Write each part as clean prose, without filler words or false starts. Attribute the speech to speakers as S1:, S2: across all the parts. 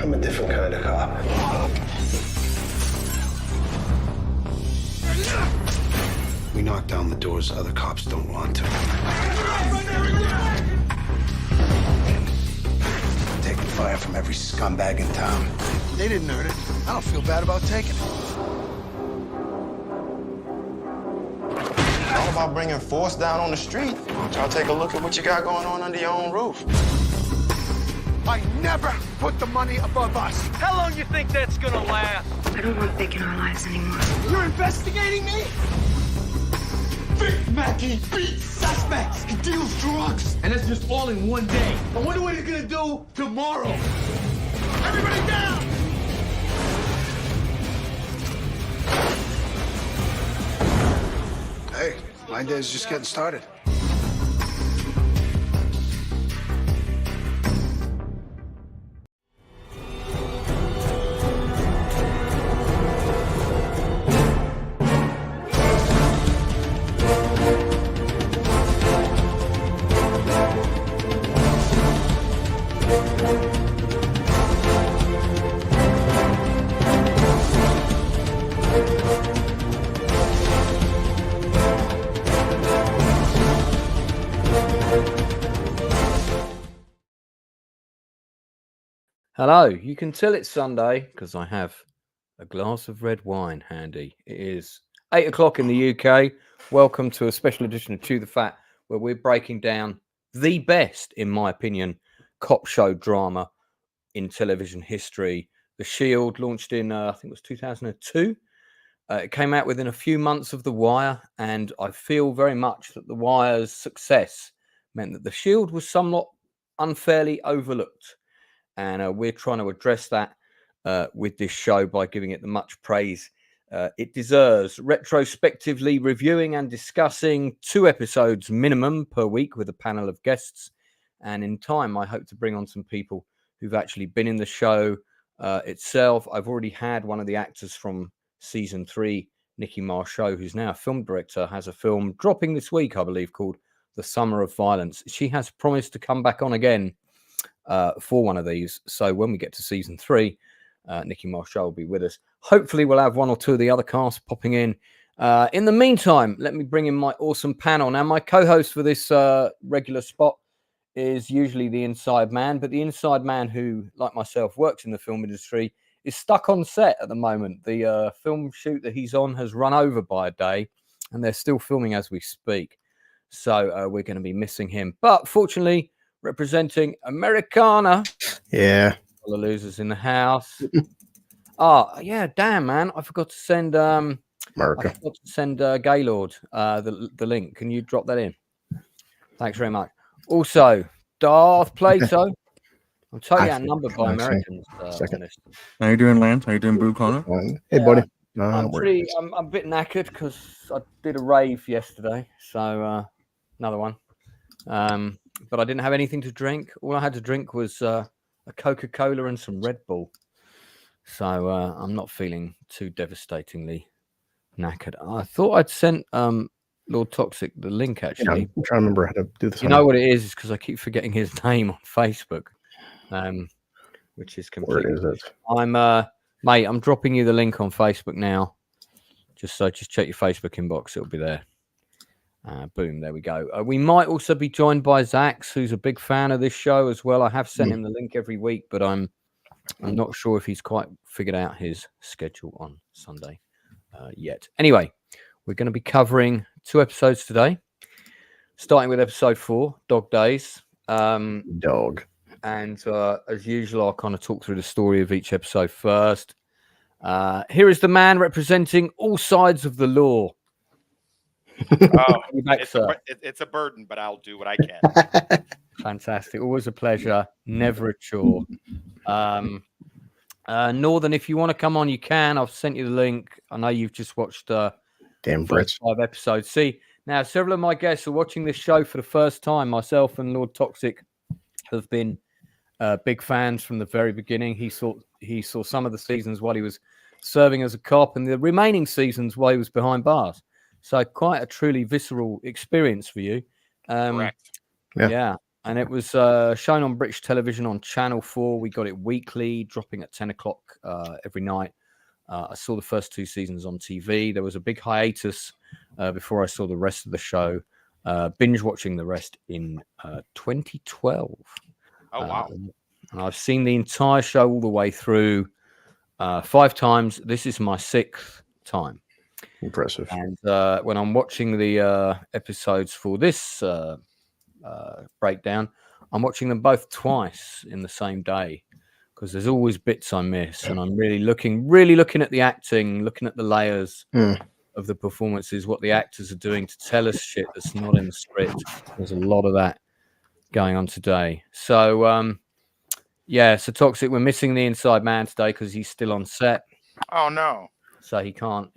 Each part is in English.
S1: I'm a different kind of cop. We knock down the doors other cops don't want to. Taking fire from every scumbag in town.
S2: They didn't earn it. I don't feel bad about taking it.
S3: All about bringing force down on the street. Y'all take a look at what you got going on under your own roof.
S2: I never put the money above us.
S4: How long you think that's gonna last?
S5: I don't want Vic in our lives anymore.
S2: You're investigating me? Vic Mackey beats suspects. He deals drugs.
S4: And that's just all in one day. I wonder what he's gonna do tomorrow.
S2: Everybody down!
S1: Hey, my day's just getting started.
S6: Hello, you can tell it's Sunday because I have a glass of red wine handy. It is 8 o'clock in the UK. Welcome to a special edition of Chew the Fat, where we're breaking down the best, in my opinion, cop show drama in television history. The Shield launched in, I think it was 2002. It came out within a few months of The Wire, and I feel very much that The Wire's success meant that The Shield was somewhat unfairly overlooked. And we're trying to address that with this show by giving it the much praise it deserves. Retrospectively reviewing and discussing 2 episodes minimum per week with a panel of guests. And in time, I hope to bring on some people who've actually been in the show itself. I've already had one of the actors from season 3, Nikki Marshall, who's now a film director, has a film dropping this week, I believe, called The Summer of Violence. She has promised to come back on again for one of these. So when we get to season 3, Nikki Marshall will be with us. Hopefully we'll have one or two of the other cast popping in. In the meantime, let me bring in my awesome panel. Now, my co-host for this regular spot is usually the inside man, but the inside man who, like myself, works in the film industry is stuck on set at the moment. The film shoot that he's on has run over by a day, and they're still filming as we speak. So we're going to be missing him. But fortunately, representing Americana.
S7: Yeah.
S6: All the losers in the house. Oh, yeah, damn, man. I forgot to send
S7: America.
S6: I forgot to send Gaylord the link. Can you drop that in? Thanks very much. Also, Darth Plato. I'm totally outnumbered by Americans.
S8: How you doing, Lance? How you doing, Blue Connor?
S7: Hey, buddy.
S6: I'm a bit knackered because I did a rave yesterday. So another one. But I didn't have anything to drink. All I had to drink was a Coca-Cola and some Red Bull. So I'm not feeling too devastatingly knackered. I thought I'd sent Lord Toxic the link, actually.
S7: Yeah, I'm trying to remember how to do this.
S6: You know what it is? It's because I keep forgetting his name on Facebook, which is completely...
S7: Where is it?
S6: Mate, I'm dropping you the link on Facebook now. Just check your Facebook inbox. It'll be there. Boom, there we go. We might also be joined by Zax, who's a big fan of this show as well. I have sent him the link every week, but I'm not sure if he's quite figured out his schedule on Sunday yet. Anyway, we're going to be covering 2 episodes today, starting with episode 4, Dog Days.
S7: Dog.
S6: And as usual, I'll kind of talk through the story of each episode first. Here is the man representing all sides of the law.
S9: It's a burden, but I'll do what I can.
S6: Fantastic. Always a pleasure. Never a chore. Northern, if you want to come on, you can. I've sent you the link. I know you've just watched
S7: Damn
S6: first 5 episodes. See, now several of my guests are watching this show for the first time. Myself and Lord Toxic have been big fans from the very beginning. He saw some of the seasons while he was serving as a cop, and the remaining seasons while he was behind bars. So quite a truly visceral experience for you.
S9: Correct.
S6: Yeah. and it was shown on British television on Channel 4. We got it weekly, dropping at 10 o'clock every night. I saw the first 2 seasons on TV. There was a big hiatus before I saw the rest of the show. Binge watching the rest in 2012.
S9: Oh wow!
S6: And I've seen the entire show all the way through 5 times. This is my 6th time.
S7: Impressive.
S6: And when I'm watching the episodes for this breakdown, I'm watching them both twice in the same day, because there's always bits I miss, and I'm really looking at the acting, looking at the layers of the performances, what the actors are doing to tell us shit that's not in the script. There's a lot of that going on today. So so Toxic, we're missing the inside man today because he's still on set.
S9: Oh no!
S6: So he can't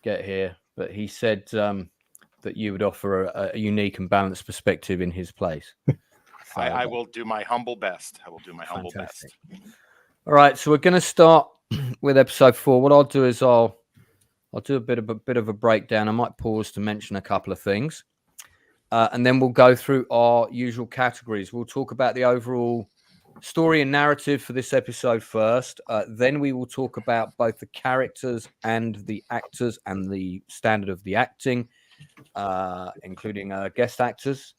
S6: get here, but he said that you would offer a unique and balanced perspective in his place. So,
S9: I will do my humble best. I will do my humble best.
S6: All right, so we're going to start with episode 4. What I'll do is I'll do a bit of a breakdown. I might pause to mention a couple of things, and then we'll go through our usual categories. We'll talk about the overall story and narrative for this episode first. Then we will talk about both the characters and the actors and the standard of the acting, including guest actors.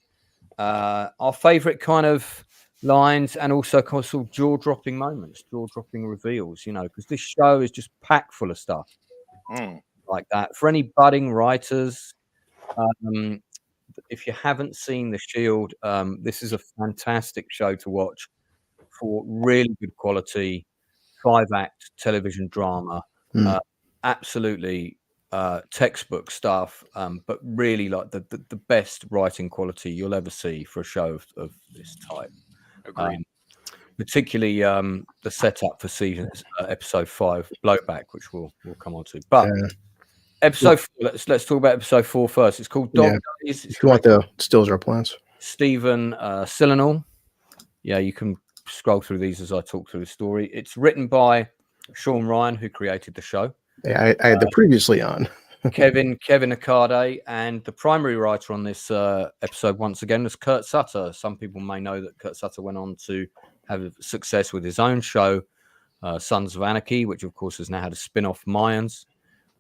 S6: Our favorite kind of lines, and also kind of sort of jaw-dropping moments, jaw-dropping reveals, because this show is just packed full of stuff like that. For any budding writers, if you haven't seen The Shield, this is a fantastic show to watch for really good quality 5-act television drama. Absolutely textbook stuff, but really like the best writing quality you'll ever see for a show of this type. Particularly the setup for episode 5, Blowback, which we'll come on to. But episode 4, let's talk about episode 4 first. It's called Dog Days.
S7: If you want the stills or plans,
S6: Stephen Sillinall. Yeah, you can scroll through these as I talk through the story. It's written by Sean Ryan, who created the show.
S7: Yeah, I had the previously on.
S6: Kevin Akade, and the primary writer on this episode once again was Kurt Sutter. Some people may know that Kurt Sutter went on to have success with his own show, Sons of Anarchy, which of course has now had a spin-off, Mayans.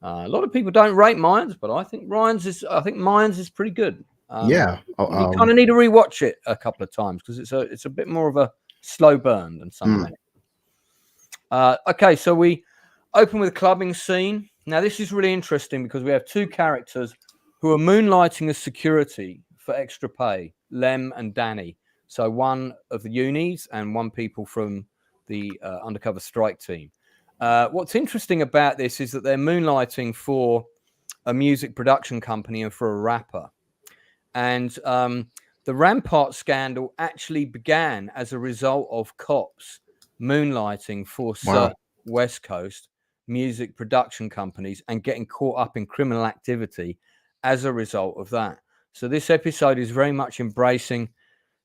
S6: A lot of people don't rate Mayans, but I think Mayans is pretty good. You kind of need to rewatch it a couple of times because it's a bit more of a slow burn than something. Okay, so we open with a clubbing scene. Now, this is really interesting because we have 2 characters who are moonlighting as security for extra pay, Lem and Danny. So one of the unis and one people from the undercover strike team. What's interesting about this is that they're moonlighting for a music production company and for a rapper. And the Rampart scandal actually began as a result of cops moonlighting for certain West Coast music production companies and getting caught up in criminal activity as a result of that. So this episode is very much embracing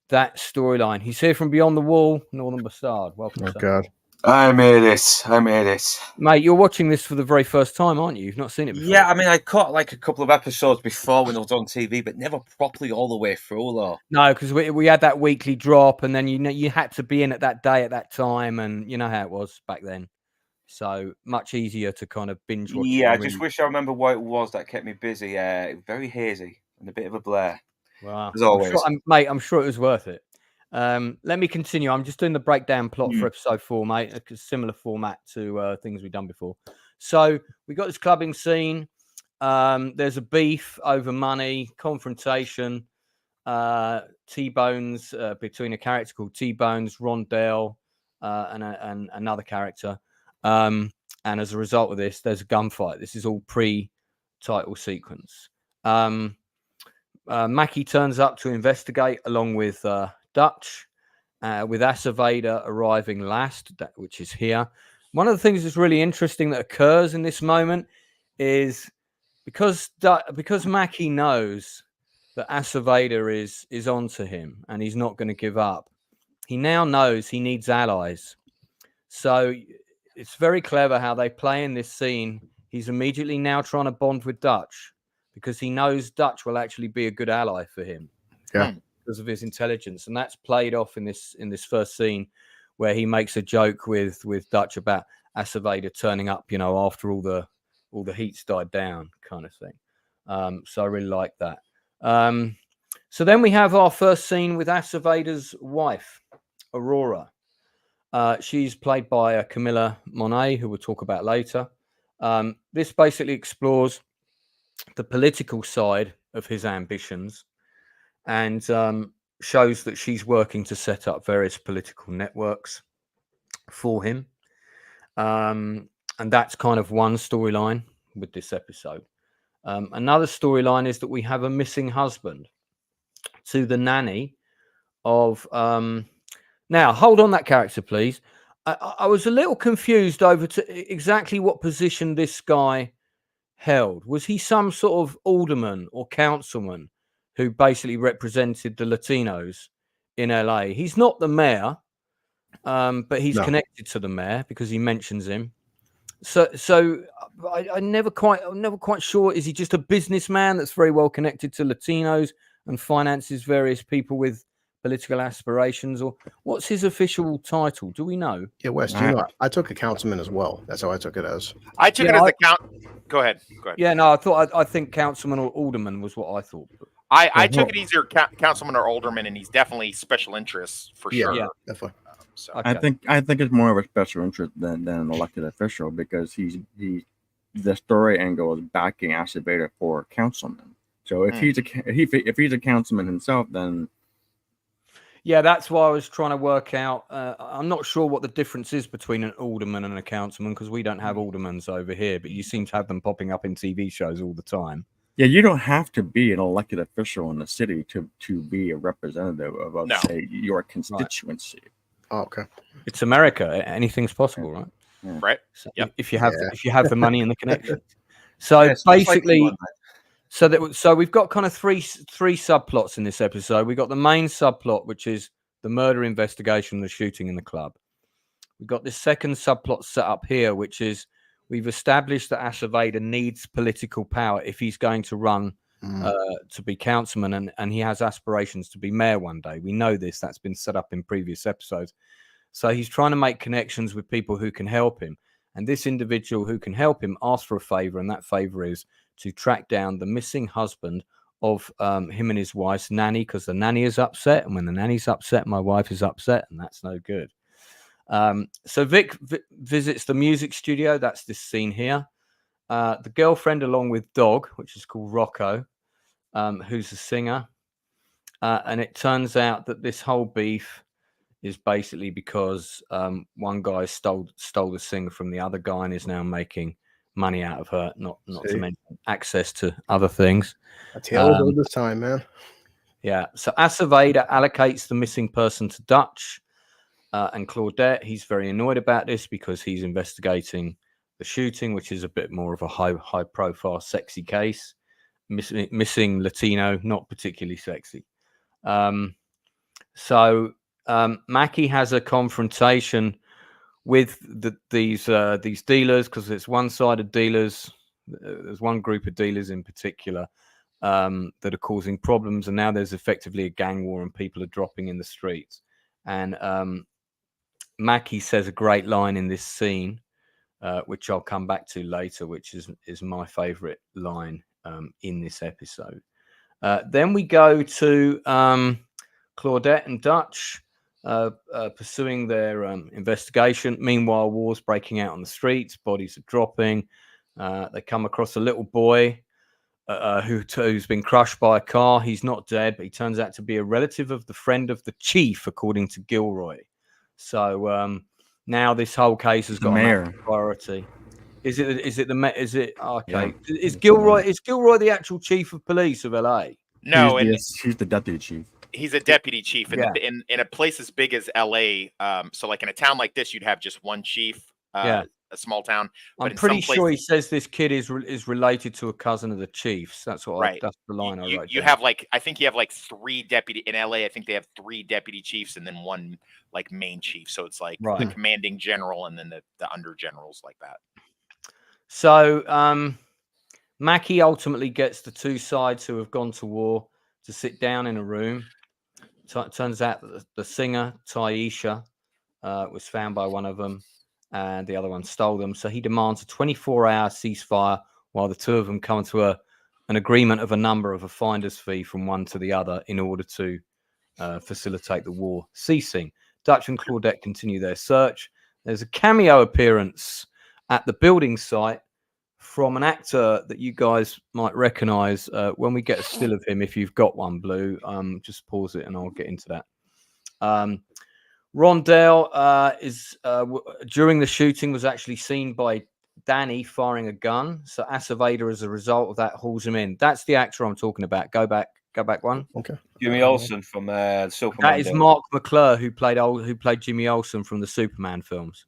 S6: that storyline. He's here from beyond the wall, Northern Bastard. Welcome.
S7: Oh, God.
S10: I made it.
S6: Mate, you're watching this for the very first time, aren't you? You've not seen it before.
S10: Yeah, I mean, I caught like a couple of episodes before when it was on TV, but never properly all the way through, though.
S6: No, because we had that weekly drop, and then you had to be in at that day at that time, and you know how it was back then. So much easier to kind of binge watch.
S10: Yeah, I just wish I remember what it was that kept me busy. Very hazy and a bit of a blur.
S6: Wow.
S10: As always.
S6: I'm sure it was worth it. Let me continue. I'm just doing the breakdown plot for episode 4, mate. A similar format to things we've done before. So we got this clubbing scene. There's a beef over money, confrontation, T-Bones between a character called T-Bones, Rondell, and another character. And as a result of this, there's a gunfight. This is all pre-title sequence. Mackie turns up to investigate along with Dutch, with Acevedo arriving last, which is here. One of the things that's really interesting that occurs in this moment is because Mackie knows that Acevedo is onto him and he's not going to give up. He now knows he needs allies. So it's very clever how they play in this scene. He's immediately now trying to bond with Dutch because he knows Dutch will actually be a good ally for him.
S7: Yeah.
S6: because of his intelligence, and that's played off in this first scene where he makes a joke with Dutch about Acevedo turning up, after all the heat's died down, kind of thing. So I really like that. So then we have our first scene with Acevedo's wife, Aurora. She's played by Camilla Monet, who we'll talk about later. This basically explores the political side of his ambitions and shows that she's working to set up various political networks for him. And that's kind of one storyline with this episode. Another storyline is that we have a missing husband to the nanny of... Now, hold on that character, please. I was a little confused over to exactly what position this guy held. Was he some sort of alderman or councilman who basically represented the Latinos in LA? He's not the mayor, but he's connected to the mayor because he mentions him. So I'm never quite sure. Is he just a businessman that's very well connected to Latinos and finances various people with political aspirations, or what's his official title? Do we know?
S7: Yeah, Wes, I took a councilman as well. That's how I took it as.
S9: I took it as a count. Go ahead.
S6: Yeah, no, I think councilman or alderman was what I thought.
S9: I took it either councilman or alderman, and he's definitely special interest for sure.
S7: Yeah, definitely.
S9: So
S8: okay. I think it's more of a special interest than an elected official, because the story angle is backing Acevedo for councilman. So if he's a councilman himself, then
S6: yeah, that's why I was trying to work out. I'm not sure what the difference is between an alderman and a councilman, because we don't have aldermans over here, but you seem to have them popping up in TV shows all the time.
S8: Yeah, you don't have to be an elected official in the city to be a representative of say, your constituency.
S7: Right. Oh, okay.
S6: It's America. Anything's possible, right?
S8: Yeah.
S9: Right.
S6: So if you have the money and the connection. So basically, so we've got kind of three subplots in this episode. We've got the main subplot, which is the murder investigation, the shooting in the club. We've got this second subplot set up here, which is we've established that Acevedo needs political power if he's going to run to be councilman, and he has aspirations to be mayor one day. We know this. That's been set up in previous episodes. So he's trying to make connections with people who can help him. And this individual who can help him asks for a favor, and that favor is to track down the missing husband of him and his wife's nanny, because the nanny is upset. And when the nanny's upset, my wife is upset, and that's no good. So Vic visits the music studio. That's this scene here. The girlfriend, along with Dog, which is called Rocco, who's a singer. And it turns out that this whole beef is basically because one guy stole the singer from the other guy and is now making money out of her, not to mention access to other things.
S7: That's all this time, man.
S6: Yeah. So Acevedo allocates the missing person to Dutch and Claudette. He's very annoyed about this because he's investigating the shooting, which is a bit more of a high profile, sexy case. Missing Latino, not particularly sexy. So Mackie has a confrontation with these dealers, because it's one-sided dealers. There's one group of dealers in particular that are causing problems, and now there's effectively a gang war and people are dropping in the streets. And Mackie says a great line in this scene, which I'll come back to later, which is my favorite line in this episode. Then we go to Claudette and Dutch pursuing their investigation. Meanwhile, war's breaking out on the streets, bodies are dropping. They come across a little boy who's been crushed by a car. He's not dead, but he turns out to be a relative of the friend of the chief, according to Gilroy. So now this whole case has got a priority. Is it the mayor? Is it okay? Yeah. Is Gilroy the actual chief of police of LA?
S9: No,
S8: he's the deputy chief.
S9: He's a deputy chief, and in a place as big as LA, so like in a town like this, you'd have just one chief. A small town. But
S6: I'm pretty sure he says this kid is related to a cousin of the chief's. That's what that's the line I wrote.
S9: You have I think you have three deputy in LA. I think they have three deputy chiefs and then one main chief. So it's the commanding general and then the under generals like that.
S6: So Mackie ultimately gets the two sides who have gone to war to sit down in a room. turns out that the singer Taisha was found by one of them, and the other one stole them. So he demands a 24-hour ceasefire while the two of them come to an agreement of a number of a finder's fee from one to the other in order to facilitate the war ceasing. Dutch and Claudette continue their search. There's a cameo appearance at the building site from an actor that you guys might recognize. When we get a still of him, if you've got one, Blue, just pause it and I'll get into that. Rondell is during the shooting was actually seen by Danny firing a gun. So Aceveda, as a result of that, hauls him in. That's the actor I'm talking about. Go back one.
S7: Okay.
S10: Jimmy Olsen from Superman.
S6: That is Mark McClure, who played Jimmy Olsen from the Superman films.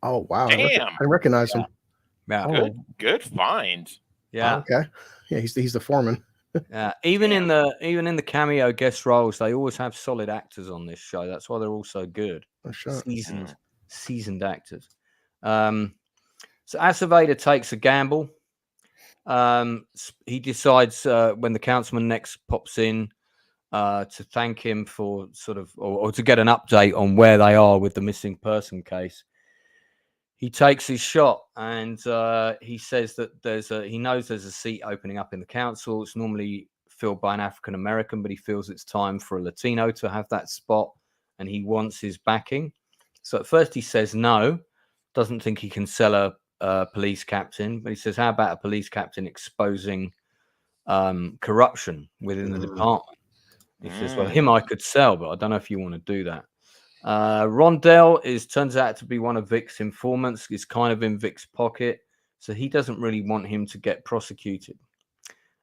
S7: Oh wow!
S9: Damn.
S7: I recognize him.
S6: Yeah.
S9: Good find.
S6: Yeah.
S7: Okay. Yeah, he's the foreman.
S6: Yeah. Even in the cameo guest roles, they always have solid actors on this show. That's why they're all so good.
S7: For sure.
S6: Seasoned actors. So Aceveda takes a gamble. He decides when the councilman next pops in to thank him for sort of or to get an update on where they are with the missing person case. He takes his shot and he says that he knows there's a seat opening up in the council. It's normally filled by an African American, but he feels it's time for a Latino to have that spot, and he wants his backing. So at first he says no, doesn't think he can sell a police captain, but he says, how about a police captain exposing corruption within the department? He says, well, him I could sell, but I don't know if you want to do that. Rondell turns out to be one of Vic's informants. He's kind of in Vic's pocket, so he doesn't really want him to get prosecuted.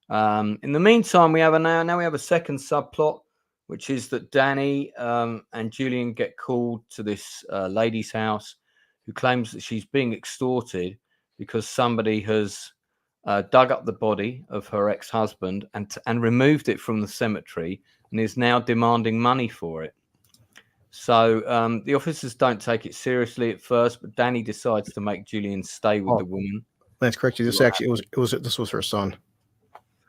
S6: In the meantime, we have a second subplot, which is that Danny and Julian get called to this lady's house who claims that she's being extorted because somebody has dug up the body of her ex-husband and removed it from the cemetery and is now demanding money for it. So the officers don't take it seriously at first, but Danny decides to make Julian stay with the woman.
S7: That's correct. This was her son.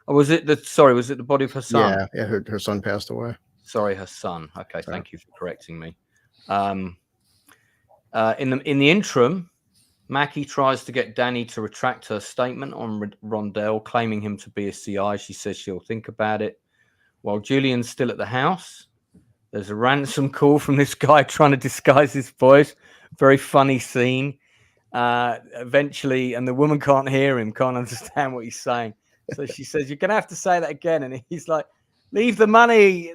S6: Oh, was it the body of her son?
S7: Yeah, her son passed away.
S6: Sorry, her son. Okay, thank you for correcting me. In the interim, Mackie tries to get Danny to retract her statement on Rondell, claiming him to be a CI. She says she'll think about it. While Julian's still at the house, there's a ransom call from this guy trying to disguise his voice. Very funny scene. Eventually, and the woman can't hear him, can't understand what he's saying. So she says, "You're going to have to say that again." And he's like, leave the money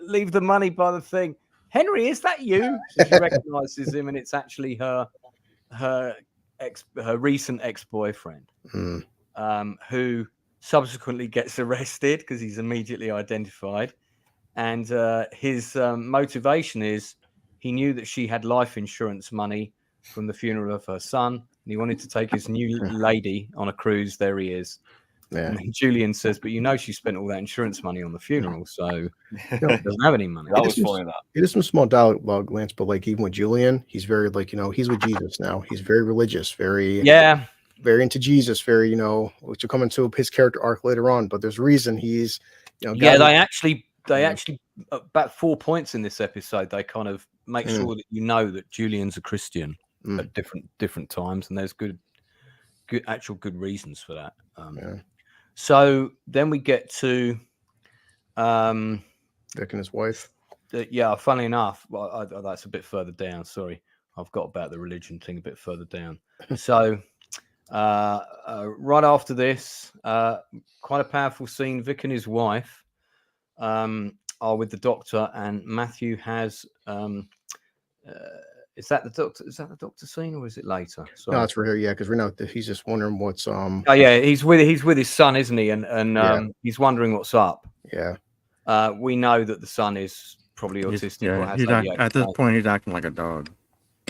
S6: by the thing. Henry, is that you? So she recognizes him, and it's actually her recent ex-boyfriend, who subsequently gets arrested because he's immediately identified. And his motivation is he knew that she had life insurance money from the funeral of her son, and he wanted to take his new lady on a cruise. There he is. Yeah. And then Julian says, but she spent all that insurance money on the funeral, so he doesn't have any money.
S10: That was funny.
S7: It is some small dialogue, Lance, but like even with Julian, he's very he's with Jesus now. He's very religious, very into Jesus, very which will come into his character arc later on. But there's reason he's
S6: they actually about 4 points in this episode. They kind of make sure that that Julian's a Christian at different times, and there's good reasons for that. So then we get to
S7: Vic and his wife.
S6: Funnily enough, that's a bit further down. Sorry, I've got about the religion thing a bit further down. So right after this, quite a powerful scene. Vic and his wife are with the doctor, and Matthew has is that the doctor? Is that the doctor scene, or is it later? Sorry.
S7: No, it's for here. Yeah, because we know that he's just wondering what's
S6: Oh yeah, he's with his son, isn't he? And he's wondering what's up.
S7: Yeah.
S6: We know that the son is probably autistic.
S8: At this point, he's acting like a dog.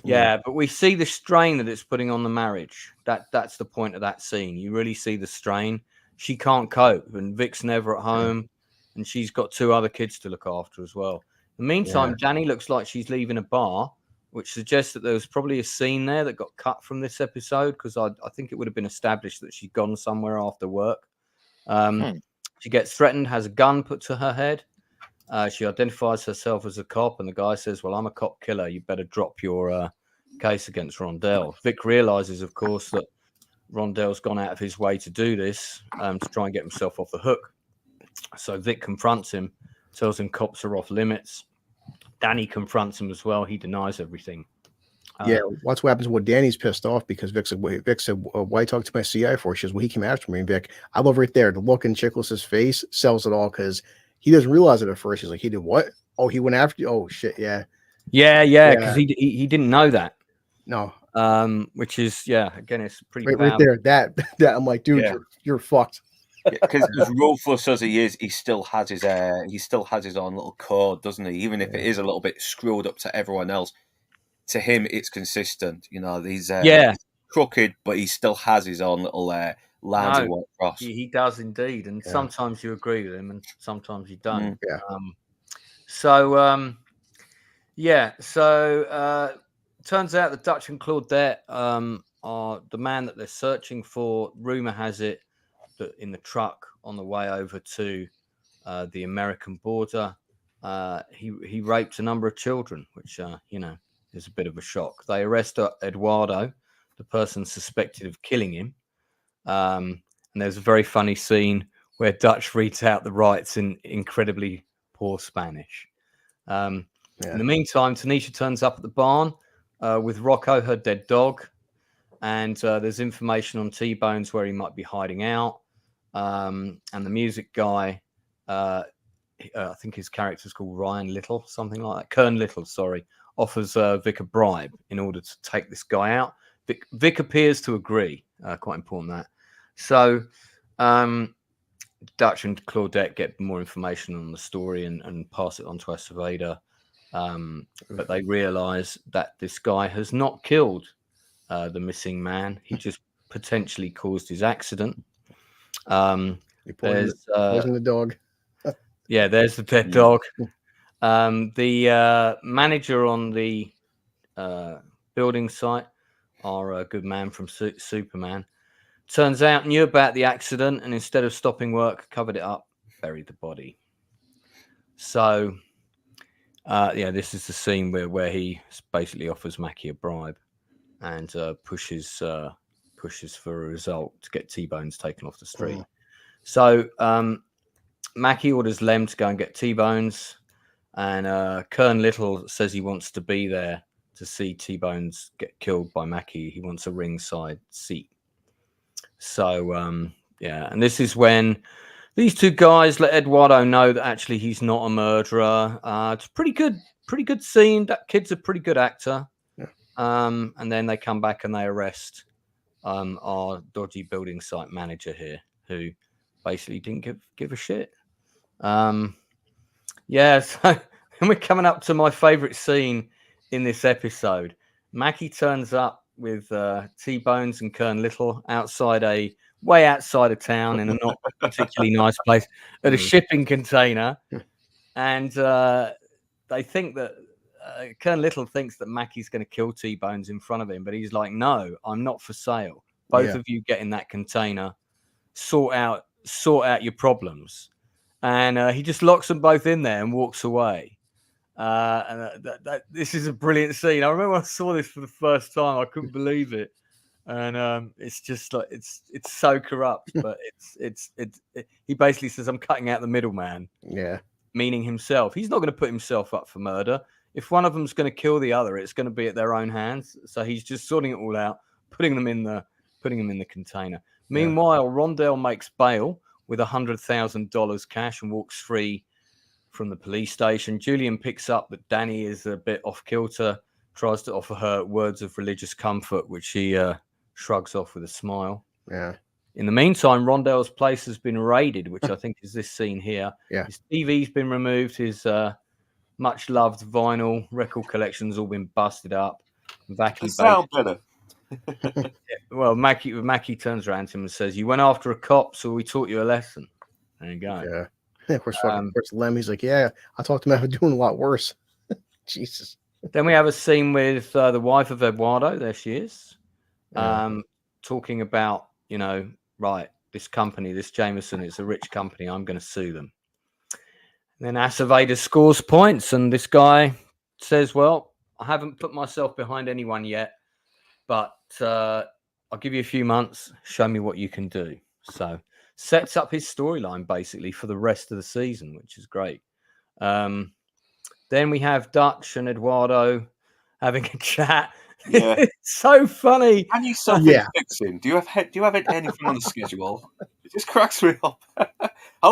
S6: Yeah, but we see the strain that it's putting on the marriage. That's the point of that scene. You really see the strain. She can't cope, and Vic's never at home, and she's got 2 other kids to look after as well. In the meantime, Danny looks like she's leaving a bar, which suggests that there was probably a scene there that got cut from this episode, because I think it would have been established that she'd gone somewhere after work. She gets threatened, has a gun put to her head. She identifies herself as a cop, and the guy says, "Well, I'm a cop killer. You better drop your case against Rondell." Vic realizes, of course, that Rondell's gone out of his way to do this to try and get himself off the hook. So Vic confronts him, tells him cops are off limits. Danny confronts him as well. He denies everything.
S7: Yeah, that's what happens when Danny's pissed off because Vic said, why talk to my CI for? She says, well, he came after me. And Vic, I love right there. The look in Chiklis's face sells it all because he doesn't realize it at first. He's like, he did what? Oh, he went after you? Oh, shit, yeah.
S6: Yeah, because he didn't know that.
S7: No.
S6: Which is, again, it's pretty
S7: right there. That I'm like, dude, you're fucked.
S10: Because as ruthless as he is, he still has his own little code, doesn't he? Even if it is a little bit screwed up to everyone else, to him it's consistent. You know, he's crooked, but he still has his own little lines he won't cross.
S6: He does indeed, and sometimes you agree with him, and sometimes you don't. Turns out that Dutch and Claudette are the man that they're searching for. Rumor has it that in the truck on the way over to the American border, he raped a number of children, which is a bit of a shock. They arrest Eduardo, the person suspected of killing him, and there's a very funny scene where Dutch reads out the rights in incredibly poor Spanish. In the meantime, Tanisha turns up at the barn with Rocco, her dead dog, and there's information on T-Bones where he might be hiding out. And the music guy, I think his character's called Ryan Little, something like that. Kern Little, sorry, offers Vic a bribe in order to take this guy out. Vic appears to agree. Quite important that. So Dutch and Claudette get more information on the story and pass it on to Acevedo. But they realize that this guy has not killed the missing man. He just potentially caused his accident.
S7: There's the dog.
S6: There's the dead dog. The manager on the building site, our good man from Superman, turns out knew about the accident and instead of stopping work, covered it up, buried the body. So, this is the scene where he basically offers Mackie a bribe and pushes for a result to get T-Bones taken off the street. So Mackie orders Lem to go and get T-Bones, and Kern Little says he wants to be there to see T-Bones get killed by Mackie. He wants a ringside seat. So and this is when these two guys let Eduardo know that actually he's not a murderer. It's pretty good scene. That kid's a pretty good actor. And then they come back and they arrest our dodgy building site manager here, who basically didn't give a shit. So and we're coming up to my favorite scene in this episode. Mackie turns up with T-Bones and Kern Little way outside of town in a not particularly nice place at a shipping container, and they think that Kern Little thinks that Mackie's going to kill T-Bones in front of him, but he's like, no, I'm not for sale. Both of you get in that container, sort out your problems. And he just locks them both in there and walks away. This is a brilliant scene. I remember when I saw this for the first time, I couldn't believe it. And it's just like it's so corrupt, but he basically says, I'm cutting out the middleman. Meaning himself. He's not going to put himself up for murder. If one of them's going to kill the other, it's going to be at their own hands. So he's just sorting it all out, putting them in the container. Meanwhile, Rondell makes bail with $100,000 cash and walks free from the police station. Julian picks up that Danny is a bit off kilter, tries to offer her words of religious comfort, which she shrugs off with a smile. In the meantime, Rondell's place has been raided, which I think is this scene here. His TV's been removed. His much-loved vinyl record collection's all been busted up.
S10: Sound better.
S6: Well, Mackie turns around to him and says, "You went after a cop, so we taught you a lesson." There you go.
S7: Of course, Lem, he's like, I talked to him about doing a lot worse. Jesus.
S6: Then we have a scene with the wife of Eduardo. There she is. Talking about, this company, this Jameson, it's a rich company. I'm going to sue them. Then Acevedo scores points, and this guy says, well, I haven't put myself behind anyone yet, but I'll give you a few months. Show me what you can do. So sets up his storyline basically for the rest of the season, which is great. Then we have Dutch and Eduardo having a chat.
S10: Yeah.
S6: It's so funny.
S10: Can you self-fix him? Do you have anything on the schedule? It just cracks me up. I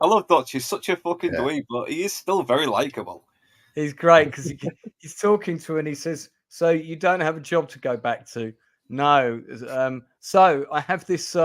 S10: love Dutch. He's such a fucking dweeb, but he is still very likable.
S6: He's great because he's talking to her and he says, so you don't have a job to go back to? No. So I have this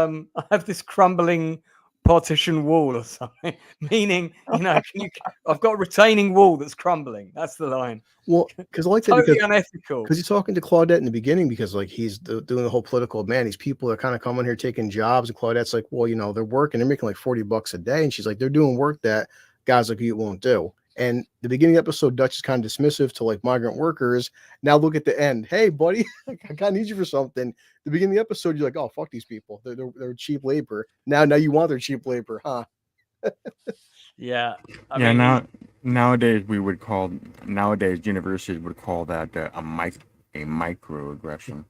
S6: crumbling partition wall or something, meaning, I've got a retaining wall that's crumbling. That's the line.
S7: Well, because I like that
S6: totally
S7: because
S6: unethical.
S7: Because he's talking to Claudette in the beginning, because like he's doing the whole political man. These people are kind of coming here taking jobs, and Claudette's like, well, they're working, they're making like $40 a day, and she's like, they're doing work that guys like you won't do. And the beginning of the episode, Dutch is kind of dismissive to like migrant workers. Now look at the end. Hey, buddy, I kind of need you for something. The beginning of the episode, you're like, oh, fuck these people. They're cheap labor. Now you want their cheap labor, huh?
S6: Yeah.
S8: I mean, nowadays universities would call that a microaggression.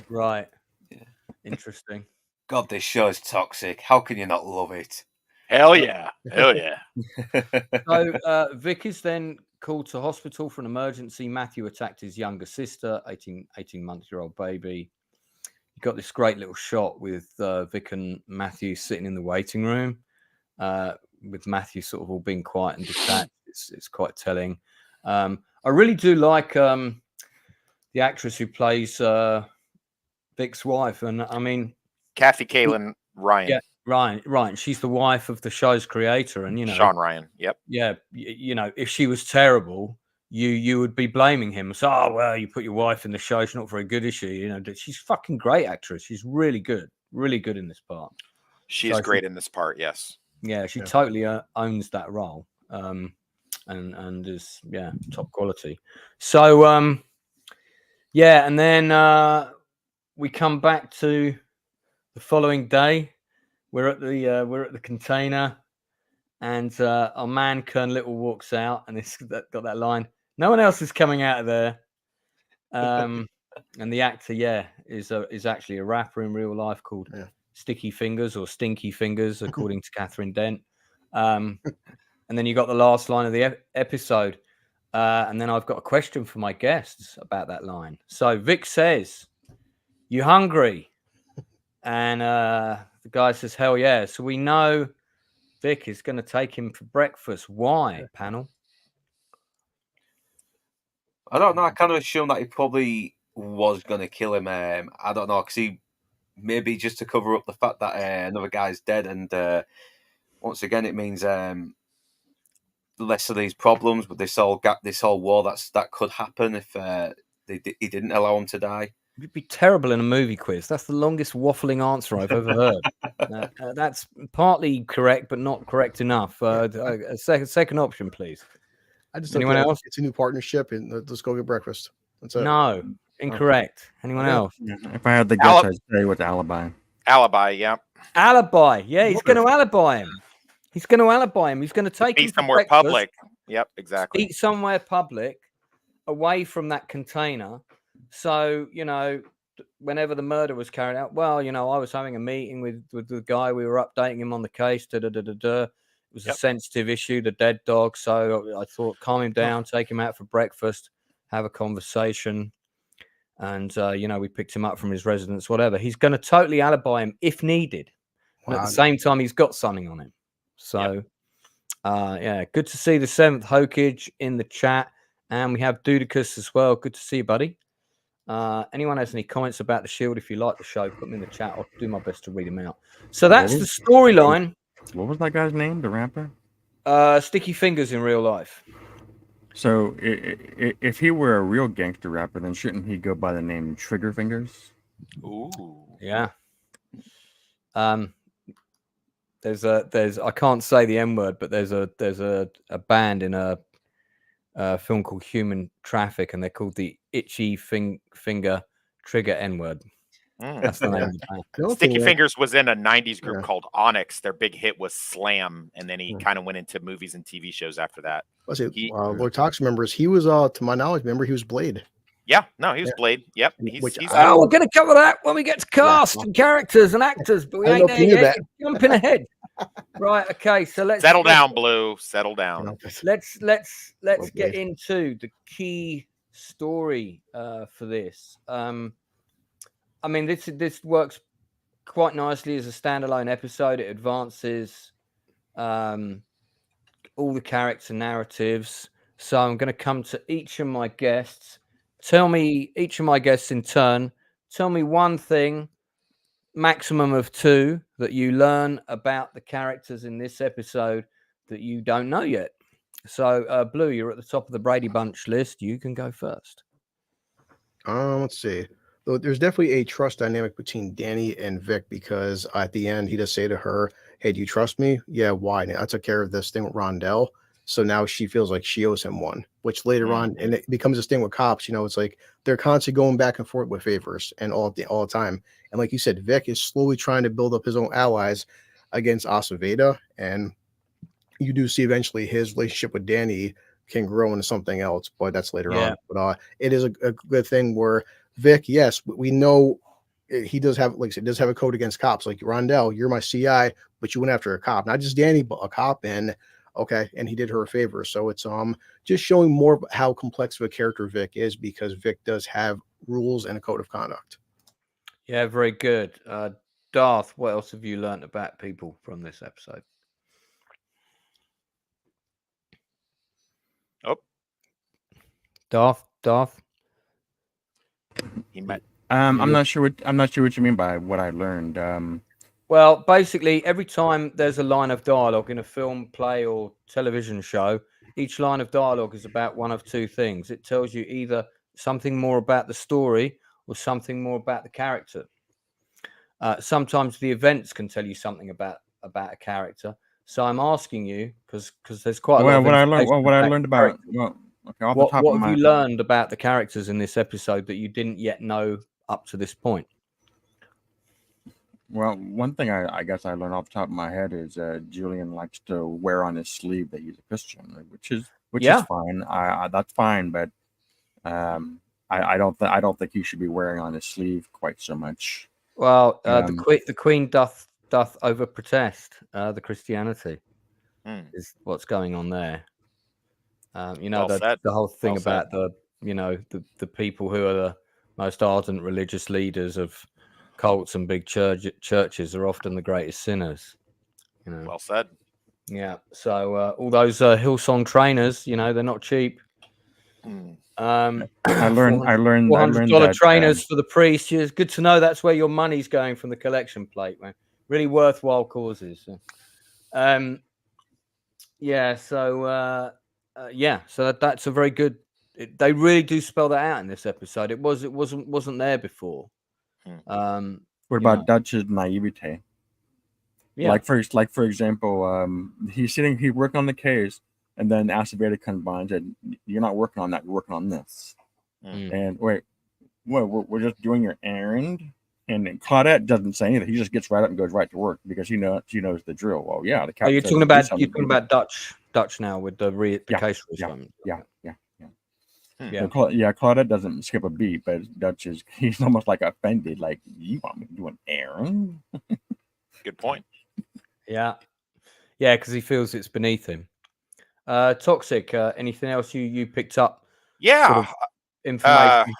S6: Right. Yeah. Interesting.
S10: God, this show is toxic. How can you not love it?
S9: Hell yeah. Hell yeah.
S6: So Vic is then called to hospital for an emergency. Matthew attacked his younger sister, 18-month-old baby. You got this great little shot with Vic and Matthew sitting in the waiting room, with Matthew sort of all being quiet and detached. It's quite telling. I really do like the actress who plays Vic's wife, and I mean
S9: Kathy Kaelin Ryan.
S6: Yeah, Ryan. She's the wife of the show's creator, and
S9: Sean Ryan. Yep.
S6: Yeah, if she was terrible, you would be blaming him. So, oh well, you put your wife in the show. She's not very good, is she? She's fucking great actress. She's really good in this part.
S9: She is great in this part. Yes.
S6: Yeah, she totally owns that role, and is top quality. So, and then we come back to the following day. We're at the container, and our man Kern Little walks out, and it's got that line. No one else is coming out of there. And the actor, is actually a rapper in real life called Sticky Fingers or Stinky Fingers, according to Catherine Dent. And then you got the last line of the episode, and then I've got a question for my guests about that line. So Vic says, "You hungry?" And the guy says, "Hell yeah!" So we know Vic is going to take him for breakfast. Why, panel?
S10: I don't know. I kind of assume that he probably was going to kill him. I don't know, because he maybe just to cover up the fact that another guy's dead, and once again, it means less of these problems with this whole war that could happen if he didn't allow him to die.
S6: It'd be terrible in a movie quiz. That's the longest waffling answer I've ever heard. That's partly correct, but not correct enough. A second option, please. Anyone else?
S7: It's a new partnership, and let's go get breakfast. That's it.
S6: No, incorrect. Anyone else?
S8: Yeah. If I had the guess, I'd say with alibi.
S9: Alibi, yeah.
S6: Alibi, yeah. He's going to alibi him. He's going to take him
S9: somewhere public. Yep, exactly.
S6: Eat somewhere public, away from that container. So, whenever the murder was carried out, well, I was having a meeting with the guy. We were updating him on the case. It was a sensitive issue, the dead dog. So I thought, calm him down, take him out for breakfast, have a conversation. And, we picked him up from his residence, whatever. He's going to totally alibi him if needed. Wow. And at the same time, he's got something on him. So, good to see the 7th Hokage in the chat. And we have Dudicus as well. Good to see you, buddy. Anyone has any comments about the Shield? If you like the show, put them in the chat. I'll do my best to read them out. So that's the storyline.
S8: What was that guy's name? The rapper?
S6: Sticky Fingers in real life.
S8: So if he were a real gangster rapper, then shouldn't he go by the name Trigger Fingers?
S9: Ooh.
S6: Yeah. There's I can't say the N word, but there's a band in a film called Human Traffic, and they're called the Itchy Finger Trigger N word. That's the name of the band.
S9: Sticky Fingers was in a 90s group called Onyx. Their big hit was Slam, and then he kind of went into movies and TV shows after that.
S7: Lord Tox members, he was, to my knowledge, he was Blade.
S9: Yeah, no, he was Blade. Yep. He's
S6: we're going to cover that when we get to cast and characters and actors, but we ain't there yet. Jumping ahead. Right, okay, so let's
S9: settle down, Blue. Settle down.
S6: Let's get into the key story for this. I mean, this works quite nicely as a standalone episode. It advances all the character narratives. So I'm going to come to each of my guests. Each of my guests in turn, tell me one thing, maximum of two, that you learn about the characters in this episode that you don't know yet. So, Blue, you're at the top of the Brady Bunch list. You can go first.
S7: Let's see. Though there's definitely a trust dynamic between Danny and Vic, because at the end he does say to her, "Hey, do you trust me?" "Yeah, why?" "I took care of this thing with Rondell." So now she feels like she owes him one, which later on, and it becomes this thing with cops, it's like they're constantly going back and forth with favors and all the time. And like you said, Vic is slowly trying to build up his own allies against Aceveda, and you do see eventually his relationship with Danny can grow into something else, but that's later on. But it is a good thing where Vic, yes, we know he does have, like I said, does have a code against cops. Like, Rondell, you're my CI, but you went after a cop, not just Danny, but a cop, and and he did her a favor. So it's just showing more of how complex of a character Vic is, because Vic does have rules and a code of conduct.
S6: Yeah, very good. Darth, what else have you learned about people from this episode? Darth.
S8: I'm not sure what you mean by what I learned.
S6: Well, basically, every time there's a line of dialogue in a film, play, or television show, each line of dialogue is about one of two things. It tells you either something more about the story or something more about the character. Sometimes the events can tell you something about a character. So I'm asking you, because there's quite a lot of
S8: what I learned about. Well, okay, off the top
S6: what
S8: of
S6: have you learned about the characters in this episode that you didn't yet know up to this point?
S8: Well, one thing I guess I learned off the top of my head is Julian likes to wear on his sleeve that he's a Christian, which is fine. That's fine, but I don't think he should be wearing on his sleeve quite so much.
S6: Well, the Queen doth over protest the Christianity is what's going on there. The whole thing about the people who are the most ardent religious leaders of cults and big churches are often the greatest sinners.
S9: Well said.
S6: Yeah. So all those Hillsong trainers, they're not cheap.
S8: I learned
S6: $400 trainers for the priest. It's good to know that's where your money's going from the collection plate, man. Really worthwhile causes. So that's a very good. They really do spell that out in this episode. It wasn't there before.
S8: What about Dutch's naivete? Yeah. Like for example, he's working on the case, and then Aceveda comes by and said, "You're not working on that. You're working on this." And wait, we're just doing your errand. And Claudette doesn't say anything. He just gets right up and goes right to work because she knows the drill. Well, yeah.
S6: You're talking about Dutch now with the case.
S8: Claudette doesn't skip a beat, but Dutch he's almost like offended. Like, you want me to do an errand?
S9: Good point.
S6: Yeah, because he feels it's beneath him. Toxic. Anything else you picked up?
S9: Yeah,
S6: sort of information.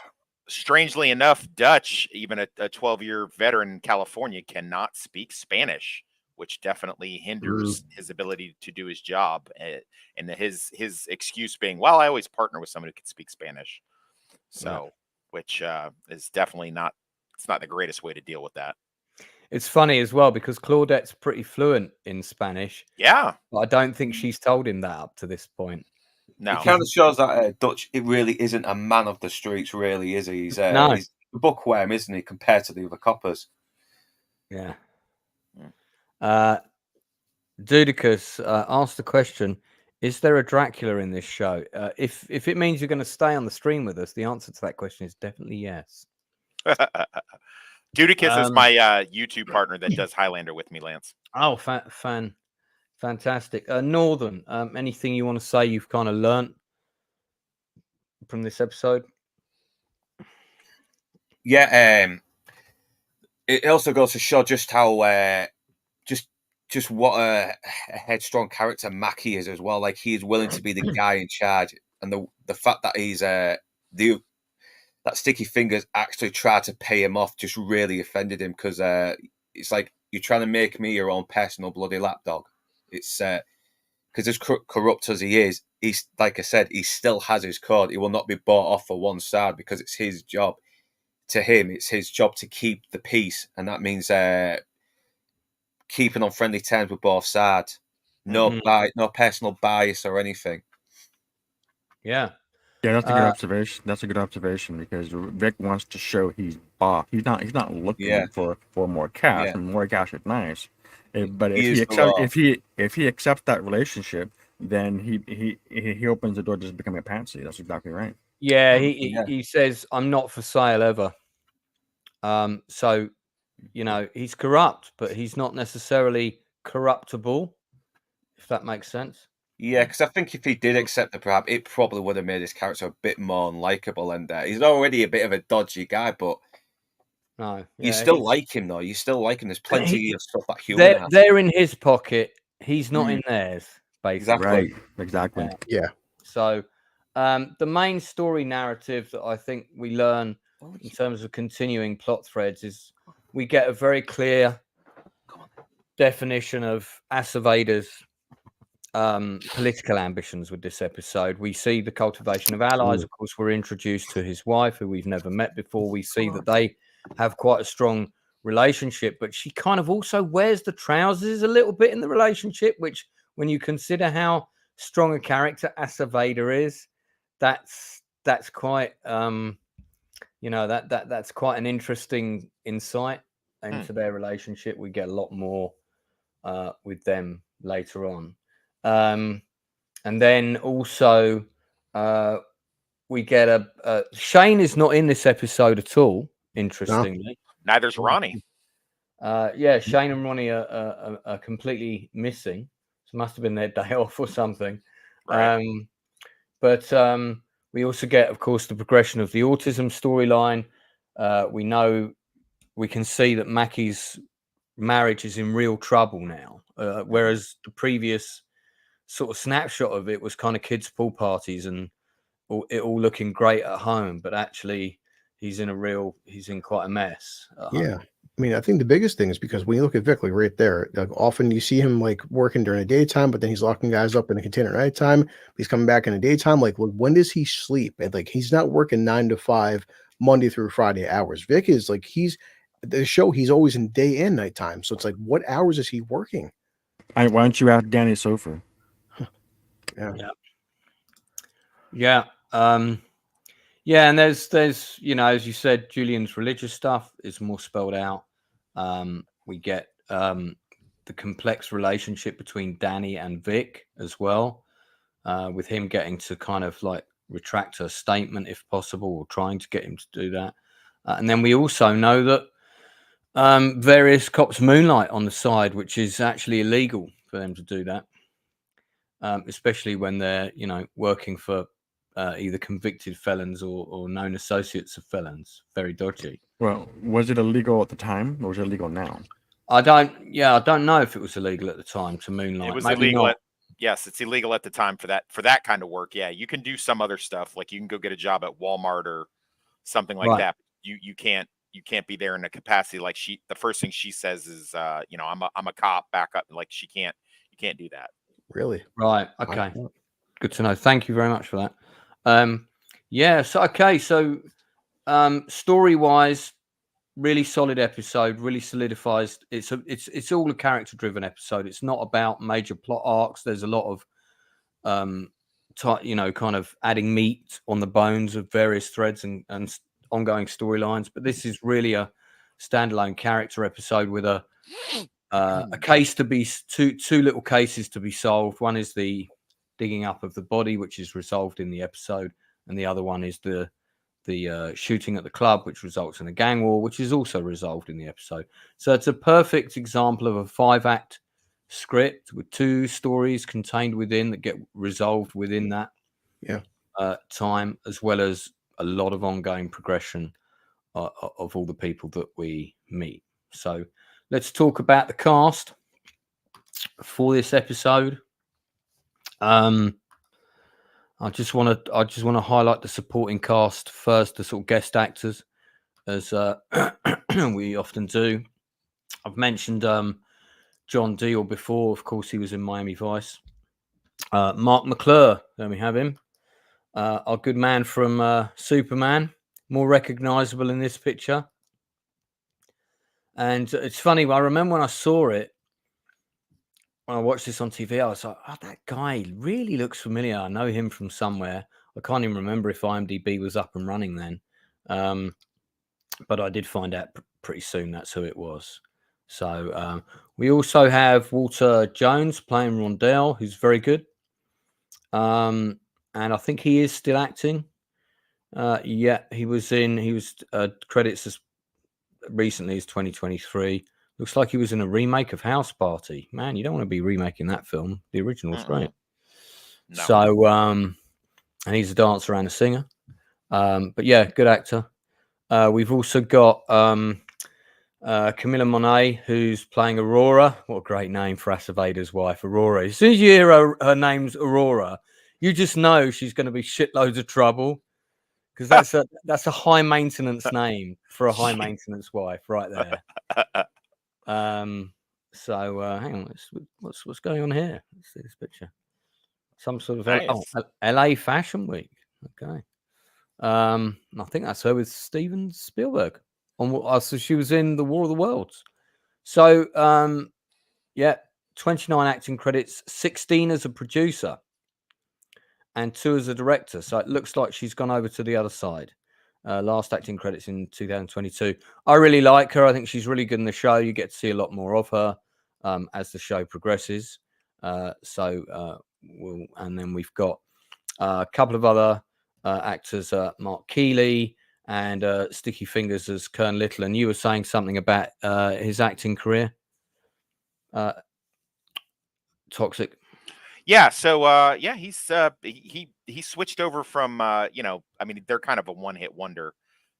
S9: Strangely enough, Dutch, even a 12-year veteran in California, cannot speak Spanish, which definitely hinders his ability to do his job. And his excuse being, "Well, I always partner with someone who can speak Spanish." So, which is definitely not the greatest way to deal with that.
S6: It's funny as well because Claudette's pretty fluent in Spanish.
S9: Yeah.
S6: But I don't think she's told him that up to this point.
S9: No.
S10: It kind of shows that Dutch, it really isn't a man of the streets, really, is he? He's a bookworm, isn't he, compared to the other coppers?
S6: Yeah. Dudicus asked the question, is there a Dracula in this show? If it means you're going to stay on the stream with us, the answer to that question is definitely yes.
S9: Dudicus is my YouTube partner that does Highlander with me, Lance.
S6: Oh, fantastic. Northern, anything you want to say you've kind of learnt from this episode?
S10: Yeah, it also goes to show just how just what a headstrong character Mackie is as well. Like, he is willing to be the guy in charge, and the fact that he's that Sticky Fingers actually tried to pay him off just really offended him, because it's like, you're trying to make me your own personal bloody lapdog. It's because as corrupt as he is, he's, like I said, he still has his code. He will not be bought off for one side, because it's his job. To him, it's his job to keep the peace, and that means keeping on friendly terms with both sides. No personal bias or anything.
S6: Yeah.
S8: Yeah, that's a good observation. That's a good observation, because Vic wants to show he's boss. He's not looking for more cash, and more cash is nice. But if he accepts that relationship, then he opens the door to just becoming a patsy. That's exactly right.
S6: Yeah, he says, "I'm not for sale ever." So, he's corrupt, but he's not necessarily corruptible, if that makes sense.
S10: Yeah, because I think if he did accept the bribe, it probably would have made his character a bit more unlikable. And he's already a bit of a dodgy guy, but you still like him, though. You still like him. There's plenty of stuff that human has.
S6: They're in his pocket. He's not in theirs, basically.
S8: Right, exactly.
S7: Yeah.
S6: So, the main story narrative that I think we learn in terms of continuing plot threads is we get a very clear definition of Aceveda's political ambitions with this episode. We see the cultivation of allies. Of course, we're introduced to his wife, who we've never met before. We see that they have quite a strong relationship, but she kind of also wears the trousers a little bit in the relationship, which, when you consider how strong a character Aceveda is, that's quite that's quite an interesting insight into their relationship. We get a lot more with them later on. And then also we get Shane is not in this episode at all, interestingly.
S9: No. Neither's Ronnie.
S6: Shane and Ronnie are completely missing. So must have been their day off or something.
S9: Right.
S6: But we also get, of course, the progression of the autism storyline. We can see that Mackie's marriage is in real trouble now, whereas the previous sort of snapshot of it was kind of kids' pool parties and it all looking great at home, but actually he's in quite a mess.
S7: Yeah. I mean, I think the biggest thing is because when you look at Vic, like right there, like often you see him like working during the daytime, but then he's locking guys up in a container at nighttime. He's coming back in the daytime. Like, when does he sleep? And like, he's not working 9 to 5 Monday through Friday hours. Vic is like, he's always in day and nighttime. So it's like, what hours is he working?
S8: Why don't you ask Danny Sofer?
S6: Yeah. And there's as you said, Julian's religious stuff is more spelled out. We get the complex relationship between Danny and Vic as well, with him getting to kind of like retract her statement if possible, or trying to get him to do that. And then we also know that various cops moonlight on the side, which is actually illegal for them to do that, especially when they're working for either convicted felons or known associates of felons. Very dodgy.
S8: Well, was it illegal at the time, or was it illegal now?
S6: I don't know if it was illegal at the time to moonlight.
S9: It was
S6: Maybe
S9: illegal.
S6: not.
S9: Yes, it's illegal at the time for that kind of work. Yeah, you can do some other stuff, like you can go get a job at Walmart or something like that. You can't be there in a capacity like the first thing she says is I'm a cop, back up. Like you can't do that.
S7: Really?
S6: Right. Okay. Good to know. Thank you very much for that. So story-wise, really solid episode, really solidifies. It's all a character-driven episode. It's not about major plot arcs. There's a lot of kind of adding meat on the bones of various threads and ongoing storylines. But this is really a standalone character episode with a case to be two little cases to be solved. One is the digging up of the body, which is resolved in the episode, and the other one is the the shooting at the club, which results in a gang war, which is also resolved in the episode. So it's a perfect example of a 5-act script with 2 stories contained within that get resolved within that time, as well as a lot of ongoing progression of all the people that we meet. So let's talk about the cast for this episode. I just want to highlight the supporting cast first, the sort of guest actors, as we often do. I've mentioned John Deal before. Of course, he was in Miami Vice. Mark McClure, there we have him. Our good man from Superman, more recognizable in this picture. And it's funny, I remember when I saw it, when I watched this on TV, I was like, oh, that guy really looks familiar. I know him from somewhere. I can't even remember if IMDb was up and running then. But I did find out pretty soon that's who it was. So we also have Walter Jones playing Rondell, who's very good. And I think he is still acting. Yeah, he was credits as recently as 2023. Looks like he was in a remake of House Party. Man, you don't want to be remaking that film. The original's great. No. So, and he's a dancer and a singer. But yeah, good actor. We've also got Camilla Monet, who's playing Aurora. What a great name for Acevedo's wife, Aurora. As soon as you hear her name's Aurora, you just know she's going to be shitloads of trouble, because that's a high maintenance name for a high maintenance wife, right there. So hang on, what's going on here? Let's see this picture. Some sort of LA Fashion Week. Okay. I think that's her with Steven Spielberg. So she was in The War of the Worlds. So yeah, 29 acting credits, 16 as a producer, and 2 as a director. So it looks like she's gone over to the other side. Last acting credits in 2022. I really like her. I think she's really good in the show. You get to see a lot more of her as the show progresses. And then we've got a couple of other actors, Mark Keeley and Sticky Fingers as Kern Little. And you were saying something about his acting career. Toxic.
S9: Yeah, so he switched over from I mean, they're kind of a one-hit wonder,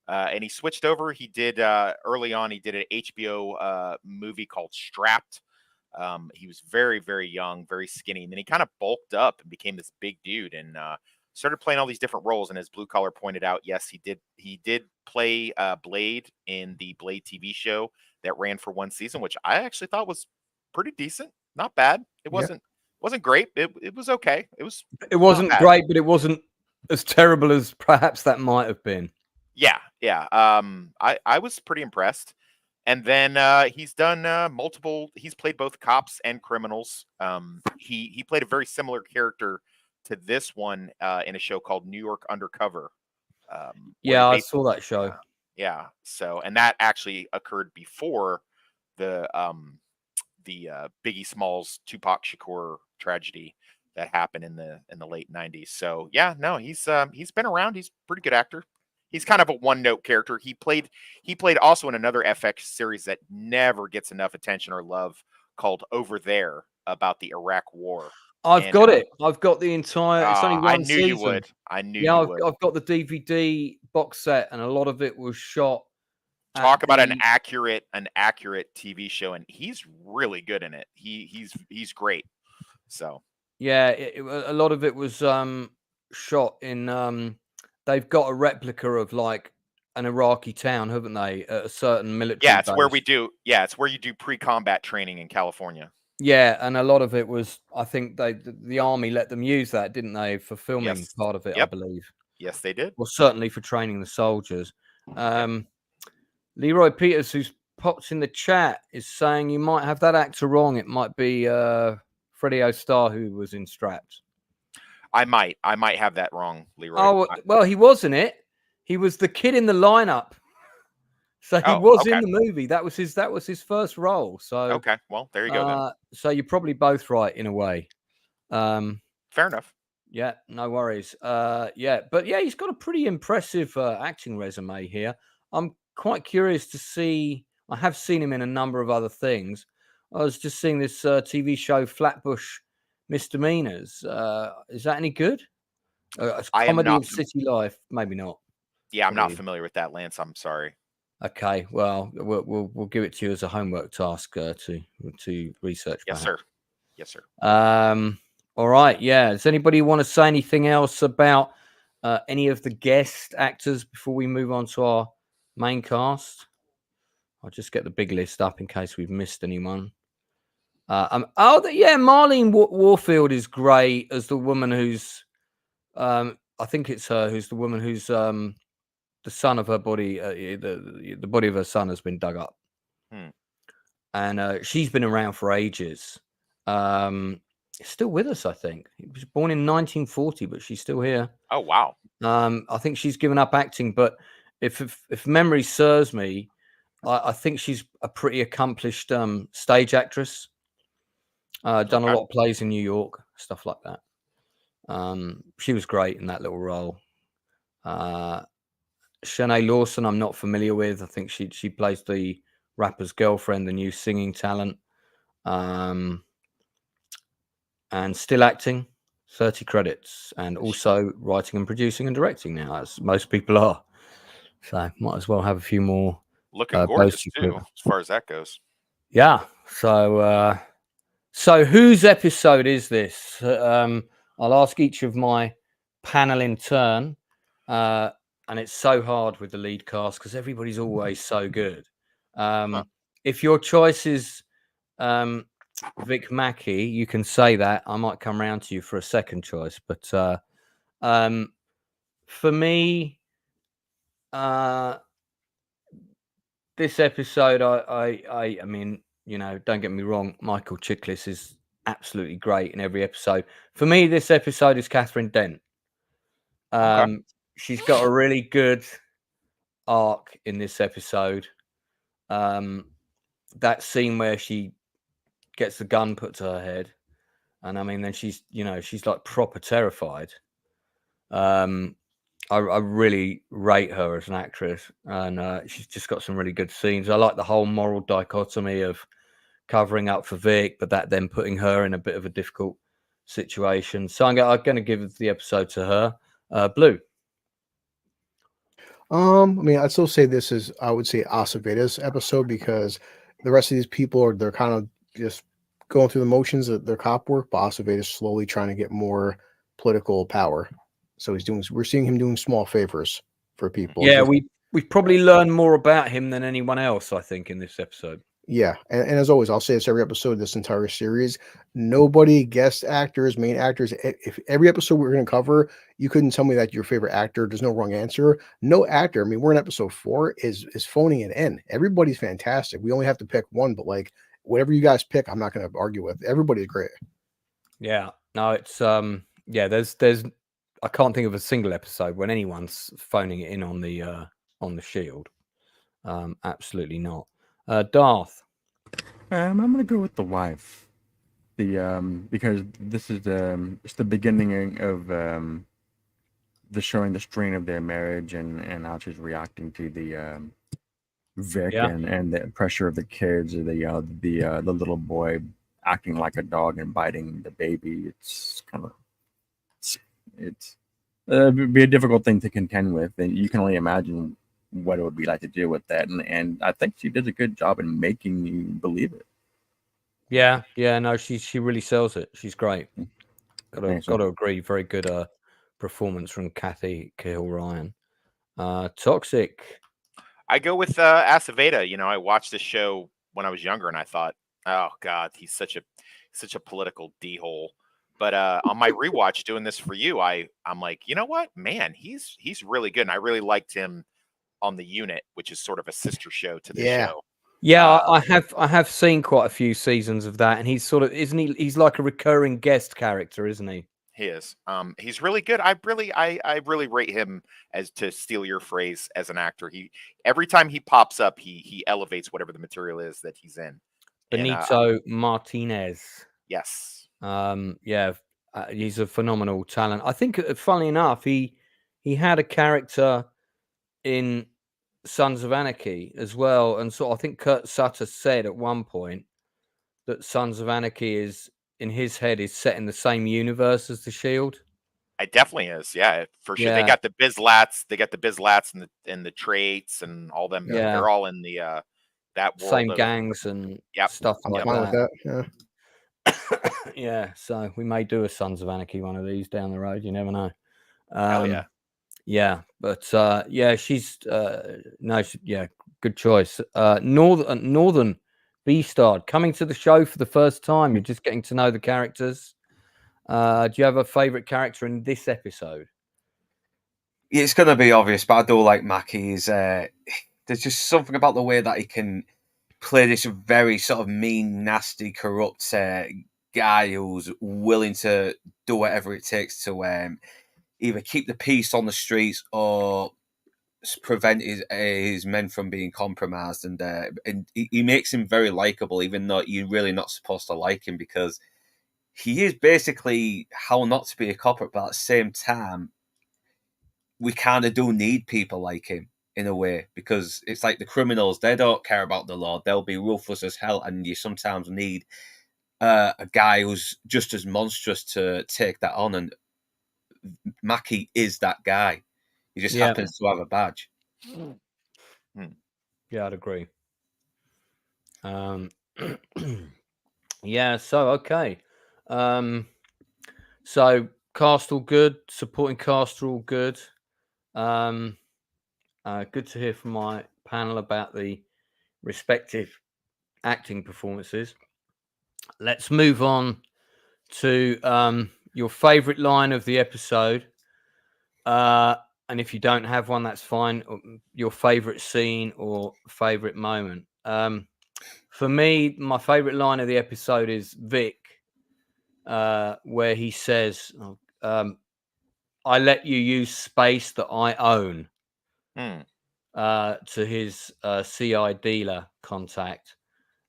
S9: and he switched over. He did early on. He did an HBO movie called Strapped. He was very, very young, very skinny, and then he kind of bulked up and became this big dude, and started playing all these different roles. And as Blue Collar pointed out, yes, he did play Blade in the Blade TV show that ran for 1 season, which I actually thought was pretty decent, not bad. It wasn't great. It was okay. It
S6: wasn't great, but it wasn't as terrible as perhaps that might have been.
S9: Yeah. I was pretty impressed. And then he's done multiple. He's played both cops and criminals. He played a very similar character to this one in a show called New York Undercover.
S6: Yeah, I saw that show.
S9: Yeah. So, and that actually occurred before the Biggie Smalls Tupac Shakur tragedy that happened in the late 90s. So yeah, no, he's been around. He's a pretty good actor. He's kind of a one-note character. He played also in another FX series that never gets enough attention or love called Over There, about the Iraq War.
S6: I've got it. I've got the entire. It's only one
S9: I knew
S6: season.
S9: you would. I knew you would.
S6: I've got the DVD box set, and a lot of it was shot.
S9: Talk about an accurate TV show, and he's really good in it. He's great. So
S6: yeah, a lot of it was shot in. They've got a replica of like an Iraqi town, haven't they? At a certain military.
S9: Yeah, it's where we do. Yeah, it's where you do pre-combat training in California.
S6: Yeah, and a lot of it was. I think the army let them use that, didn't they, for filming part of it? Yep. I believe.
S9: Yes, they did.
S6: Well, certainly for training the soldiers. Leroy Peters, who's popped in the chat, is saying you might have that actor wrong. It might be Freddie O'Star who was in Strapped.
S9: I might have that wrong, Leroy.
S6: Oh, well, he was in it. He was the kid in the lineup. So he was in the movie. That was his first role. So
S9: okay, well, there you go then.
S6: So you're probably both right in a way.
S9: Fair enough.
S6: Yeah, no worries. Yeah, but yeah, he's got a pretty impressive acting resume here. I'm quite curious to see. I have seen him in a number of other things. I was just seeing this TV show, Flatbush Misdemeanors. Is that any good? It's
S9: I am
S6: comedy
S9: not.
S6: of city life. Maybe not.
S9: Yeah, I'm not
S6: Probably.
S9: familiar with that, Lance. I'm sorry.
S6: Okay, well, we'll give it to you as a homework task to research.
S9: Yes,
S6: Perhaps.
S9: sir. Yes, sir.
S6: All right. Yeah. Does anybody want to say anything else about any of the guest actors before we move on to our main cast? I'll just get the big list up in case we've missed anyone. Yeah, Marlene Warfield is great as the woman who's, I think it's her who's the woman who's the son of her body, the body of her son has been dug up, and she's been around for ages. Still with us, I think. He was born in 1940, but she's still here.
S9: Oh wow.
S6: I think she's given up acting, but if memory serves me, I think she's a pretty accomplished stage actress. Done a lot of plays in New York, stuff like that. She was great in that little role. Shanae Lawson, I'm not familiar with. I think she plays the rapper's girlfriend, the new singing talent. And still acting, 30 credits, and also writing and producing and directing now, as most people are. So might as well have a few more.
S9: Looking gorgeous too, as far as that goes.
S6: Yeah. So whose episode is this? I'll ask each of my panel in turn, and it's so hard with the lead cast because everybody's always so good. If your choice is Vic Mackey, you can say that. I might come round to you for a second choice, but for me, this episode, I mean, you know, don't get me wrong, Michael Chiklis is absolutely great in every episode. For me, this episode is Catherine Dent. She's got a really good arc in this episode. That scene where she gets the gun put to her head, and I mean, then she's like proper terrified. I really rate her as an actress, and she's just got some really good scenes. I like the whole moral dichotomy of covering up for Vic, but that then putting her in a bit of a difficult situation. So I'm going to give the episode to her. Blue.
S7: I mean, I'd still say this is, I would say, Aceveda's episode, because the rest of these people they're kind of just going through the motions of their cop work, but Aceveda's slowly trying to get more political power. So we're seeing him doing small favors for people.
S6: Yeah, we've probably learned more about him than anyone else, I think, in this episode.
S7: Yeah, and as always, I'll say this every episode, this entire series, nobody, guest actors, main actors, if every episode we're going to cover, you couldn't tell me that your favorite actor, there's no wrong answer. No actor, I mean, we're in episode 4, is phoning it in. Everybody's fantastic. We only have to pick one, but like, whatever you guys pick, I'm not going to argue with. Everybody's great.
S6: Yeah, no, it's, yeah, there's, I can't think of a single episode when anyone's phoning it in on the Shield. Absolutely not. Darth.
S8: I'm gonna go with the wife. Because this is it's the beginning of the showing the strain of their marriage and how she's reacting to the Vic and the pressure of the kids, or the little boy acting like a dog and biting the baby. It's kind of it'd be a difficult thing to contend with, and you can only imagine what it would be like to deal with that. And I think she did a good job in making you believe it.
S6: Yeah, no, she really sells it. She's great. Got to agree. Very good performance from Kathy Cahill-Ryan. Toxic.
S9: I go with Aceveda. You know, I watched this show when I was younger, and I thought, oh God, he's such a political d-hole. But on my rewatch, doing this for you, I'm like, you know what, man, he's really good, and I really liked him on The Unit, which is sort of a sister show to the show.
S6: Yeah, I have seen quite a few seasons of that, and he's sort of, isn't he? He's like a recurring guest character, isn't he?
S9: He is. He's really good. I really rate him, as to steal your phrase, as an actor. Every time he pops up, he elevates whatever the material is that he's in.
S6: Benito Martinez.
S9: Yes.
S6: Yeah, He's a phenomenal talent. I think, funnily enough, he had a character in Sons of Anarchy as well, and so I think Kurt Sutter said at one point that Sons of Anarchy is in his head is set in the same universe as the Shield.
S9: It definitely is, yeah, for sure. They
S6: Yeah.
S9: got the Bizlats, and the traits and all them.
S6: Yeah.
S9: They're all in the that world.
S6: Same gangs and stuff
S7: I'm
S6: like
S7: fine with
S6: that.
S7: that. Yeah.
S6: Yeah, so we may do a Sons of Anarchy one of these down the road. You never know.
S9: Hell yeah.
S6: Yeah, but yeah, she's yeah, good choice. Northern Beastard coming to the show for the first time. You're just getting to know the characters. Do you have a favorite character in this episode?
S10: Yeah, it's going to be obvious, but I do like Mackey's. There's just something about the way that he can play this very sort of mean, nasty, corrupt guy who's willing to do whatever it takes to either keep the peace on the streets or prevent his men from being compromised. And he makes him very likable, even though you're really not supposed to like him, because he is basically how not to be a cop, but at the same time, we kind of do need people like him in a way, because it's like the criminals, they don't care about the law. They'll be ruthless as hell, and you sometimes need a guy who's just as monstrous to take that on, and Mackie is that guy. He just happens to have a badge.
S6: Yeah, I'd agree. Yeah, so okay. So cast all good, supporting cast are all good. Good to hear from my panel about the respective acting performances. Let's move on to your favorite line of the episode. And if you don't have one, that's fine. Your favorite scene or favorite moment. For me, my favorite line of the episode is Vic, where he says, I let you use space that I own, to his CI dealer contact.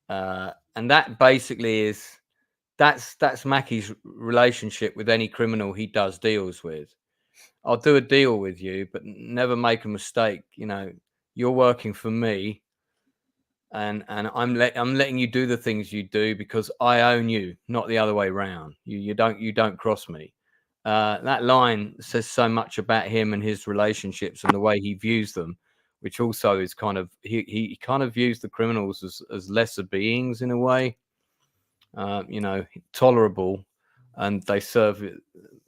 S6: And that basically is, that's Mackey's relationship with any criminal he does deals with. I'll do a deal with you, but never make a mistake. You know, you're working for me, and I'm letting you do the things you do because I own you, not the other way around. You don't cross me. That line says so much about him and his relationships and the way he views them, which also is kind of he kind of views the criminals as lesser beings in a way. You know, tolerable, and they serve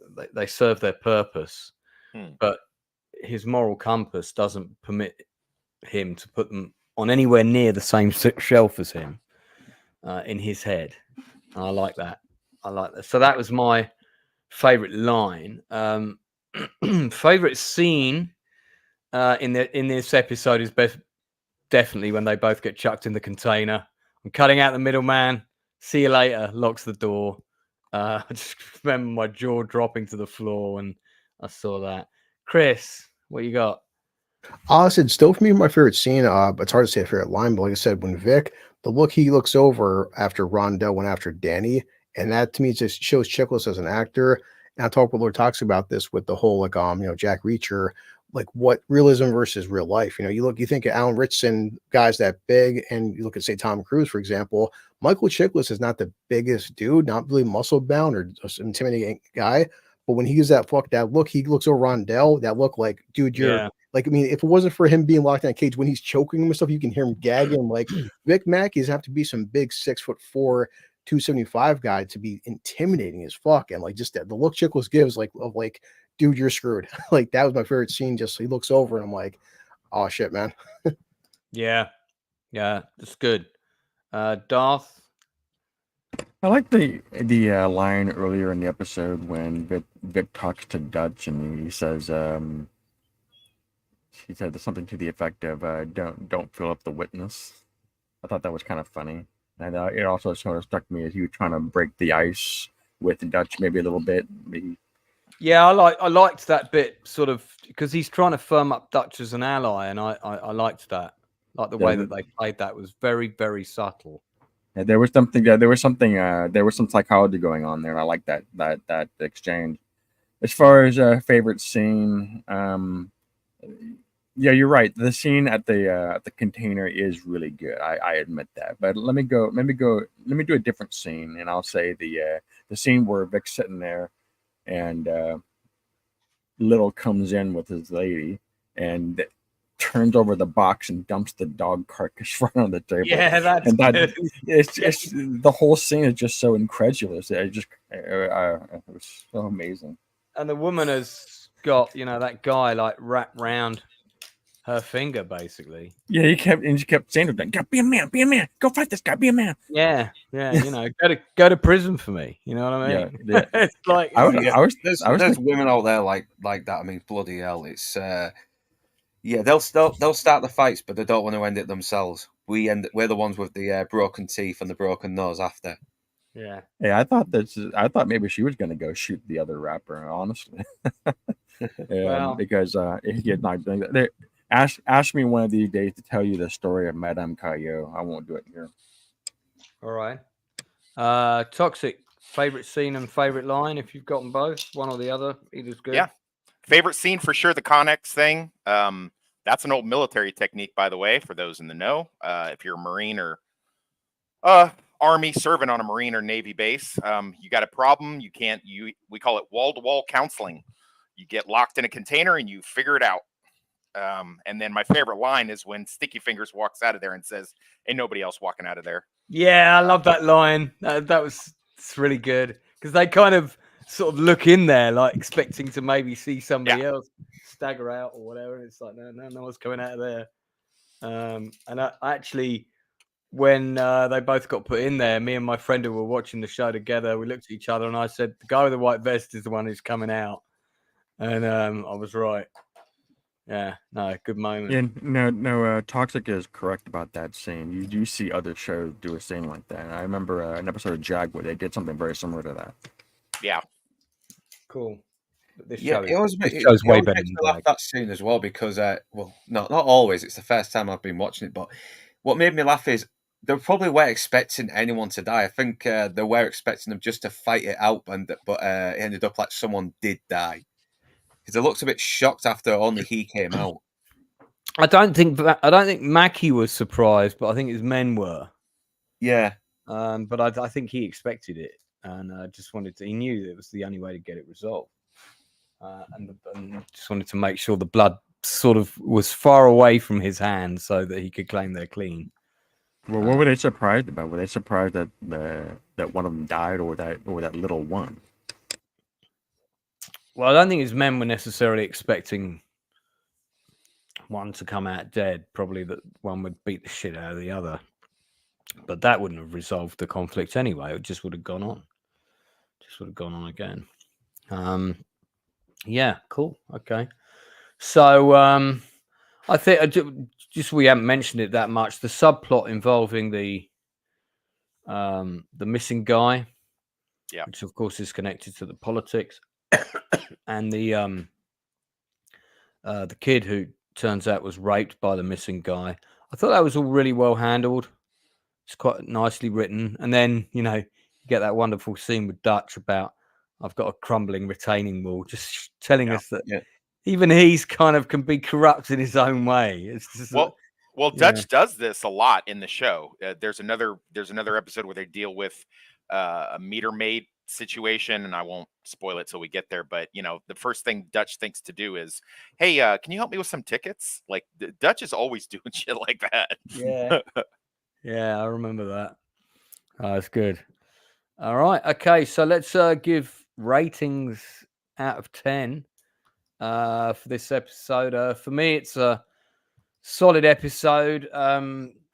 S6: their purpose. But his moral compass doesn't permit him to put them on anywhere near the same shelf as him in his head. And I like that. So that was my favorite line. Favorite scene in this episode is definitely when they both get chucked in the container. I'm cutting out the middleman. See you later. Locks the door. I just remember my jaw dropping to the floor when I saw that. Chris, what you got?
S7: I said, still for me, my favorite scene. It's hard to say a favorite line, but like I said, when Vic, the look he looks over after Rondell went after Danny, and that to me just shows Chiklis as an actor. And I talk with Lord talks about this with the whole Jack Reacher, like what realism versus real life. You think of Alan Ritchson, guys that big, and you look at say Tom Cruise, for example. Michael Chiklis is not the biggest dude, not really muscle bound or just intimidating guy. But when he gives that look, he looks over Rondell, that look like, dude, you're like, I mean, if it wasn't for him being locked in a cage, when he's choking him and stuff, you can hear him gagging. Like Vic Mackey's have to be some big 6'4", 275 guy to be intimidating as fuck. And like just that the look Chiklis gives like, dude, you're screwed. Like that was my favorite scene. Just he looks over and I'm like, oh shit, man.
S6: Yeah, that's good. Darth.
S8: I like the line earlier in the episode when Vic talks to Dutch and he says he said something to the effect of don't fill up the witness. I thought that was kind of funny, and it also sort of struck me as he was trying to break the ice with Dutch maybe a little bit.
S6: Yeah, I liked that bit sort of because he's trying to firm up Dutch as an ally, and I liked that. Like the way that they played that was very, very subtle.
S8: Yeah, there was something. Yeah, there was something. There was some psychology going on there. And I like that exchange. As far as favorite scene, yeah, you're right. The scene at the container is really good. I admit that. But let me go. Let me go. Let me do a different scene, and I'll say the scene where Vic's sitting there, and Little comes in with his lady, and turns over the box and dumps the dog carcass right on the table.
S6: Yeah, that's
S8: and that
S6: good.
S8: it's the whole scene is just so incredulous. It was so amazing.
S6: And the woman has got, that guy like wrapped round her finger, basically.
S8: Yeah, she kept saying to them, "Be a man, go fight this guy, be a man."
S6: Yeah, go to prison for me. You know what I mean?
S8: Yeah.
S6: It's like
S10: There's women out there like that. I mean, bloody hell, it's they'll start the fights, but they don't want to end it themselves. We're the ones with the broken teeth and the broken nose after.
S6: Yeah.
S8: I thought maybe she was gonna go shoot the other rapper, honestly.
S6: Well,
S8: because if you're not doing that, ask me one of these days to tell you the story of Madame Caillou. I won't do it here.
S6: All right. Toxic, favorite scene and favorite line, if you've gotten both, one or the other, either's good.
S9: Yeah. Favorite scene for sure, the Connex thing. That's an old military technique, by the way, for those in the know. If you're a Marine or Army serving on a Marine or Navy base, you got a problem. We call it wall-to-wall counseling. You get locked in a container and you figure it out. And then my favorite line is when Sticky Fingers walks out of there and says, "Ain't nobody else walking out of there."
S6: Yeah, I love that line. It's really good because they kind of sort of look in there like expecting to maybe see somebody else stagger out or whatever. And it's like, no one's coming out of there. And I actually, when they both got put in there, me and my friend who were watching the show together, we looked at each other and I said, the guy with the white vest is the one who's coming out. And I was right. Yeah, no, good moment.
S8: Yeah, no, Toxic is correct about that scene. You do see other shows do a scene like that. And I remember an episode of Jag where they did something very similar to that.
S9: Yeah.
S6: Cool. This
S10: show's
S6: way better than
S10: that scene as well because, well, not always. It's the first time I've been watching it, but what made me laugh is they probably weren't expecting anyone to die. I think they were expecting them just to fight it out, but it ended up like someone did die. Because it looks a bit shocked after only he came out.
S6: I don't think Mackie was surprised, but I think his men were.
S10: Yeah.
S6: But I think he expected it, and just he knew it was the only way to get it resolved, and just wanted to make sure the blood sort of was far away from his hands so that he could claim they're clean.
S8: Well, what were they surprised about? Were they surprised that that one of them died, or that little one?
S6: Well, I don't think his men were necessarily expecting one to come out dead. Probably that one would beat the shit out of the other. But that wouldn't have resolved the conflict anyway. It just would have gone on. Again. Yeah, cool. Okay. So I think just we haven't mentioned it that much. The subplot involving the missing guy, which of course is connected to the politics. And the kid who turns out was raped by the missing guy. I thought that was all really well handled. It's quite nicely written. And then, you get that wonderful scene with Dutch about I've got a crumbling retaining wall, just telling us that even he's kind of can be corrupt in his own way. It's just,
S9: well, Dutch does this a lot in the show. There's another episode where they deal with a meter maid situation, and I won't spoil it till we get there, but the first thing Dutch thinks to do is, hey, can you help me with some tickets? Like Dutch is always doing shit like that.
S6: Yeah, I remember that. That's good. All right, okay, so let's give ratings out of 10 for this episode. For me, it's a solid episode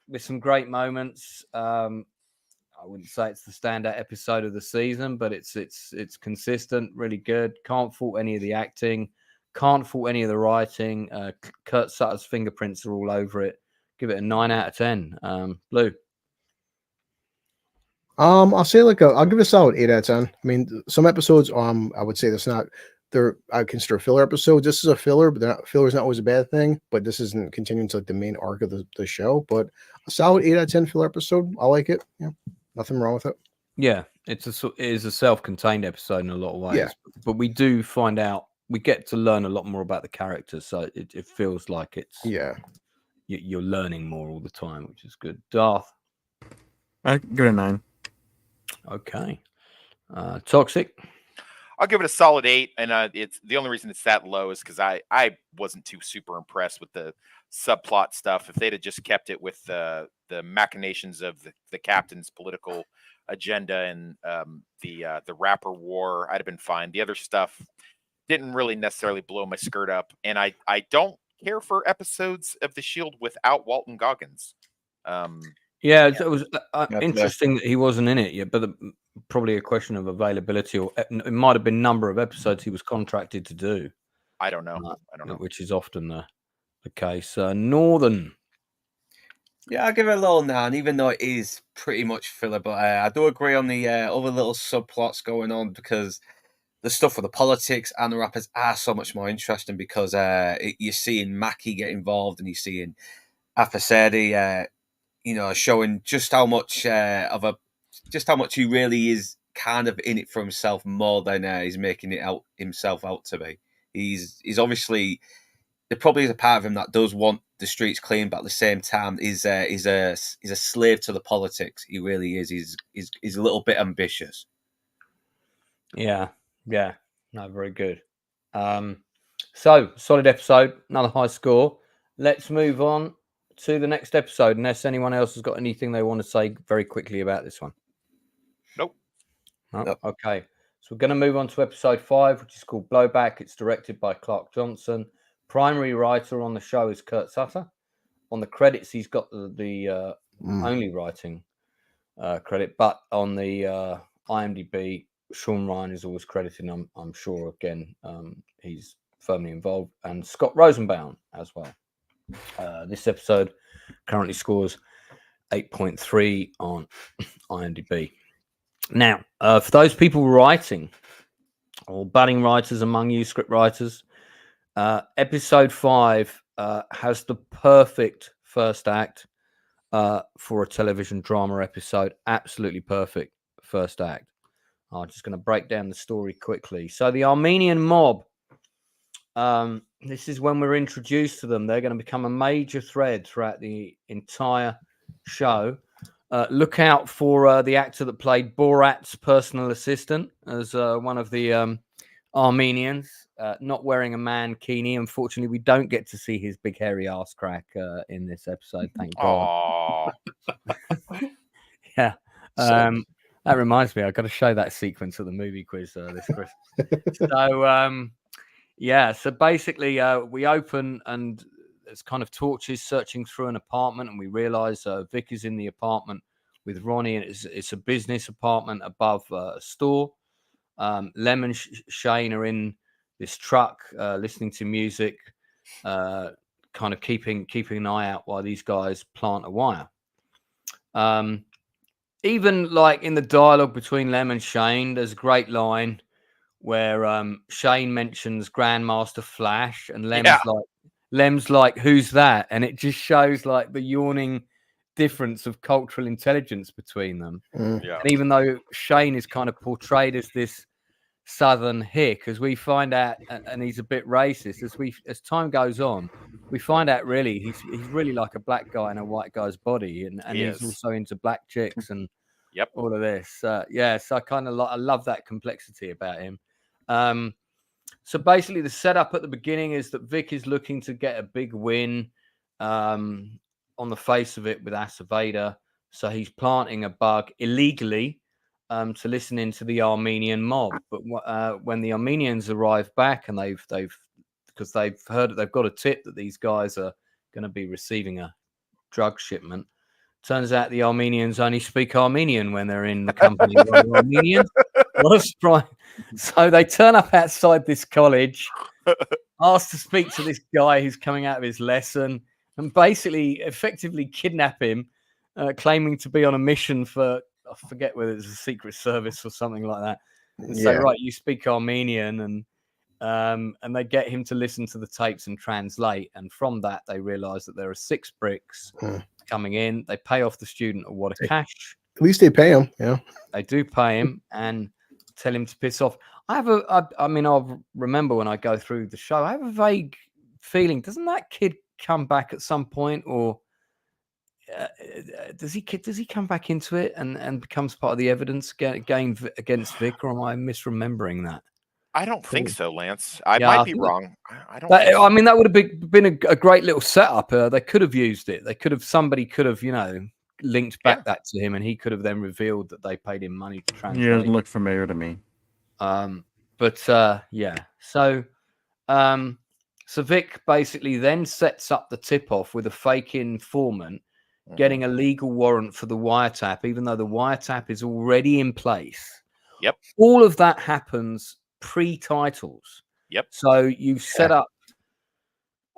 S6: with some great moments. I wouldn't say it's the standout episode of the season, but it's consistent, really good. Can't fault any of the acting, can't fault any of the writing. Kurt Sutter's fingerprints are all over it. Give it a 9 out of 10. Blue.
S7: I'll say I'll give it a solid 8 out of 10. I mean, some episodes, I would say that's not I consider filler episodes. This is a filler, but filler is not always a bad thing. But this isn't continuing to like the main arc of the show. But a solid 8 out of 10 filler episode. I like it. Yeah, nothing wrong with it.
S6: Yeah, it is a self-contained episode in a lot of ways.
S7: Yeah.
S6: But we do find out, we get to learn a lot more about the characters, so it feels like it's you're learning more all the time, which is good. Darth,
S8: I give it a 9.
S6: Okay. Toxic,
S9: I'll give it a solid 8, and it's the only reason it's that low is because I wasn't too super impressed with the subplot stuff. If they'd have just kept it with the machinations of the captain's political agenda and the rapper war, I'd have been fine. The other stuff didn't really necessarily blow my skirt up, and I don't care for episodes of The Shield without Walton Goggins.
S6: it was interesting that he wasn't in it yet, but probably a question of availability, or it might have been number of episodes he was contracted to do.
S9: I don't know.
S6: Which is often the case. Northern.
S10: Yeah, I'll give it a little 9, even though it is pretty much filler. But I do agree on the other little subplots going on, because the stuff with the politics and the rappers are so much more interesting, because you're seeing Mackie get involved, and you're seeing Afasedi, showing just how much he really is kind of in it for himself, more than he's making it out himself out to be. He's obviously, there probably is a part of him that does want the streets clean, but at the same time he's a slave to the politics. He really is. He's a little bit ambitious.
S6: Yeah, no, very good. So solid episode, another high score. Let's move on to the next episode, unless anyone else has got anything they want to say very quickly about this one.
S9: Nope.
S6: Okay, so we're going to move on to episode 5, which is called Blowback. It's directed by Clark Johnson. Primary writer on the show is Kurt Sutter. On the credits, he's got the only writing credit, but on the IMDb, Sean Ryan is always credited. I'm sure again he's firmly involved, and Scott Rosenbaum as well. This episode currently scores 8.3 on IMDb. Now, for those people writing, or budding writers among you, script writers, episode 5 has the perfect first act for a television drama episode. Absolutely perfect first act. I'm just going to break down the story quickly. So the Armenian mob, this is when we're introduced to them. They're going to become a major thread throughout the entire show. Look out for the actor that played Borat's personal assistant as one of the Armenians, not wearing a mankini. Unfortunately, we don't get to see his big hairy ass crack in this episode. Thank God. Yeah. That reminds me, I've got to show that sequence of the movie quiz this Christmas. So basically we open and there's kind of torches searching through an apartment, and we realize Vic is in the apartment with Ronnie, and it's a business apartment above a store. Lem and Shane are in this truck listening to music, kind of keeping an eye out while these guys plant a wire. Even like in the dialogue between Lem and Shane, there's a great line where Shane mentions Grandmaster Flash, and Lem's like, who's that? And it just shows like the yawning difference of cultural intelligence between them. And even though Shane is kind of portrayed as this Southern hick, as we find out, and he's a bit racist, as time goes on, we find out really he's really like a black guy in a white guy's body, and he's also into black chicks and all of this. So I kind of I love that complexity about him. So basically, the setup at the beginning is that Vic is looking to get a big win on the face of it with Aceveda. So he's planting a bug illegally to listen into the Armenian mob. But when the Armenians arrive back, and they've heard that they've got a tip that these guys are going to be receiving a drug shipment. Turns out the Armenians only speak Armenian when they're in the company of other Armenians. What a surprise. So they turn up outside this college, ask to speak to this guy who's coming out of his lesson, and basically effectively kidnap him, claiming to be on a mission for, I forget whether it's a secret service or something like that. And say, right, you speak Armenian, and and they get him to listen to the tapes and translate. And from that, they realize that there are 6 bricks coming in. They pay off the student a wad of cash.
S7: At least they pay him. Yeah,
S6: they do pay him and tell him to piss off. I mean, I'll remember when I go through the show, I have a vague feeling. Doesn't that kid come back at some point, or does he come back into it and becomes part of the evidence against Vic, or am I misremembering that?
S9: I don't think so, Lance. I might be wrong. I don't.
S6: I mean, that would have been a great little setup. They could have used it. Somebody could have, linked back that to him, and he could have then revealed that they paid him money to translate.
S8: Yeah, it looked familiar to me.
S6: So Vic basically then sets up the tip-off with a fake informant getting a legal warrant for the wiretap, even though the wiretap is already in place.
S9: Yep.
S6: All of that happens pre-titles.
S9: Yep.
S6: So you've set up,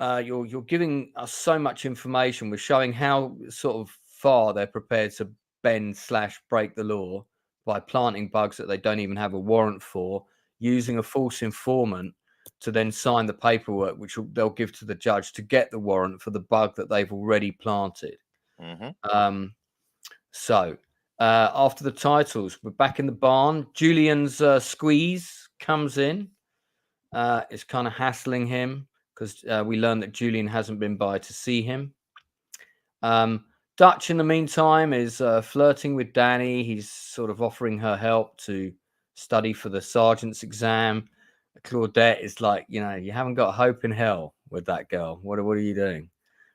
S6: you're giving us so much information. We're showing how sort of far they're prepared to bend/break the law by planting bugs that they don't even have a warrant for, using a false informant to then sign the paperwork, which they'll give to the judge to get the warrant for the bug that they've already planted. After the titles, we're back in the barn. Julian's squeeze comes in. Is kind of hassling him because we learn that Julian hasn't been by to see him. Dutch, in the meantime, is flirting with Danny. He's sort of offering her help to study for the sergeant's exam. Claudette is like, you haven't got hope in hell with that girl. What are you doing?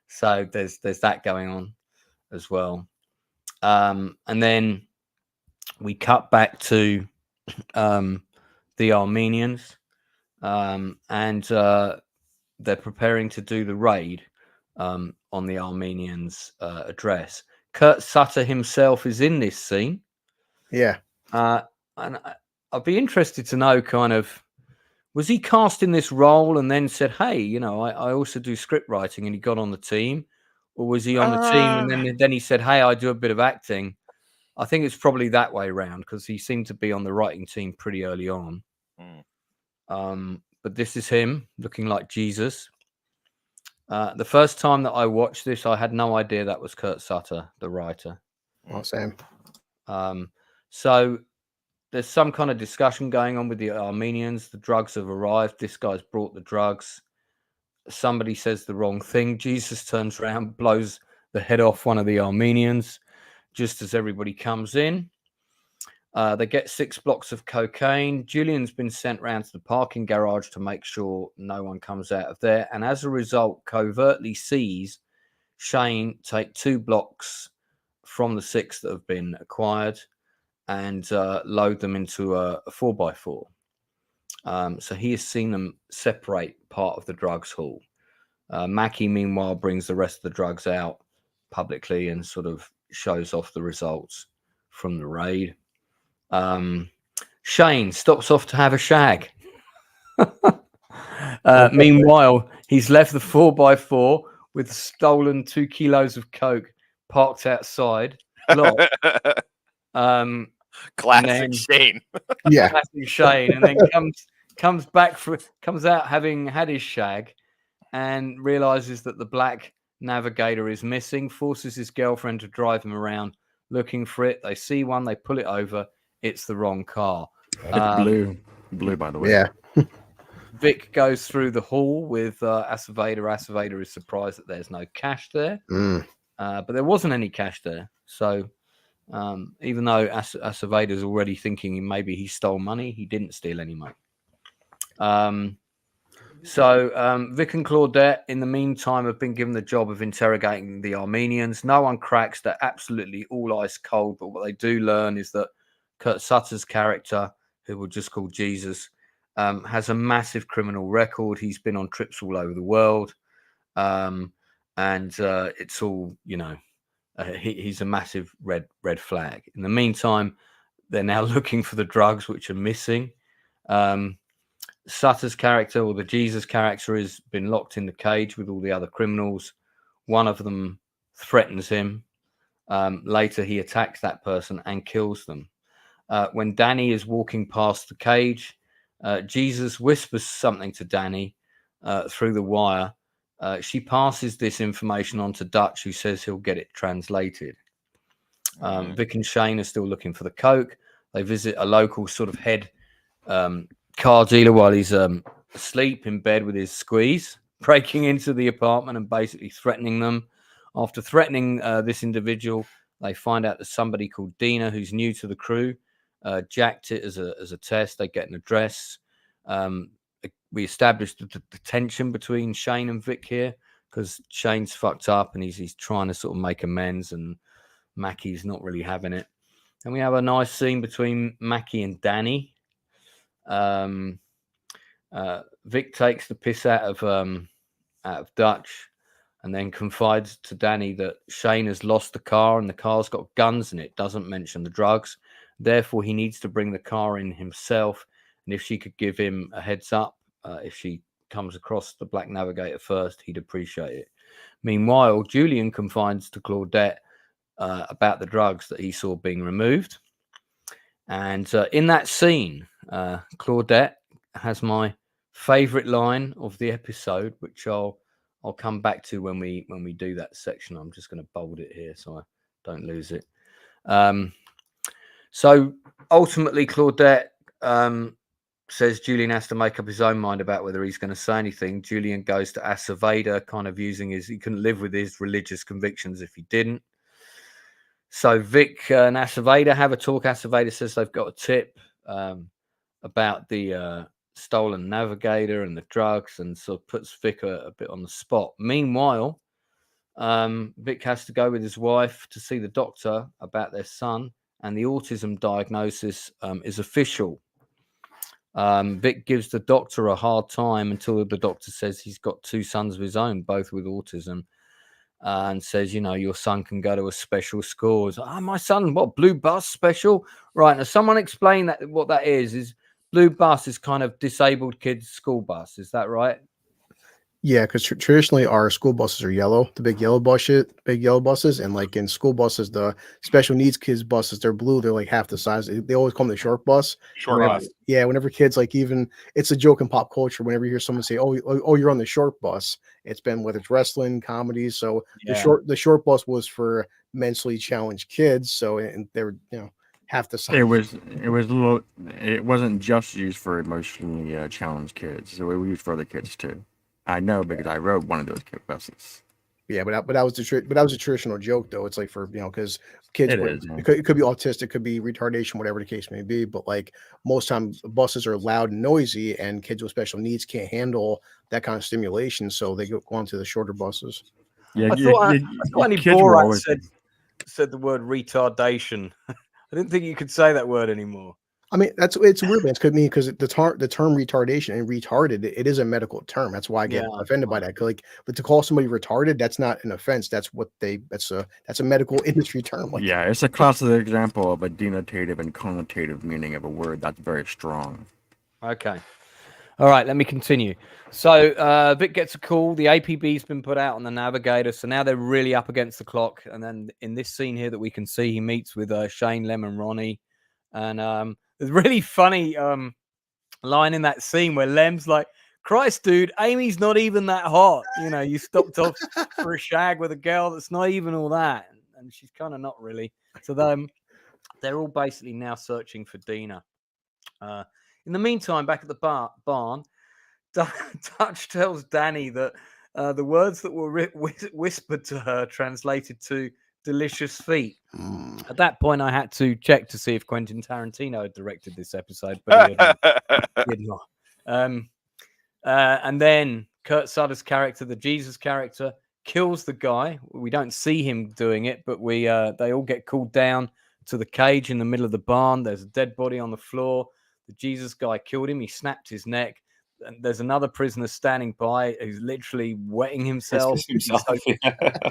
S6: So there's that going on as well. And then we cut back to the Armenians, and they're preparing to do the raid on the Armenians' address. Kurt Sutter himself is in this scene.
S7: Yeah.
S6: And I'd be interested to know kind of, was he cast in this role and then said, hey, I also do script writing, and he got on the team? Or was he on the team and then he said, hey, I do a bit of acting? I think it's probably that way around, because he seemed to be on the writing team pretty early on. But this is him looking like Jesus. The first time that I watched this, I had no idea that was Kurt Sutter, the writer.
S7: Oh, same.
S6: So there's some kind of discussion going on with the Armenians. The drugs have arrived. This guy's brought the drugs. Somebody says the wrong thing. Jesus turns around, blows the head off one of the Armenians just as everybody comes in. They get 6 blocks of cocaine. Julian's been sent round to the parking garage to make sure no one comes out of there. And as a result, covertly sees Shane take 2 blocks from the 6 that have been acquired and load them into a 4x4. So he has seen them separate part of the drugs haul. Mackie, meanwhile, brings the rest of the drugs out publicly and sort of shows off the results from the raid. Shane stops off to have a shag. Meanwhile, he's left the 4x4 with stolen 2 kilos of coke parked outside.
S9: Classic Shane.
S7: Yeah.
S6: Classic Shane. And then comes out having had his shag and realizes that the black Navigator is missing, forces his girlfriend to drive him around looking for it. They see one, they pull it over. It's the wrong car.
S8: It's blue, by the way.
S7: Yeah.
S6: Vic goes through the hall with Acevedo. Acevedo is surprised that there's no cash there. But there wasn't any cash there. So even though Acevedo's already thinking maybe he stole money, he didn't steal any money. So Vic and Claudette, in the meantime, have been given the job of interrogating the Armenians. No one cracks. They're absolutely all ice cold. But what they do learn is that Kurt Sutter's character, who we'll just call Jesus, has a massive criminal record. He's been on trips all over the world. And it's all, he's a massive red flag. In the meantime, they're now looking for the drugs which are missing. Sutter's character, or the Jesus character, has been locked in the cage with all the other criminals. One of them threatens him. Later, he attacks that person and kills them. When Danny is walking past the cage, Jesus whispers something to Danny through the wire. She passes this information on to Dutch, who says he'll get it translated. Vic and Shane are still looking for the coke. They visit a local sort of head car dealer while he's asleep in bed with his squeeze, breaking into the apartment and basically threatening them. After threatening this individual, they find out that somebody called Dina, who's new to the crew, jacked it as a test. They get an address. We established the tension between Shane and Vic here, because Shane's fucked up and he's trying to sort of make amends, and Mackie's not really having it. And we have a nice scene between Mackie and Danny. Vic takes the piss out of Dutch, and then confides to Danny that Shane has lost the car and the car's got guns in it. Doesn't mention the drugs. Therefore, he needs to bring the car in himself. And if she could give him a heads up, if she comes across the Black Navigator first, he'd appreciate it. Meanwhile, Julian confides to Claudette about the drugs that he saw being removed. And in that scene, Claudette has my favorite line of the episode, which I'll come back to when we do that section. I'm just going to bold it here so I don't lose it. So ultimately, Claudette says Julian has to make up his own mind about whether he's going to say anything. Julian goes to Aceveda, kind of using he couldn't live with his religious convictions if he didn't. So Vic and Aceveda have a talk. Aceveda says they've got a tip about the stolen navigator and the drugs, and sort of puts Vic a bit on the spot. Meanwhile, Vic has to go with his wife to see the doctor about their son, and the autism diagnosis is official. Vic gives the doctor a hard time until the doctor says he's got two sons of his own, both with autism, and says, your son can go to a special school. My son, what, Blue Bus special? Right, now someone explain that. What that is Blue Bus is kind of disabled kids' school bus. Is that right?
S7: Yeah, because traditionally our school buses are yellow, the big yellow buses, and like in school buses, the special needs kids buses, they're blue. They're like half the size. They always call them the short bus. Yeah, whenever kids, like, even it's a joke in pop culture. Whenever you hear someone say, "Oh, you're on the short bus," it's been whether it's wrestling, comedies. So the short bus was for mentally challenged kids. So, and they were half the size.
S8: It wasn't just used for emotionally challenged kids. So we used for other kids too. I know because I rode one of those kid buses.
S7: Yeah, but that was a traditional joke, though. It's like for because kids, it could be autistic, could be retardation, whatever the case may be. But like most times, buses are loud and noisy, and kids with special needs can't handle that kind of stimulation, so they go on to the shorter buses.
S6: Yeah, I thought Borat said the word retardation. I didn't think you could say that word anymore.
S7: I mean, it's weird, man. It could mean because the term retardation and retarded, it is a medical term. That's why I get offended by that. But to call somebody retarded, that's not an offense. That's a medical industry term.
S8: It's a classic example of a denotative and connotative meaning of a word that's very strong.
S6: Okay. All right, let me continue. So Vic gets a call. The APB's been put out on the navigator, so now they're really up against the clock. And then in this scene here that we can see, he meets with Shane, Lem, and Ronnie. And there's a really funny line in that scene where Lem's like, "Christ, dude, Amy's not even that hot. You stopped off for a shag with a girl that's not even all that." And she's kind of not really. So they're all basically now searching for Dina. In the meantime, back at the barn, Dutch tells Danny that the words that were whispered to her translated to "delicious feet." At that point, I had to check to see if Quentin Tarantino had directed this episode, but he did not. And then Kurt Sutter's character, the Jesus character, kills the guy. We don't see him doing it, but they all get called down to the cage in the middle of the barn. There's a dead body on the floor. The Jesus guy killed him. He snapped his neck. And there's another prisoner standing by who's literally wetting himself. He's so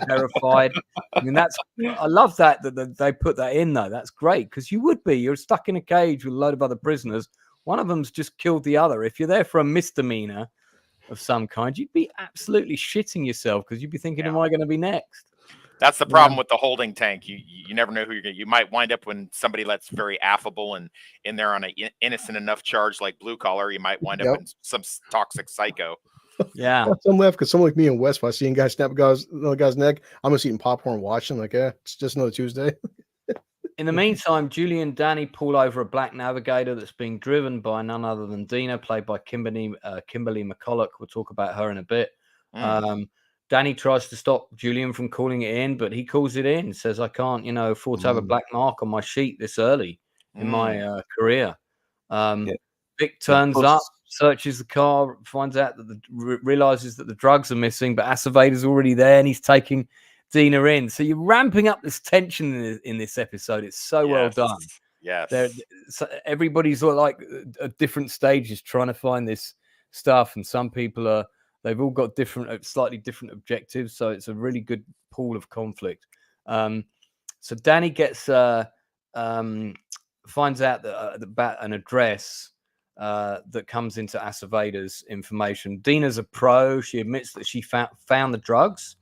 S6: terrified. I mean, I love that they put that in, though. That's great, because you're stuck in a cage with a load of other prisoners. One of them's just killed the other. If you're there for a misdemeanor of some kind, you'd be absolutely shitting yourself, because you'd be thinking, am I going to be next?
S9: That's the problem with the holding tank. You never know who you're going to. You might wind up when somebody that's very affable and in there on an innocent enough charge like blue collar. You might wind up in some toxic psycho.
S6: Yeah.
S7: Some laugh because someone like me in West, if I see a guy snap another guy's neck, I'm just eating popcorn watching. Like, it's just another Tuesday.
S6: In the meantime, Julie and Danny pull over a black navigator that's being driven by none other than Dina, played by Kimberly McCulloch. We'll talk about her in a bit. Danny tries to stop Julian from calling it in, but he calls it in, says, I can't, afford to have a black mark on my sheet this early in my career. Vic turns up, searches the car, finds out that realizes that the drugs are missing, but Acevedo's already there and he's taking Dina in. So you're ramping up this tension in this episode. It's so well done.
S9: Yes.
S6: Everybody's like at different stages trying to find this stuff, and some people they've all got slightly different objectives. So it's a really good pool of conflict. So Danny gets finds out that about an address that comes into Acevedo's information. Dina's a pro. She admits that she found the drugs,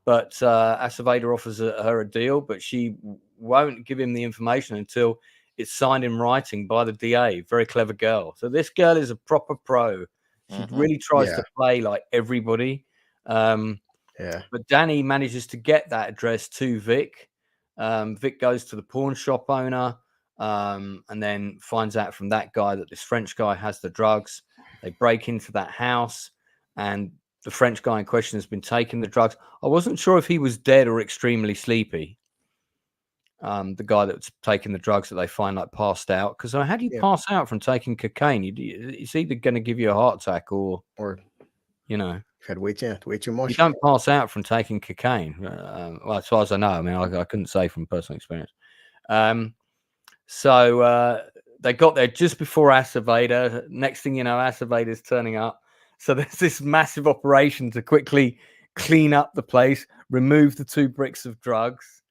S6: but Acevedo offers her a deal, but she won't give him the information until it's signed in writing by the DA. Very clever girl. So this girl is a proper pro. She really tries to play like everybody. But Danny manages to get that address to Vic. Vic goes to the pawn shop owner and then finds out from that guy that this French guy has the drugs. They break into that house and the French guy in question has been taking the drugs. I wasn't sure if he was dead or extremely sleepy. The guy that's taking the drugs that they find like passed out. Because how do you pass out from taking cocaine? It's either going to give you a heart attack or
S7: you've had way too much.
S6: You don't pass out from taking cocaine. Well, as far as I know, I mean, I couldn't say from personal experience. So they got there just before Acevedo. Next thing you know, Acevedo's turning up. So there's this massive operation to quickly clean up the place, remove the 2 bricks of drugs.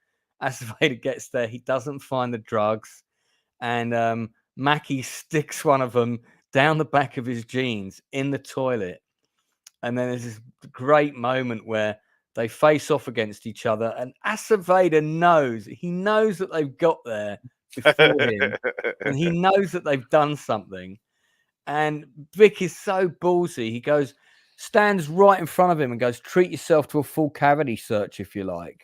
S6: Acevedo gets there. He doesn't find the drugs. And Mackie sticks one of them down the back of his jeans in the toilet. And then there's this great moment where they face off against each other. And Acevedo knows that they've got there before him. And he knows that they've done something. And Vic is so ballsy. He stands right in front of him and goes, treat yourself to a full cavity search if you like.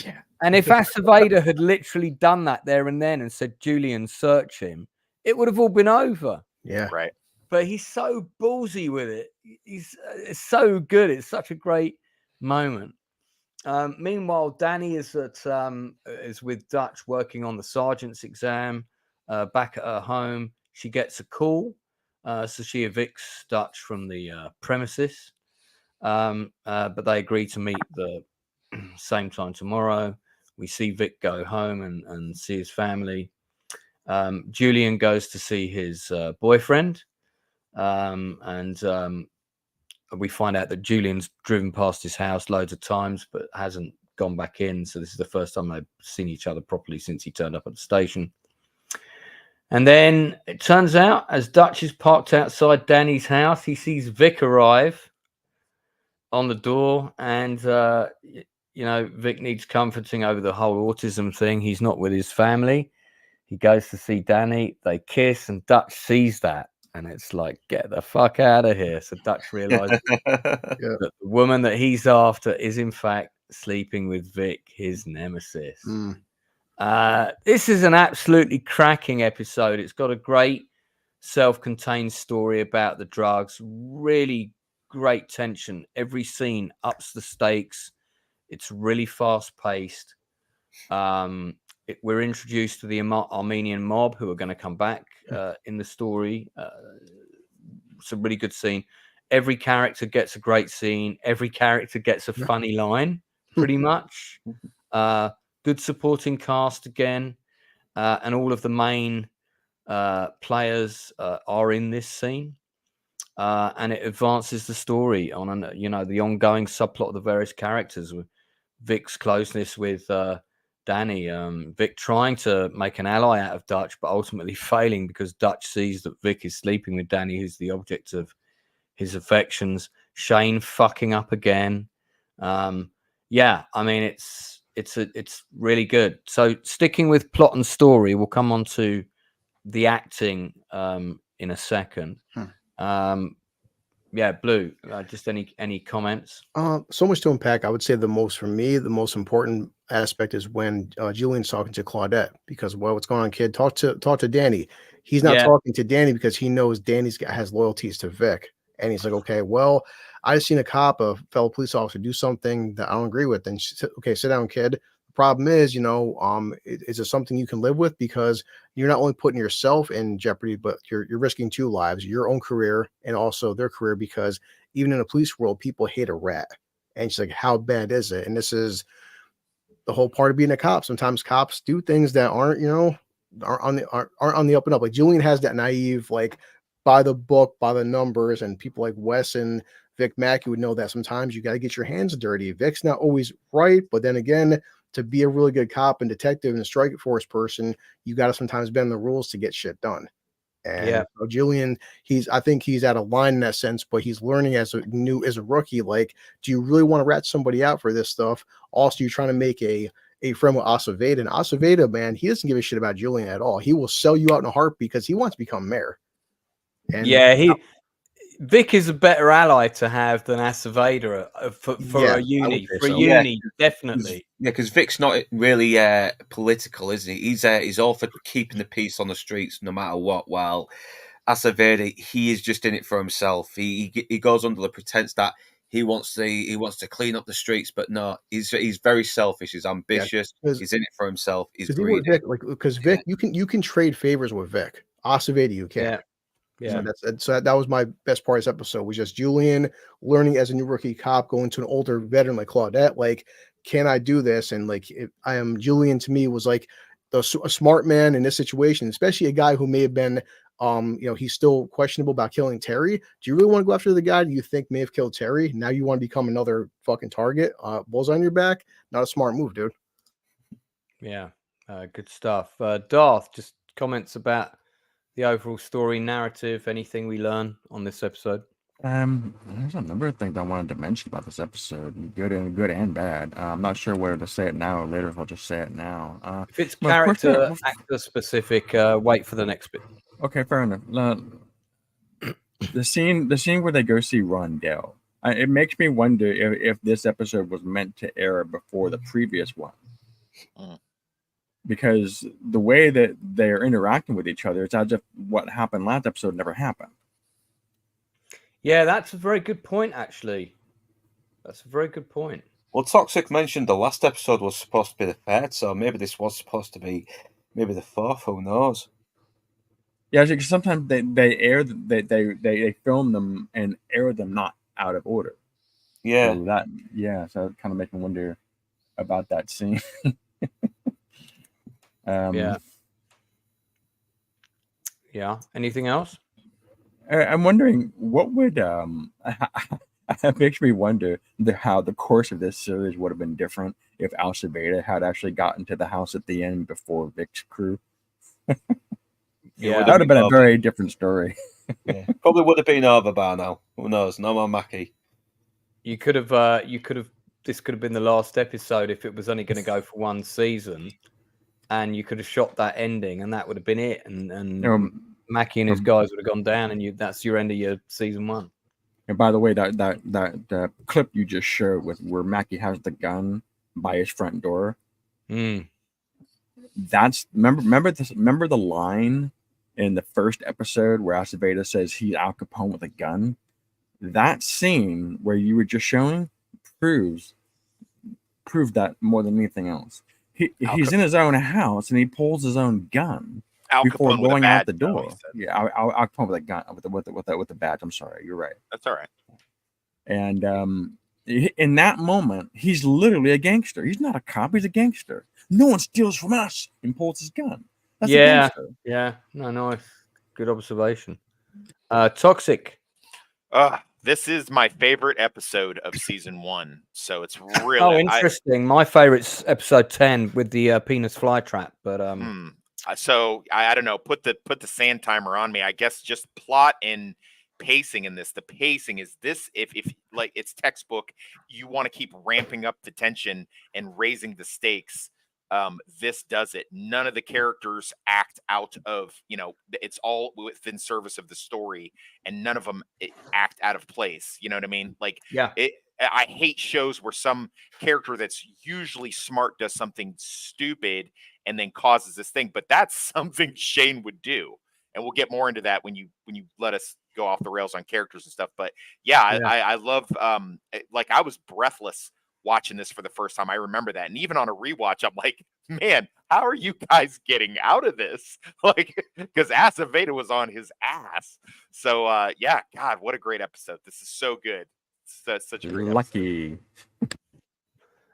S7: Yeah.
S6: And if Acevedo had literally done that there and then and said, Julian, search him, it would have all been over.
S7: Yeah.
S9: Right.
S6: But he's so ballsy with it. It's so good. It's such a great moment. Meanwhile, Danny is with Dutch working on the sergeant's exam back at her home. She gets a call. So she evicts Dutch from the premises. But they agree to meet the same time tomorrow. We see Vic go home and see his family. Julian goes to see his boyfriend. And we find out that Julian's driven past his house loads of times, but hasn't gone back in. So this is the first time they've seen each other properly since he turned up at the station. And then it turns out, as Dutch is parked outside Danny's house, he sees Vic arrive on the door. And, Vic needs comforting over the whole autism thing. He's not with his family. He goes to see Danny. They kiss, and Dutch sees that. And it's like, get the fuck out of here. So Dutch realizes that the woman that he's after is, in fact, sleeping with Vic, his nemesis. This is an absolutely cracking episode. It's got a great self-contained story about the drugs. Really great tension. Every scene ups the stakes. It's really fast-paced. We're introduced to the Armenian mob who are going to come back in the story. It's a really good scene. Every character gets a great scene. Every character gets a funny line, pretty much. Good supporting cast again. And all of the main players are in this scene. And it advances the story on, the ongoing subplot of the various characters. With Vic's closeness with Danny, Vic trying to make an ally out of Dutch, but ultimately failing because Dutch sees that Vic is sleeping with Danny, who's the object of his affections. Shane fucking up again. It's it's really good. So sticking with plot and story, we'll come on to the acting in a second. Yeah, Blue, just any comments?
S7: So much to unpack. I would say the most important aspect is when Julian's talking to Claudette, because what's going on, kid? Talk to Danny. He's not talking to Danny because he knows has loyalties to Vic, and he's like, okay, well, I just seen a fellow police officer do something that I don't agree with. And she said, okay, sit down, kid. The problem is, is it something you can live with? Because you're not only putting yourself in jeopardy, but you're risking 2 lives, your own career and also their career, because even in the police world, people hate a rat. And she's like, how bad is it? And this is the whole part of being a cop. Sometimes cops do things that aren't on the up and up. Like Julian has that naive, like by the book, by the numbers, and people like Wes and Vic Mackey would know that sometimes you got to get your hands dirty. Vic's not always right, but then again, to be a really good cop and detective and a strike force person, you got to sometimes bend the rules to get shit done. And so Julian, I think he's at a line in that sense, but he's learning as a rookie. Like, do you really want to rat somebody out for this stuff? Also, you're trying to make a friend with Aceveda, and Aceveda, man, he doesn't give a shit about Julian at all. He will sell you out in a heartbeat because he wants to become mayor. And
S6: Vic is a better ally to have than Aceveda for a uni. Definitely.
S10: Yeah, because Vic's not really political, isn't he? He's all for keeping the peace on the streets no matter what. While Aceveda, he is just in it for himself. He goes under the pretense that he wants to clean up the streets, but no, he's very selfish. He's ambitious. He's in it for himself. He's greedy.
S7: Because Vic, you can trade favors with Vic. Aceveda, you can't.
S6: Yeah.
S7: So that was my best part of this episode, was just Julian learning as a new rookie cop, going to an older veteran like Claudette, like, can I do this? And like, Julian to me was like a smart man in this situation, especially a guy who may have been, he's still questionable about killing Terry. Do you really want to go after the guy you think may have killed Terry? Now you want to become another fucking target, balls on your back? Not a smart move, dude.
S6: Yeah, good stuff. Darth, just comments about the overall story, narrative, anything we learn on this episode?
S8: There's a number of things I wanted to mention about this episode, good and bad. I'm not sure whether to say it now or later. If I'll just say it now.
S6: If it's actor specific, wait for the next bit.
S8: Okay, fair enough. The scene where they go see Rondell, it makes me wonder if this episode was meant to air before the previous one. Because the way that they're interacting with each other, it's as if what happened last episode never happened.
S6: Yeah, that's a very good point, actually. That's a very good point.
S10: Well, Toxic mentioned the last episode was supposed to be the third, so maybe this was supposed to be maybe the fourth. Who knows?
S8: Yeah, because sometimes they film them and air them not out of order.
S10: Yeah.
S8: So it kind of makes me wonder about that scene.
S6: Yeah. Anything else?
S8: I'm wondering what would it makes me wonder how the course of this series would have been different if Aceveda had actually gotten to the house at the end before Vic's crew.
S10: Yeah,
S8: that would have been a very different story.
S10: Yeah. Probably would have been over by now. Who knows? No more Mackie.
S6: This could have been the last episode if it was only going to go for one season, and you could have shot that ending, and that would have been it. And Mackie and his guys would have gone down, and that's your end of your season 1.
S8: And by the way, that clip you just showed with where Mackie has the gun by his front door. That's remember the line in the first episode where Aceveda says he's Al Capone with a gun. That scene where you were just showing proved that more than anything else. He's in his own house and he pulls his own gun before going out the door. Al Capone with a gun with the badge. I'm sorry, you're right.
S9: That's all right.
S8: And in that moment, he's literally a gangster. He's not a cop. He's a gangster. No one steals from us, and pulls his gun. That's a gangster.
S6: Yeah. No. Good observation. Toxic.
S9: This is my favorite episode of season 1. So it's really
S6: interesting. My favorite's episode 10 with the penis flytrap. But
S9: so I don't know. Put the sand timer on me. I guess just plot and pacing in this. The pacing is this. If like it's textbook, you want to keep ramping up the tension and raising the stakes. This does it. None of the characters act out of, it's all within service of the story, and none of them act out of place. You know what I mean? Like,
S6: Yeah.
S9: I hate shows where some character that's usually smart does something stupid and then causes this thing, but that's something Shane would do. And we'll get more into that when you let us go off the rails on characters and stuff. But yeah, I love like I was breathless watching this for the first time. I remember that. And even on a rewatch, I'm like, man, how are you guys getting out of this? Like, because Aceveda was on his ass. So yeah, God, what a great episode. This is so good. It's such a great
S8: lucky.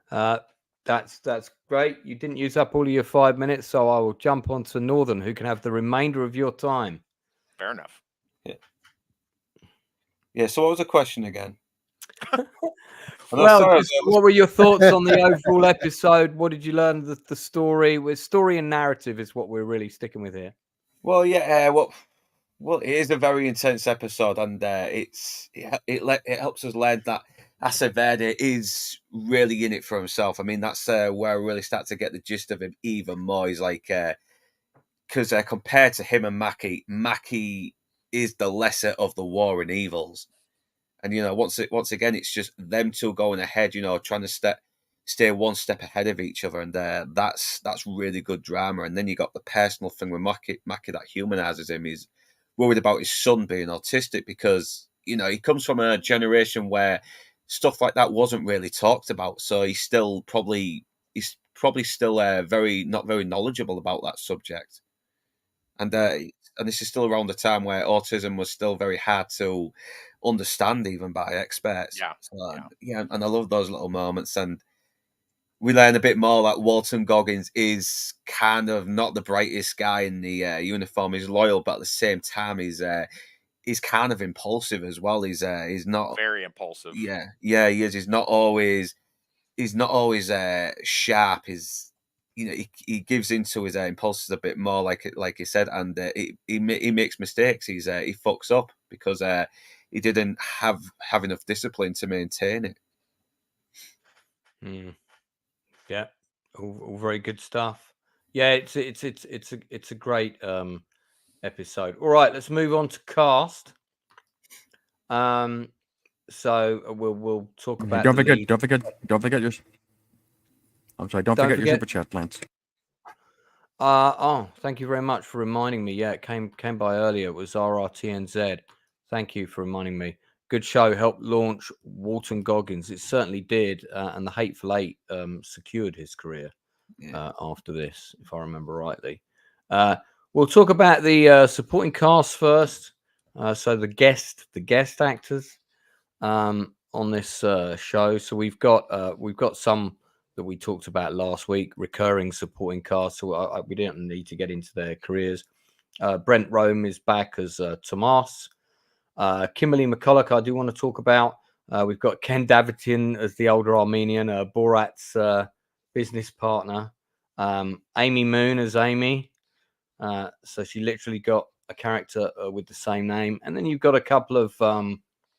S6: That's great. You didn't use up all of your 5 minutes, so I will jump on to Northern, who can have the remainder of your time.
S9: Fair enough.
S10: Yeah. So what was the question again?
S6: Well, what were your thoughts on the overall episode? What did you learn? The story, with story and narrative is what we're really sticking with here.
S10: Well, yeah. Well, it is a very intense episode, and it helps us learn that Aceveda is really in it for himself. I mean, that's where I really start to get the gist of him even more. He's like, because compared to him and Mackie is the lesser of the warring evils. And once again, it's just them two going ahead. Trying to stay one step ahead of each other, and that's really good drama. And then you got the personal thing with Mackie that humanizes him. He's worried about his son being autistic because he comes from a generation where stuff like that wasn't really talked about. So he's probably still not very knowledgeable about that subject. And this is still around the time where autism was still very hard to understand even by experts.
S9: Yeah.
S10: So, and I love those little moments. And we learn a bit more that Walton Goggins is kind of not the brightest guy in the uniform. He's loyal, but at the same time, he's kind of impulsive as well. He's not
S9: very impulsive.
S10: Yeah, he is. He's not always sharp. He gives into his impulses a bit more, like you said, and he makes mistakes. He fucks up because he didn't have enough discipline to maintain it.
S6: Yeah, all very good stuff. Yeah, it's a great episode. All right, let's move on to cast. So we'll talk about.
S8: Don't forget your. I'm sorry. Don't forget your super chat, Lance.
S6: Thank you very much for reminding me. Yeah, it came by earlier. It was RRTNZ. Thank you for reminding me. Good show. Helped launch Walton Goggins. It certainly did. And the Hateful Eight secured his career after this, if I remember rightly. We'll talk about the supporting cast first. So the guest actors on this show. So we've got some that we talked about last week, recurring supporting cast. So we didn't need to get into their careers. Brent Rome is back as Tomas. Kimberly McCulloch, I do want to talk about. We've got Ken Davidian as the older Armenian, Borat's business partner. Amy Moon as Amy. So she literally got a character with the same name. And then you've got a couple of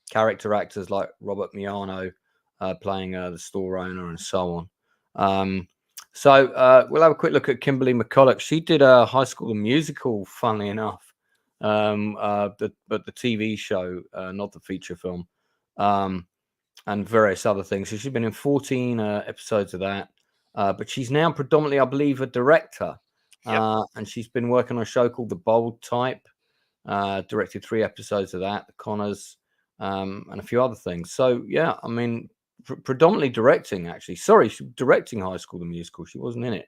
S6: character actors like Robert Miano playing the store owner and so on. So we'll have a quick look at Kimberly McCulloch. She did a High School Musical, funnily enough. But the TV show, not the feature film, and various other things. So she's been in 14 episodes of that, but she's now predominantly, I believe, a director. And she's been working on a show called The Bold Type, directed 3 episodes of that, The Connors, and a few other things. So yeah, I mean, predominantly directing, actually. Sorry, she's directing High School the Musical. She wasn't in it.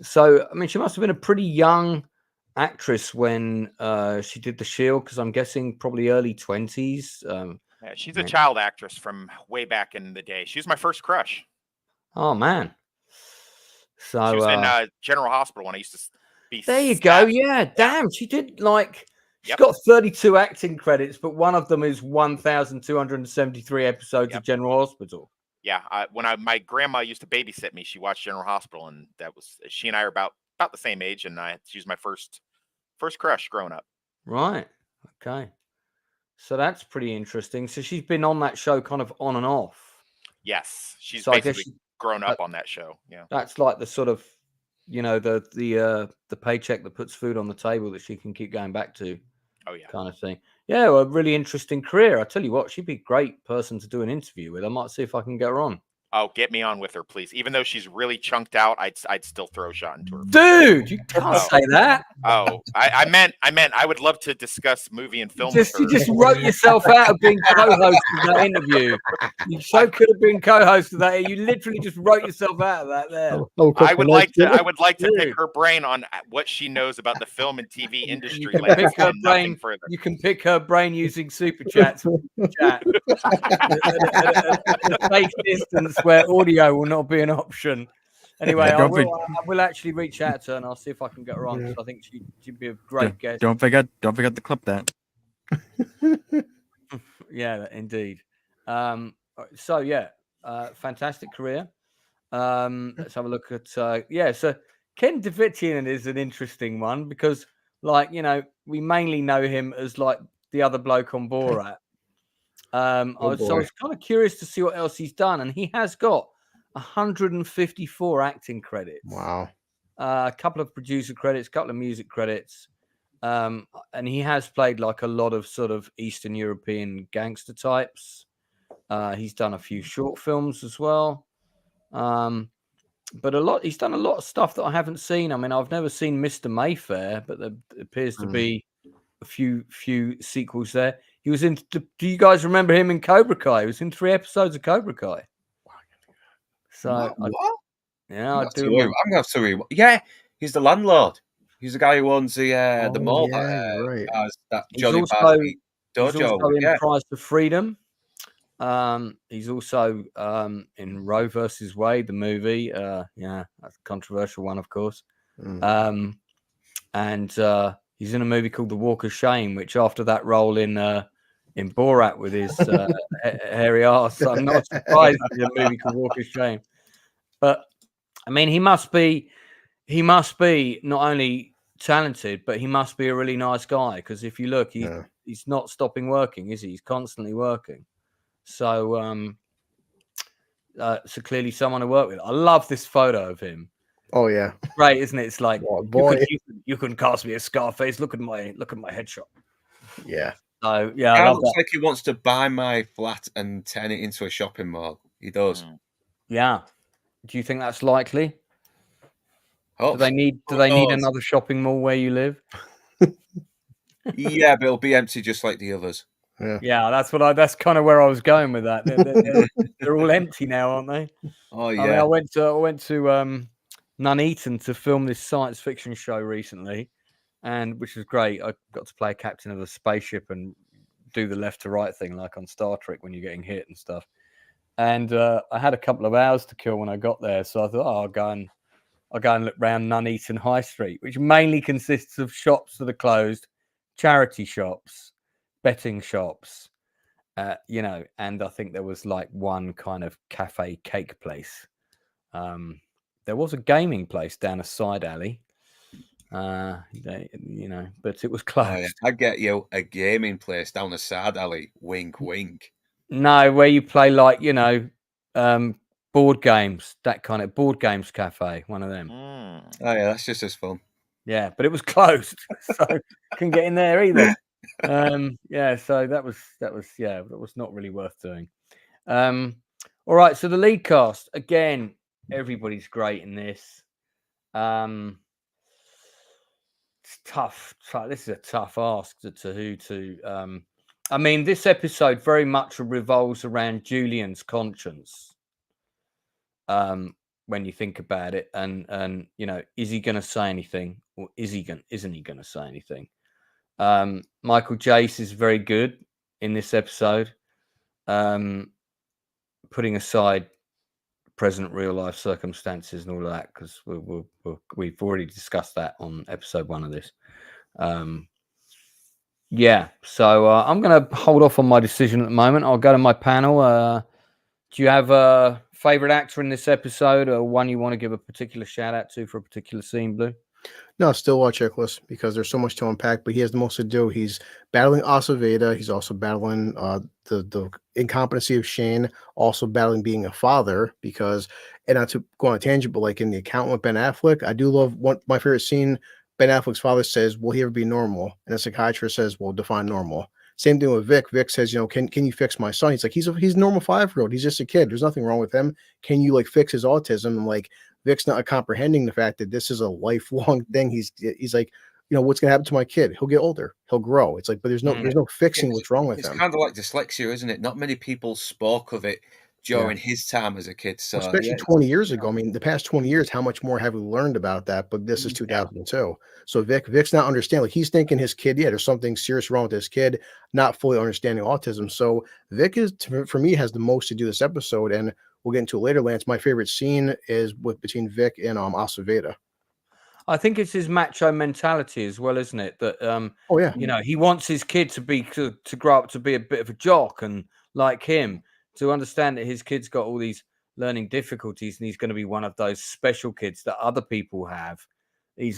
S6: So I mean, she must have been a pretty young actress when she did The Shield, because I'm guessing probably early 20s.
S9: Yeah, she's a child actress from way back in the day. She was my first crush.
S6: Oh man! So
S9: she was in General Hospital when I used to be.
S6: There you go. Yeah, damn. She did she's got 32 acting credits, but one of them is 1,273 episodes of General Hospital.
S9: Yeah, my grandma used to babysit me, she watched General Hospital, and she and I are about the same age, and she was my first crush growing up.
S6: Right. Okay. So that's pretty interesting. So she's been on that show kind of on and off.
S9: Yes, she's
S6: So
S9: basically grown up on that show. Yeah,
S6: that's like the sort of, the paycheck that puts food on the table that she can keep going back to.
S9: Oh yeah,
S6: kind of thing. Yeah, well, a really interesting career. I tell you what, she'd be a great person to do an interview with. I might see if I can get her on.
S9: Oh, get me on with her, please. Even though she's really chunked out, I'd still throw a shot into her.
S6: Dude, you can't say that.
S9: Oh, I meant I would love to discuss movie and film.
S6: You just wrote yourself out of being co-host of that interview. You so could have been co-host of that. You literally just wrote yourself out of that there.
S9: I would like to pick her brain on what she knows about the film and TV industry.
S6: You can pick her brain. You can pick her brain using super chats. Chat. At a safe distance where audio will not be an option. Anyway, I will actually reach out to her and I'll see if I can get her on. I think she'd be a great guest.
S8: Don't forget to clip that.
S6: Yeah, indeed. So yeah, fantastic career. Let's have a look at so Ken Davitian is an interesting one because, we mainly know him as like the other bloke on Borat. So I was kind of curious to see what else he's done, and he has got 154 acting credits.
S7: Wow.
S6: A couple of producer credits, a couple of music credits, and he has played like a lot of sort of Eastern European gangster types. He's done a few short films as well, but he's done a lot of stuff that I haven't seen. I mean, I've never seen Mr. Mayfair, but there appears to be a few sequels there. He was in. Do you guys remember him in Cobra Kai? He was in 3 episodes of Cobra Kai. So
S10: what?
S6: I do.
S10: I'm gonna have to read. Yeah, he's the landlord. He's the guy who owns the mall.
S7: Right.
S10: That
S6: He's
S10: Johnny
S6: also,
S10: Barkley dojo.
S6: He's also in Price of Freedom. He's also in Roe versus Wade, the movie. That's a controversial one, of course. And he's in a movie called The Walk of Shame, which after that role in Borat with his hairy ass, I'm not surprised he's in a movie called Walk of Shame. But I mean, he must be not only talented, but he must be a really nice guy. Because if you look, he's not stopping working, is he? He's constantly working. So, so clearly someone to work with. I love this photo of him.
S7: Oh yeah,
S6: right, isn't it? It's like,
S7: boy,
S6: you can cast me as Scarface. Look at my headshot.
S7: Yeah.
S6: So yeah,
S10: it looks like he wants to buy my flat and turn it into a shopping mall. He does.
S6: Yeah. Do you think that's likely?
S10: Oh,
S6: do they need another shopping mall where you live?
S10: Yeah, but it'll be empty just like the others.
S6: Yeah, that's kind of where I was going with that. They're all empty now, aren't they?
S10: Oh yeah.
S6: I mean, I went to Nuneaton to film this science fiction show recently, and which was great. I got to play a captain of a spaceship and do the left to right thing like on Star Trek when you're getting hit and stuff. And I had a couple of hours to kill when I got there, so I thought, I'll go and look around Nuneaton High Street, which mainly consists of shops that are closed, charity shops, betting shops, and I think there was like one kind of cafe cake place. There was a gaming place down a side alley, but it was closed.
S10: Oh, yeah. I get you a gaming place down a side alley. Wink, wink.
S6: No, where you play like board games, that kind of board games cafe, one of them.
S10: Oh yeah, that's just as fun.
S6: Yeah, but it was closed, so couldn't get in there either. So that was not really worth doing. All right, so the lead cast again, everybody's great in this. It's tough. This is a tough ask to. I mean, this episode very much revolves around Julian's conscience. When you think about it, and is he going to say anything, or isn't he going to say anything? Michael Jace is very good in this episode, putting aside present real life circumstances and all of that, because we've already discussed that on episode 1 of this. So I'm going to hold off on my decision at the moment. I'll go to my panel. Do you have a favorite actor in this episode, or one you want to give a particular shout out to for a particular scene, Blue?
S7: No, still a checklist because there's so much to unpack, but he has the most to do. He's battling Aceveda. He's also battling the incompetency of Shane, also battling being a father because, and not to go on a tangent, but like in The Accountant with Ben Affleck, I do love one my favorite scene. Ben Affleck's father says, "Will he ever be normal?" And the psychiatrist says, "Well, define normal." Same thing with Vic. Vic says, can you fix my son? He's like, he's a normal 5-year-old. He's just a kid. There's nothing wrong with him. Can you like fix his autism? And like Vic's not comprehending the fact that this is a lifelong thing. He's like, what's gonna happen to my kid? He'll get older, he'll grow. It's like, but there's no fixing what's wrong with
S10: It's
S7: him.
S10: kind of like dyslexia, isn't it? Not many people spoke of it during his time as a kid. So
S7: Especially 20 years ago. I mean, the past 20 years, how much more have we learned about that? But this is 2002. So Vic's not understanding. Like he's thinking his kid, there's something serious wrong with this kid, not fully understanding autism. So Vic is, for me, has the most to do this episode. And we'll get into it later, Lance. My favorite scene is between Vic and Aceveda.
S6: I think it's his macho mentality as well, isn't it? That he wants his kid to grow up to be a bit of a jock and like him, to understand that his kid's got all these learning difficulties and he's going to be one of those special kids that other people have. He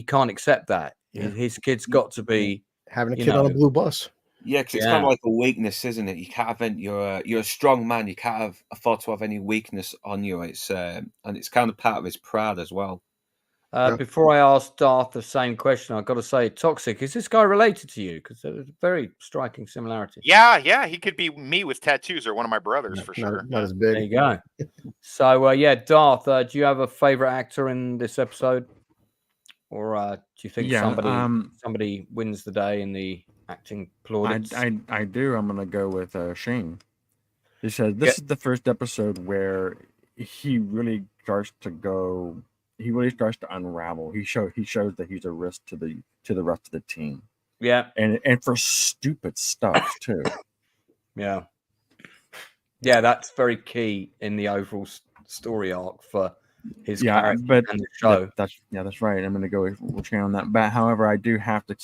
S6: can't accept that. His kid's got to be
S7: having a kid on a blue bus.
S10: Yeah, because it's kind of like a weakness, isn't it? You can't have any, you're a strong man. You can't afford to have any weakness on you. It's and it's kind of part of his pride as well.
S6: Before I ask Darth the same question, I've got to say, Toxic, is this guy related to you? Because there's a very striking similarity.
S9: Yeah, he could be me with tattoos or one of my brothers for sure.
S7: Not as big.
S6: There you go. So, Darth, do you have a favorite actor in this episode? Or do you think somebody wins the day in the acting plaudits?
S8: I do. I'm going to go with Shane. He said this is the first episode where he really starts to unravel. He shows that he's a risk to the rest of the team.
S6: Yeah.
S8: And for stupid stuff too.
S6: Yeah, that's very key in the overall story arc for his character and the show.
S8: That's right. I'm going to go with Shane on that. But however, I do have to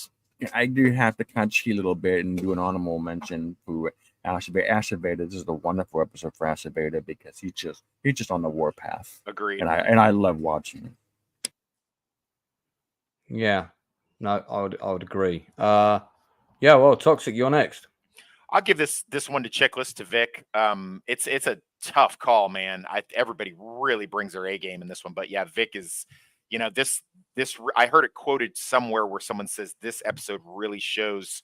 S8: kind of cheat a little bit and do an honorable mention for Aceveda. This is a wonderful episode for Aceveda because he's just on the warpath.
S9: Agreed.
S8: And I love watching it.
S6: Yeah, no, I would agree. Well, Toxic, you're next.
S9: I'll give this one to checklist to Vic. It's a tough call, man. Everybody really brings their A game in this one, but yeah, Vic is, this. I heard it quoted somewhere where someone says this episode really shows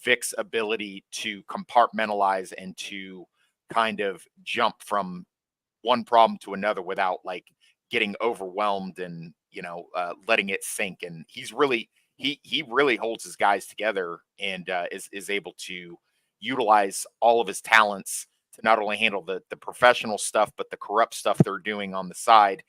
S9: Vic's ability to compartmentalize and to kind of jump from one problem to another without like getting overwhelmed and letting it sink. And he's really he really holds his guys together and is able to utilize all of his talents to not only handle the professional stuff but the corrupt stuff they're doing on the side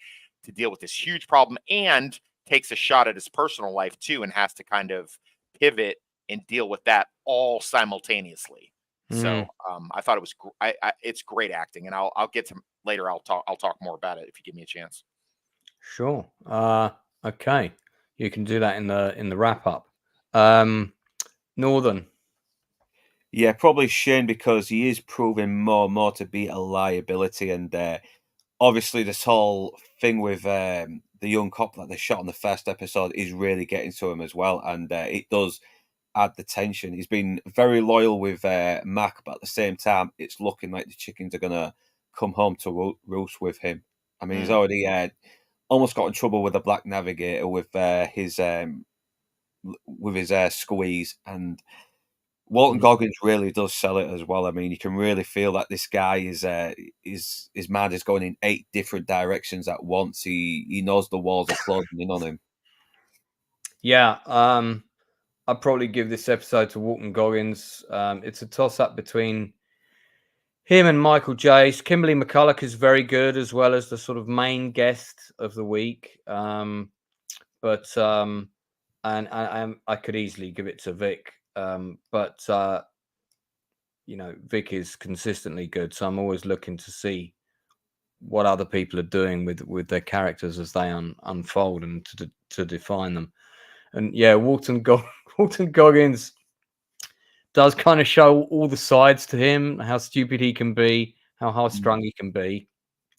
S9: to deal with this huge problem, and takes a shot at his personal life too and has to kind of pivot and deal with that all simultaneously. So I thought it was it's great acting, and I'll get to later. I'll talk more about it if you give me a chance.
S6: Sure. Okay, you can do that in the wrap up. Northern.
S10: Yeah, probably Shane because he is proving more and more to be a liability, and obviously this whole thing with the young cop that they shot on the first episode is really getting to him as well, and it does add the tension. He's been very loyal with Mac, but at the same time, it's looking like the chickens are gonna come home to roost with him. I mean, he's already almost got in trouble with the Black Navigator with his squeeze, and Walton Goggins really does sell it as well. I mean, you can really feel that this guy is his mind is going in 8 different directions at once. He knows the walls are closing in on him.
S6: Yeah, I'd probably give this episode to Walton Goggins. It's a toss-up between him and Michael Jace. Kimberly McCulloch is very good as well as the sort of main guest of the week. And I could easily give it to Vic. But Vic is consistently good. So I'm always looking to see what other people are doing with their characters as they unfold and to define them. And yeah, Walton Goggins does kind of show all the sides to him, how stupid he can be, how high-strung he can be,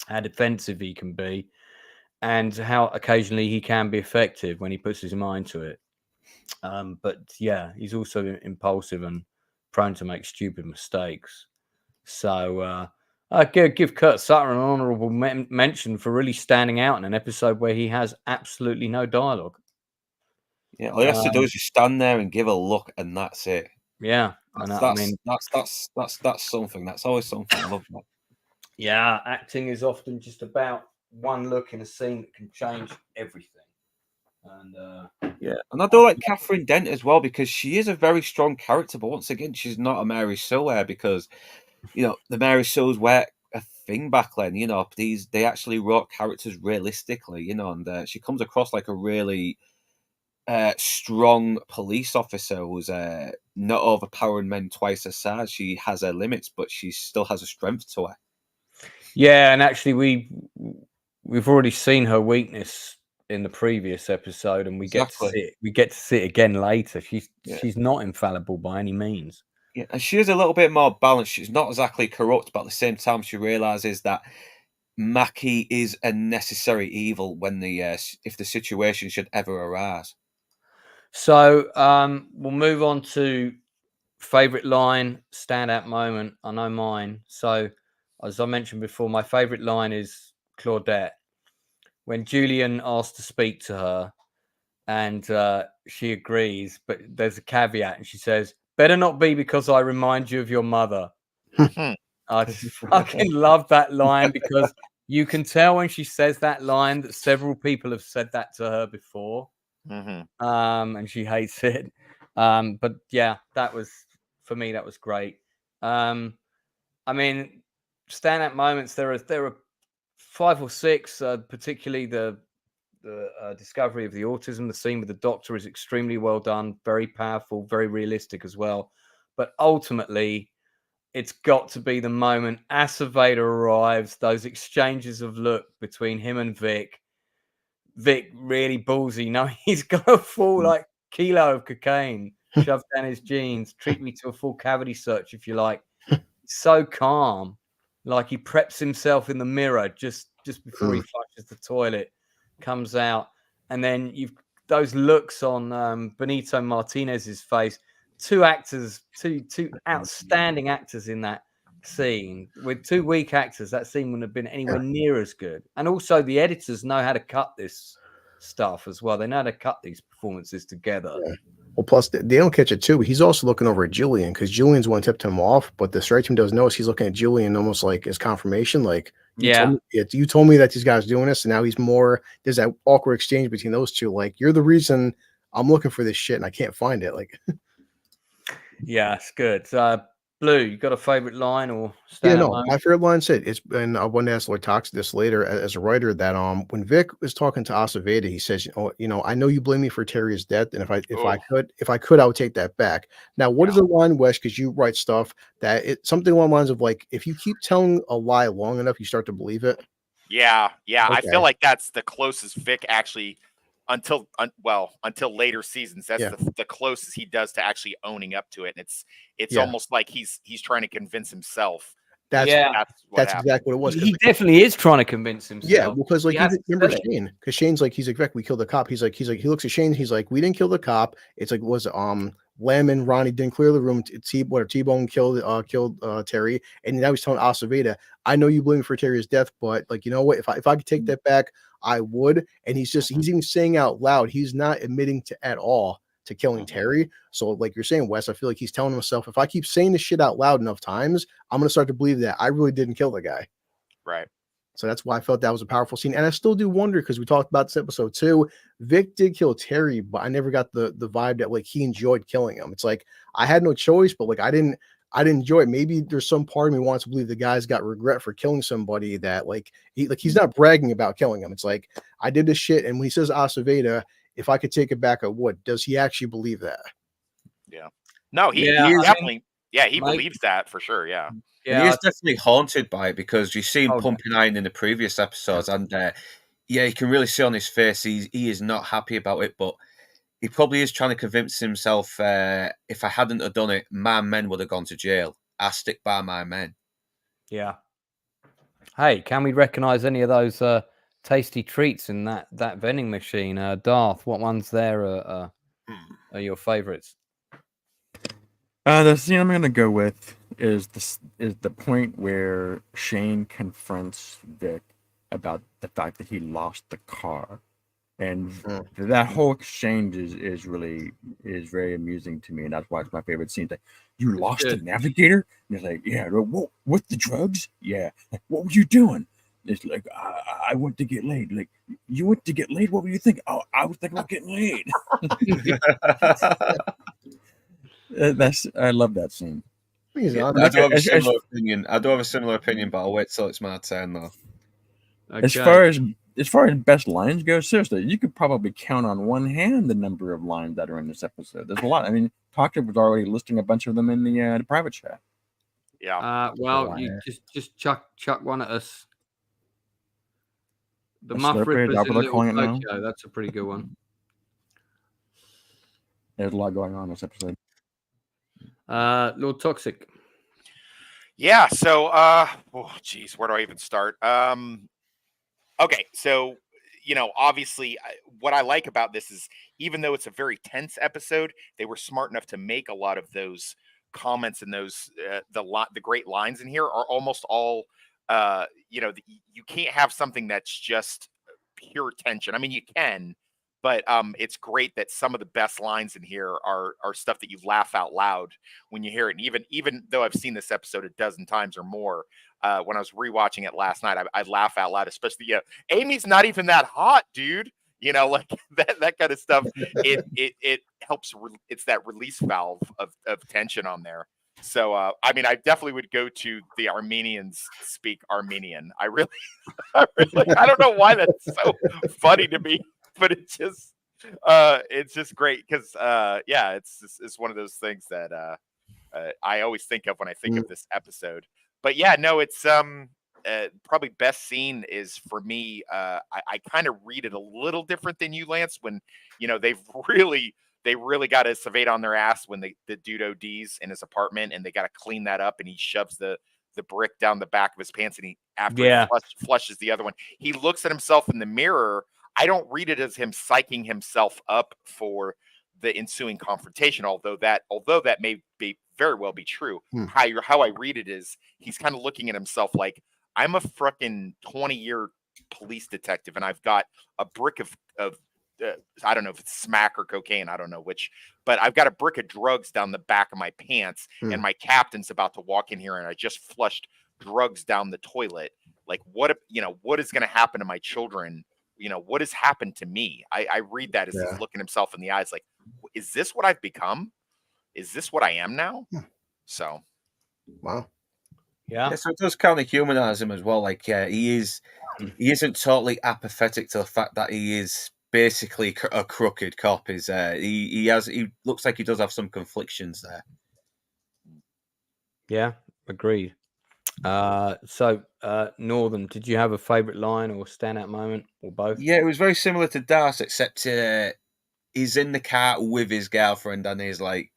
S6: how defensive he can be. and how occasionally he can be effective when he puts his mind to it. But yeah, he's also impulsive and prone to make stupid mistakes. So I give Kurt Sutter an honourable mention for really standing out in an episode where he has absolutely no dialogue.
S10: Yeah, all he has to do is just stand there and give a look, and that's it.
S6: Yeah,
S10: that's something. That's always something. I love that.
S6: Yeah, acting is often just about one look in a scene that can change everything. And
S10: and I do like Catherine Dent as well, because she is a very strong character. But once again, she's not a Mary Sue because the Mary Sues were a thing back then. They actually wrote characters realistically. And she comes across like a really strong police officer who's not overpowering men twice her size. She has her limits, but she still has a strength to her.
S6: Yeah, and actually we've already seen her weakness in the previous episode, and we get to see it again later. She's not infallible by any means.
S10: Yeah, and she is a little bit more balanced. She's not exactly corrupt, but at the same time, she realizes that Mackie is a necessary evil when if the situation should ever arise.
S6: So we'll move on to favorite line, standout moment. I know mine. So as I mentioned before, my favorite line is Claudette when Julian asks to speak to her, and she agrees, but there's a caveat, and she says, "Better not be because I remind you of your mother." I fucking love that line because you can tell when she says that line that several people have said that to her before. And she hates it. But yeah, that was, for me, that was great. I mean, standout moments, there are 5 or 6, particularly the discovery of the autism. The scene with the doctor is extremely well done, very powerful, very realistic as well. But ultimately, it's got to be the moment Acevedo arrives, those exchanges of look between him and Vic. Vic really ballsy. No, he's got a full like kilo of cocaine shoved down his jeans. Treat me to a full cavity search if you like. So calm, like he preps himself in the mirror just before he flushes the toilet, comes out, and then you've those looks on Benito Martinez's face. Two outstanding actors in that scene. With 2 weak actors, that scene wouldn't have been anywhere near as good. And also, the editors know how to cut this stuff as well. They know how to cut these performances together.
S7: Yeah. Well, plus they don't catch it too. He's also looking over at Julian because Julian's one tipped him off, but the strike team doesn't notice. He's looking at Julian almost like as confirmation, like you told me that these guys are doing this, and now he's more. There's that awkward exchange between those two. Like, you're the reason I'm looking for this shit and I can't find it. Like,
S6: yeah, it's good. Blue, you got a favorite line or
S7: my favorite line said it's, and I want to ask Lord Tox this later as a writer, that when Vic was talking to Aceveda, he says, I know you blame me for Terrier's death, and if I could, I would take that back. Now, what is the line, Wes? Because you write stuff that something along the lines of like, if you keep telling a lie long enough, you start to believe it.
S9: Yeah. Okay.
S7: I
S9: feel like that's the closest Vic actually until later seasons. That's the closest he does to actually owning up to it. And it's almost like he's trying to convince himself.
S7: That's exactly what it was.
S6: He definitely is trying to convince himself.
S7: Yeah, because like remember Shane, because Shane's like, he's like, Vic, we killed the cop. He looks at Shane, he's like, we didn't kill the cop. It's like, was Lamb and Ronnie didn't clear the room. T-Bone killed Terry, and now he's telling Aceveda, I know you blame me for Terry's death, but like, you know what? If I could take that back, I would. And he's even saying out loud, he's not admitting to at all to killing Terry. So like you're saying, Wes, I feel like he's telling himself, if I keep saying this shit out loud enough times, I'm gonna start to believe that I really didn't kill the guy.
S9: Right.
S7: So that's why I felt that was a powerful scene. And I still do wonder, because we talked about this episode too, Vic did kill Terry, but I never got the vibe that like he enjoyed killing him. It's like I had no choice, but like I didn't enjoy it. Maybe there's some part of me wants to believe the guy's got regret for killing somebody, that like he's not bragging about killing him. It's like, I did this shit, and when he says Aceveda, if I could take it back, I would. Does he actually believe that?
S9: Yeah. No, he definitely. He believes that for sure. Yeah.
S10: Yeah, he is definitely haunted by it, because you see him pumping iron in the previous episodes, and you can really see on his face he is not happy about it, but he probably is trying to convince himself, if I hadn't have done it, my men would have gone to jail. I stick by my men.
S6: Yeah. Hey, can we recognize any of those tasty treats in that vending machine. Darth, what ones there are your favorites?
S8: The scene I'm gonna go with is the point where Shane confronts Vic about the fact that he lost the car, and that whole exchange is very amusing to me, and that's why it's my favorite scene. Like, you lost the navigator? And he's like, yeah, what the drugs? Yeah, like, what were you doing? It's like, I went to get laid. Like, you went to get laid? What were you thinking? Oh, I was thinking about getting laid. I love that scene.
S10: Yeah, I do have a similar opinion. I do have a similar opinion, but I'll wait till it's my turn though.
S8: Okay. As far as best lines go, seriously, you could probably count on one hand the number of lines that are in this episode. There's a lot. I mean, Talker was already listing a bunch of them in the private chat.
S9: Yeah.
S6: Well, you just chuck one at us. The Muff
S8: Slurpee,
S6: Rippers
S8: that's
S6: in
S8: what they're calling
S6: Little
S8: it now.
S6: Tokyo. That's a pretty good one.
S8: There's a lot going on in this episode.
S6: Lord Toxic.
S9: Yeah. So, where do I even start? Okay. So, obviously, what I like about this is even though it's a very tense episode, they were smart enough to make a lot of those comments and those the great lines in here are almost all you can't have something that's just pure tension. I mean, you can, but it's great that some of the best lines in here are stuff that you laugh out loud when you hear it. And even though I've seen this episode a dozen times or more, when I was rewatching it last night, I'd laugh out loud, especially Amy's not even that hot, dude. Like that kind of stuff. It helps. It's that release valve of tension on there. So, I mean, I definitely would go to the Armenians speak Armenian. I don't know why that's so funny to me, but it's just great because, it's one of those things that I always think of when I think of this episode. But yeah, no, it's probably best scene is for me. I kind of read it a little different than you, Lance. When they really got to Savate on their ass when the dude ODs in his apartment, and they got to clean that up, and he shoves the brick down the back of his pants, and he flushes the other one. He looks at himself in the mirror. I don't read it as him psyching himself up for the ensuing confrontation, although that may be very well be true. How I read it is he's kind of looking at himself like, I'm a freaking 20-year police detective, and I've got a brick of I don't know if it's smack or cocaine, I don't know which, but I've got a brick of drugs down the back of my pants, and my captain's about to walk in here, and I just flushed drugs down the toilet. Like, what is going to happen to my children? What has happened to me? I read that as he's looking himself in the eyes, like, is this what I've become? Is this what I am now? So,
S7: wow.
S10: Yeah, so it does kind of humanize him as well. Like, he isn't totally apathetic to the fact that he is basically a crooked cop. He looks like he does have some conflictions there.
S6: Yeah, agreed. So Northern, did you have a favorite line or standout moment or both?
S10: Yeah, it was very similar to Das, except he's in the car with his girlfriend, and he's like,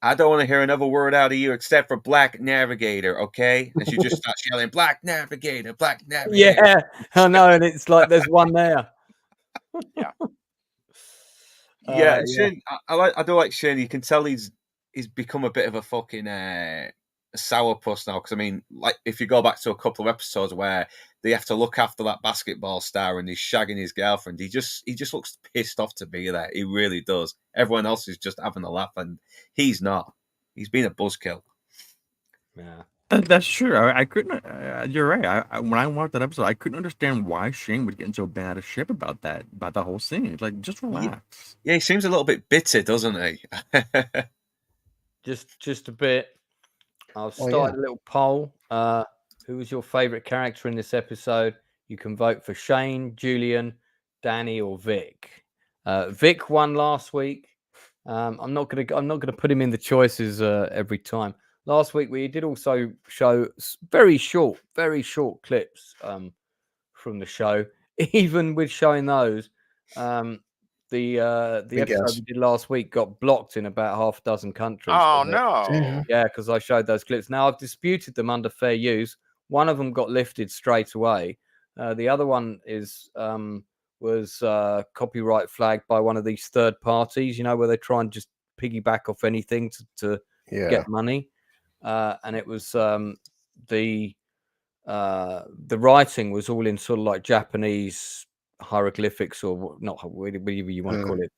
S10: I don't want to hear another word out of you except for Black Navigator, okay? And she just starts yelling, Black Navigator, Black Navigator.
S6: Yeah, I know, and it's like there's one there.
S10: Yeah. Shane, I do like Shane. You can tell he's become a bit of a fucking sourpuss now. Because I mean, like, if you go back to a couple of episodes where they have to look after that basketball star and he's shagging his girlfriend, he just looks pissed off to be there. He really does. Everyone else is just having a laugh, and he's not. He's been a buzzkill.
S6: Yeah.
S8: That's true. I couldn't. You're right. When I watched that episode, I couldn't understand why Shane would get so bad a ship about the whole scene. It's like, just relax.
S10: Yeah, he seems a little bit bitter, doesn't he?
S6: just a bit. I'll start a little poll. Who was your favorite character in this episode? You can vote for Shane, Julian, Danny, or Vic. Vic won last week. I'm not gonna put him in the choices every time. Last week we did also show very short clips from the show. Even with showing those, the episode we did last week got blocked in about half a dozen countries.
S9: Oh no!
S6: Yeah, because I showed those clips. Now I've disputed them under fair use. One of them got lifted straight away, The other one was copyright flagged by one of these third parties, where they try and just piggyback off anything to get money. And it was the writing was all in sort of like Japanese hieroglyphics, or not, whatever you want to call it,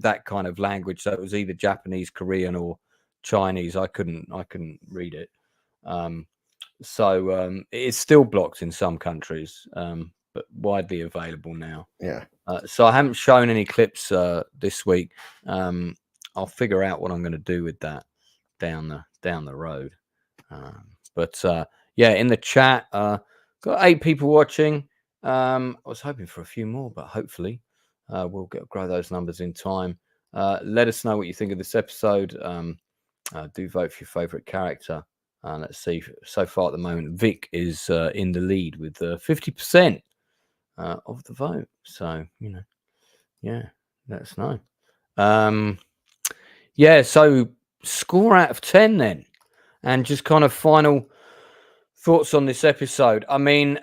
S6: that kind of language. So it was either Japanese, Korean, or Chinese. I couldn't read it. So it's still blocked in some countries, but widely available now.
S7: Yeah.
S6: So I haven't shown any clips this week. I'll figure out what I'm going to do with that down the road. But yeah, in the chat, got 8 people watching. I was hoping for a few more, but hopefully we'll grow those numbers in time. Let us know what you think of this episode. Do vote for your favorite character. Let's see. So far at the moment, Vic is in the lead with 50% of the vote. So yeah, let us know. Yeah, so score out of 10 then, and just kind of final thoughts on this episode. I mean,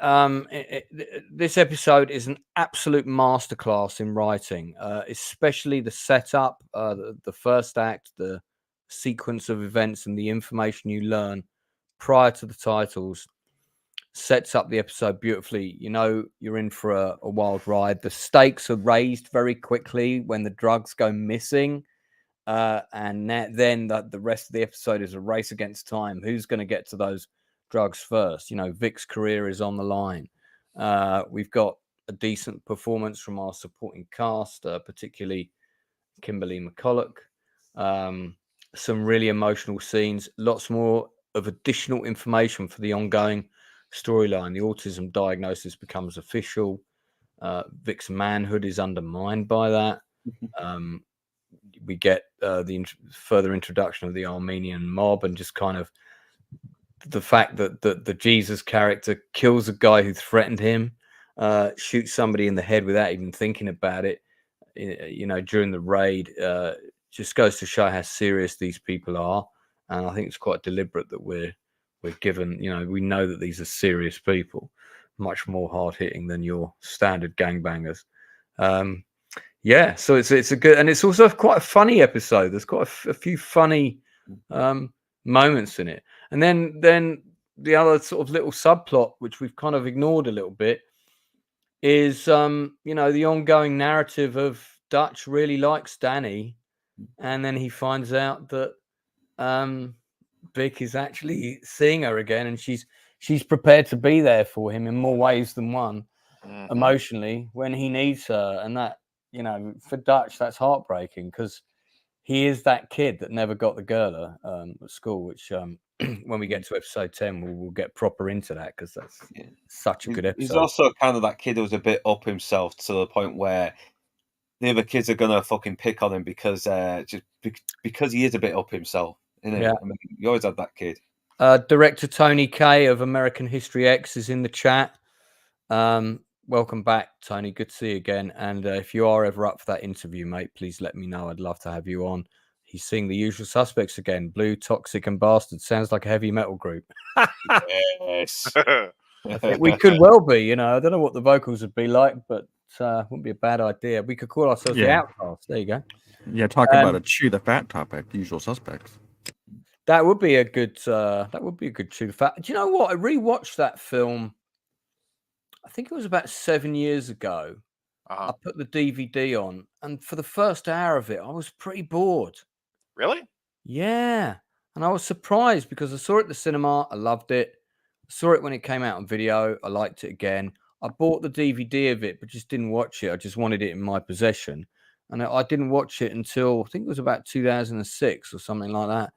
S6: this episode is an absolute masterclass in writing, especially the setup, the first act, the sequence of events, and the information you learn prior to the titles sets up the episode beautifully. You're in for a wild ride. The stakes are raised very quickly when the drugs go missing. And then the rest of the episode is a race against time. Who's going to get to those drugs first? Vic's career is on the line. We've got a decent performance from our supporting cast, particularly Kimberly McCulloch. Some really emotional scenes, lots more of additional information for the ongoing storyline. The autism diagnosis becomes official. Vic's manhood is undermined by that. We get the further introduction of the Armenian mob, and just kind of the fact that the Jesus character kills a guy who threatened him, shoots somebody in the head without even thinking about it, during the raid, just goes to show how serious these people are. And I think it's quite deliberate that we're given, we know that these are serious people, much more hard-hitting than your standard gangbangers. Yeah, so it's a good, and it's also quite a funny episode. There's quite a few funny moments in it. And then the other sort of little subplot, which we've kind of ignored a little bit, is the ongoing narrative of Dutch really likes Danny, and then he finds out that Vic is actually seeing her again, and she's prepared to be there for him in more ways than one, emotionally, when he needs her. And that, for Dutch, that's heartbreaking, because he is that kid that never got the girl at school, which when we get to episode 10, we'll get proper into that, because that's such a good episode.
S10: He's also kind of that kid who was a bit up himself to the point where the other kids are gonna fucking pick on him because he is a bit up himself. Yeah. I mean, you always have that kid.
S6: Director Tony K of American History X is in the chat. Welcome back, Tony. Good to see you again. And if you are ever up for that interview, mate, please let me know. I'd love to have you on. He's seeing The Usual Suspects again. Blue, Toxic, and Bastard. Sounds like a heavy metal group.
S10: Yes.
S6: I think we could well be. I don't know what the vocals would be like, but wouldn't be a bad idea. We could call ourselves the Outcasts. There you go.
S8: Yeah, talk about a chew the fat topic. Usual Suspects.
S6: That would be a good. That would be a good chew the fat. Do you know what? I rewatched that film. I think it was about 7 years ago. I put the DVD on, and for the first hour of it, I was pretty bored.
S9: Really?
S6: Yeah. And I was surprised because I saw it at the cinema. I loved it. I saw it when it came out on video. I liked it again. I bought the DVD of it, but just didn't watch it. I just wanted it in my possession. And I didn't watch it until, I think it was about 2006 or something like that.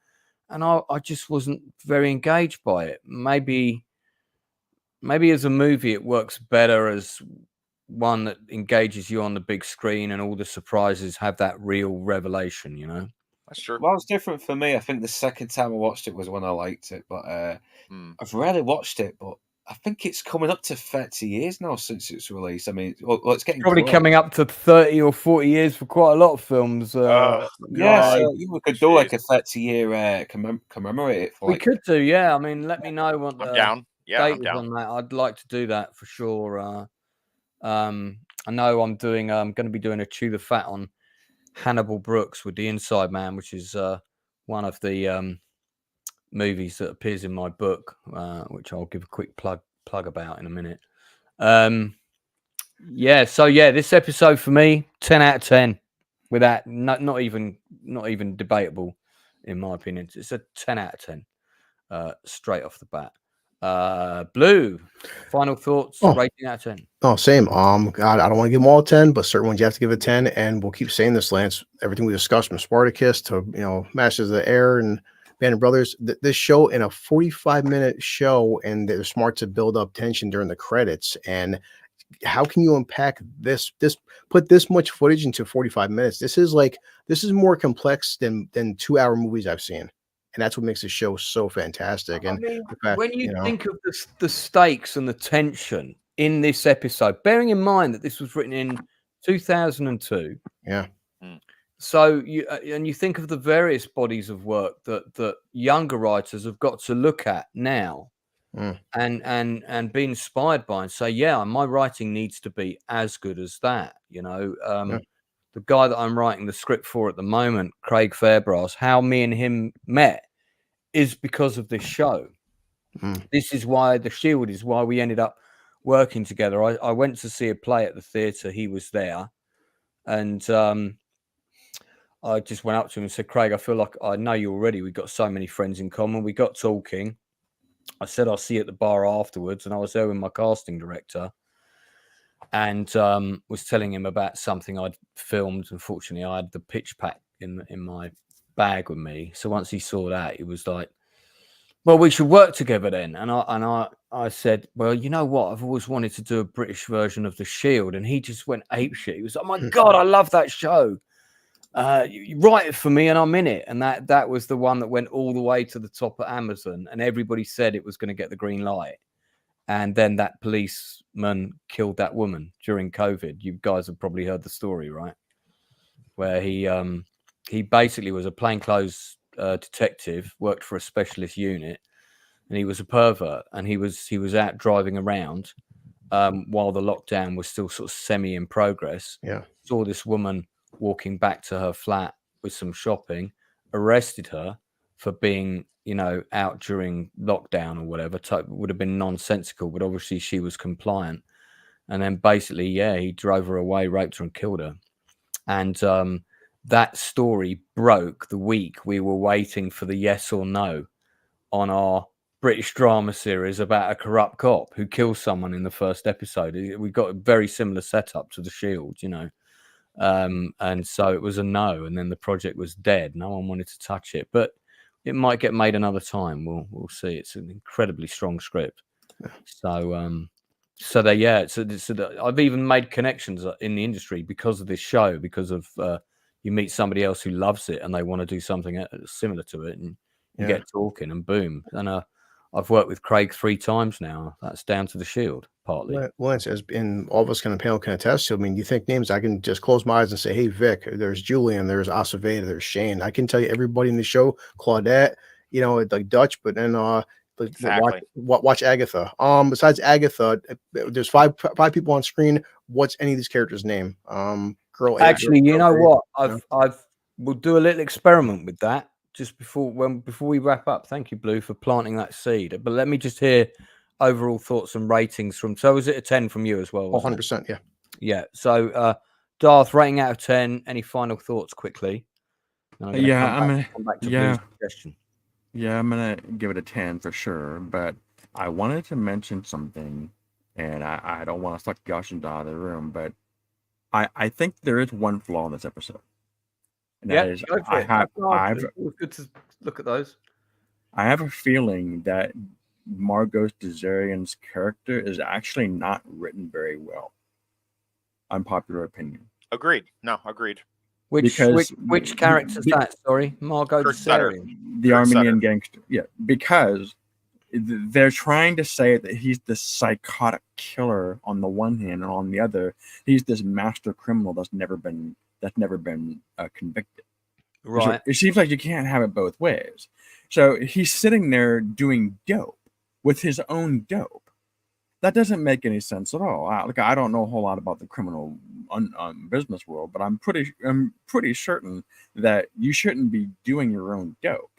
S6: And I just wasn't very engaged by it. Maybe as a movie, it works better as one that engages you on the big screen, and all the surprises have that real revelation,
S9: That's true.
S10: Well, it's different for me. I think the second time I watched it was when I liked it, but I've rarely watched it, but I think it's coming up to 30 years now since its release. I mean, it's getting
S6: probably coming up to 30 or 40 years for quite a lot of films.
S10: So we could do like a 30-year commemorate it.
S6: We could do, yeah. I mean, let me know.
S9: I'm down. Yeah, I'm
S6: date
S9: down.
S6: on that. I'd like to do that for sure. I know I'm going to be doing a Chew the Fat on Hannibal Brooks with The Inside Man, which is one of the movies that appears in my book, which I'll give a quick plug about in a minute. So this episode for me, 10 out of 10, without not even debatable, in my opinion. It's a 10 out of 10, straight off the bat. Blue, final thoughts, rating out of 10.
S7: Oh, same. God, I don't want to give them all 10, but certain ones you have to give a 10, and we'll keep saying this, Lance. Everything we discussed from Spartacus to Masters of the Air and Band of Brothers, this show in a 45-minute show, and they're smart to build up tension during the credits. And how can you unpack this put this much footage into 45 minutes? This is more complex than 2-hour movies I've seen. And that's what makes the show so fantastic. And the fact,
S6: when you think of the stakes and the tension in this episode, bearing in mind that this was written in 2002.
S7: Yeah.
S6: So you think of the various bodies of work that younger writers have got to look at now and be inspired by and say, yeah, my writing needs to be as good as that. The guy that I'm writing the script for at the moment, Craig Fairbrass, how me and him met is because of this show. This is why The Shield is why we ended up working together. I went to see a play at the theatre. He was there. And I just went up to him and said, Craig, I feel like I know you already. We've got so many friends in common. We got talking. I said, I'll see you at the bar afterwards. And I was there with my casting director and was telling him about something I'd filmed. Unfortunately, I had the pitch pack in my bag with me. So once he saw that, he was like, well, we should work together then. And I said, well, you know what? I've always wanted to do a British version of The Shield. And he just went apeshit. He was like, oh my God, I love that show. You write it for me and I'm in it. And that was the one that went all the way to the top of Amazon. And everybody said it was going to get the green light. And then that policeman killed that woman during COVID. You guys have probably heard the story, right? Where he basically was a plainclothes detective, worked for a specialist unit, and he was a pervert. And he was out driving around while the lockdown was still sort of semi in progress.
S7: Yeah,
S6: saw this woman walking back to her flat with some shopping, arrested her for being, out during lockdown or whatever. Would have been nonsensical, but obviously she was compliant. And then basically, he drove her away, raped her and killed her. And that story broke the week we were waiting for the yes or no on our British drama series about a corrupt cop who kills someone in the first episode. We got a very similar setup to The Shield, and so it was a no, and then the project was dead. No one wanted to touch it, but it might get made another time. We'll see. It's an incredibly strong script. So I've even made connections in the industry because of this show, because of you meet somebody else who loves it and they want to do something similar to it, and you get talking, and boom. And I've worked with Craig 3 times now. That's down to The Shield, partly.
S7: Well, as in all of us on the panel can attest to. I mean, you think names, I can just close my eyes and say, hey, Vic, there's Julian, there's Aceveda, there's Shane. I can tell you everybody in the show, Claudette, like Dutch, but then
S9: Exactly.
S7: watch Agatha. Besides Agatha, there's five people on screen. What's any of these characters' name? Girl.
S6: Actually,
S7: girl,
S6: you know
S7: girl,
S6: what? We'll do a little experiment with that just before we wrap up. Thank you, Blue, for planting that seed. But let me just hear overall thoughts and ratings from. So, was it a 10 from you as well?
S7: 100%, yeah.
S6: Yeah. So, Darth, rating out of 10. Any final thoughts quickly?
S8: I'm gonna
S6: come back to Blue's suggestion.
S8: Yeah, I'm gonna give it a 10 for sure. But I wanted to mention something, and I don't want to suck Josh out of the room, but I think there is one flaw in this episode. And that is,
S6: it was good to look at those.
S8: I have a feeling that Margot Dezarian's character is actually not written very well. Unpopular opinion.
S9: Agreed. No, agreed.
S6: Which character is that? Sorry, Margot Dezarian.
S8: The Armenian gangster. Yeah, because they're trying to say that he's this psychotic killer on the one hand, and on the other, he's this master criminal that's never been convicted.
S6: Right.
S8: It seems like you can't have it both ways. So he's sitting there doing dope, with his own dope. That doesn't make any sense at all. I don't know a whole lot about the criminal business world, but I'm pretty certain that you shouldn't be doing your own dope.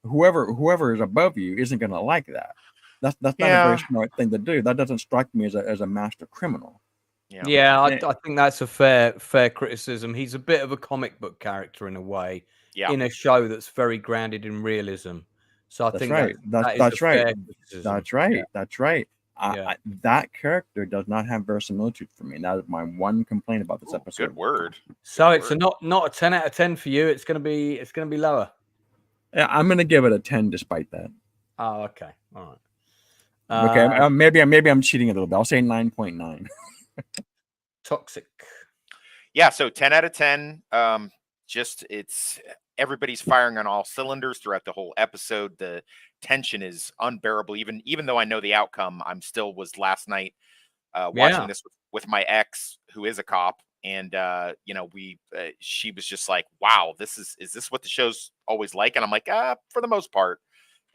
S8: Whoever is above you isn't going to like that. That's not a very smart thing to do. That doesn't strike me as a master criminal.
S6: Yeah, I think that's a fair criticism. He's a bit of a comic book character in a way, in a show that's very grounded in realism. So I think
S8: right.
S6: That's right.
S8: That's right. That character does not have verisimilitude for me. That is my one complaint about this episode.
S9: Good word.
S6: So it's not a 10 out of 10 for you. It's gonna be lower.
S8: Yeah, I'm gonna give it a 10 despite that.
S6: Oh, okay. All right.
S8: Okay, maybe I'm cheating a little bit. I'll say 9.9.
S6: Toxic.
S9: Yeah, so 10 out of 10. Just it's everybody's firing on all cylinders throughout the whole episode. The tension is unbearable. Even though I know the outcome, I'm still was last night watching this with my ex, who is a cop, and she was just like, "Wow, is this what the show's always like?" And I'm like, for the most part.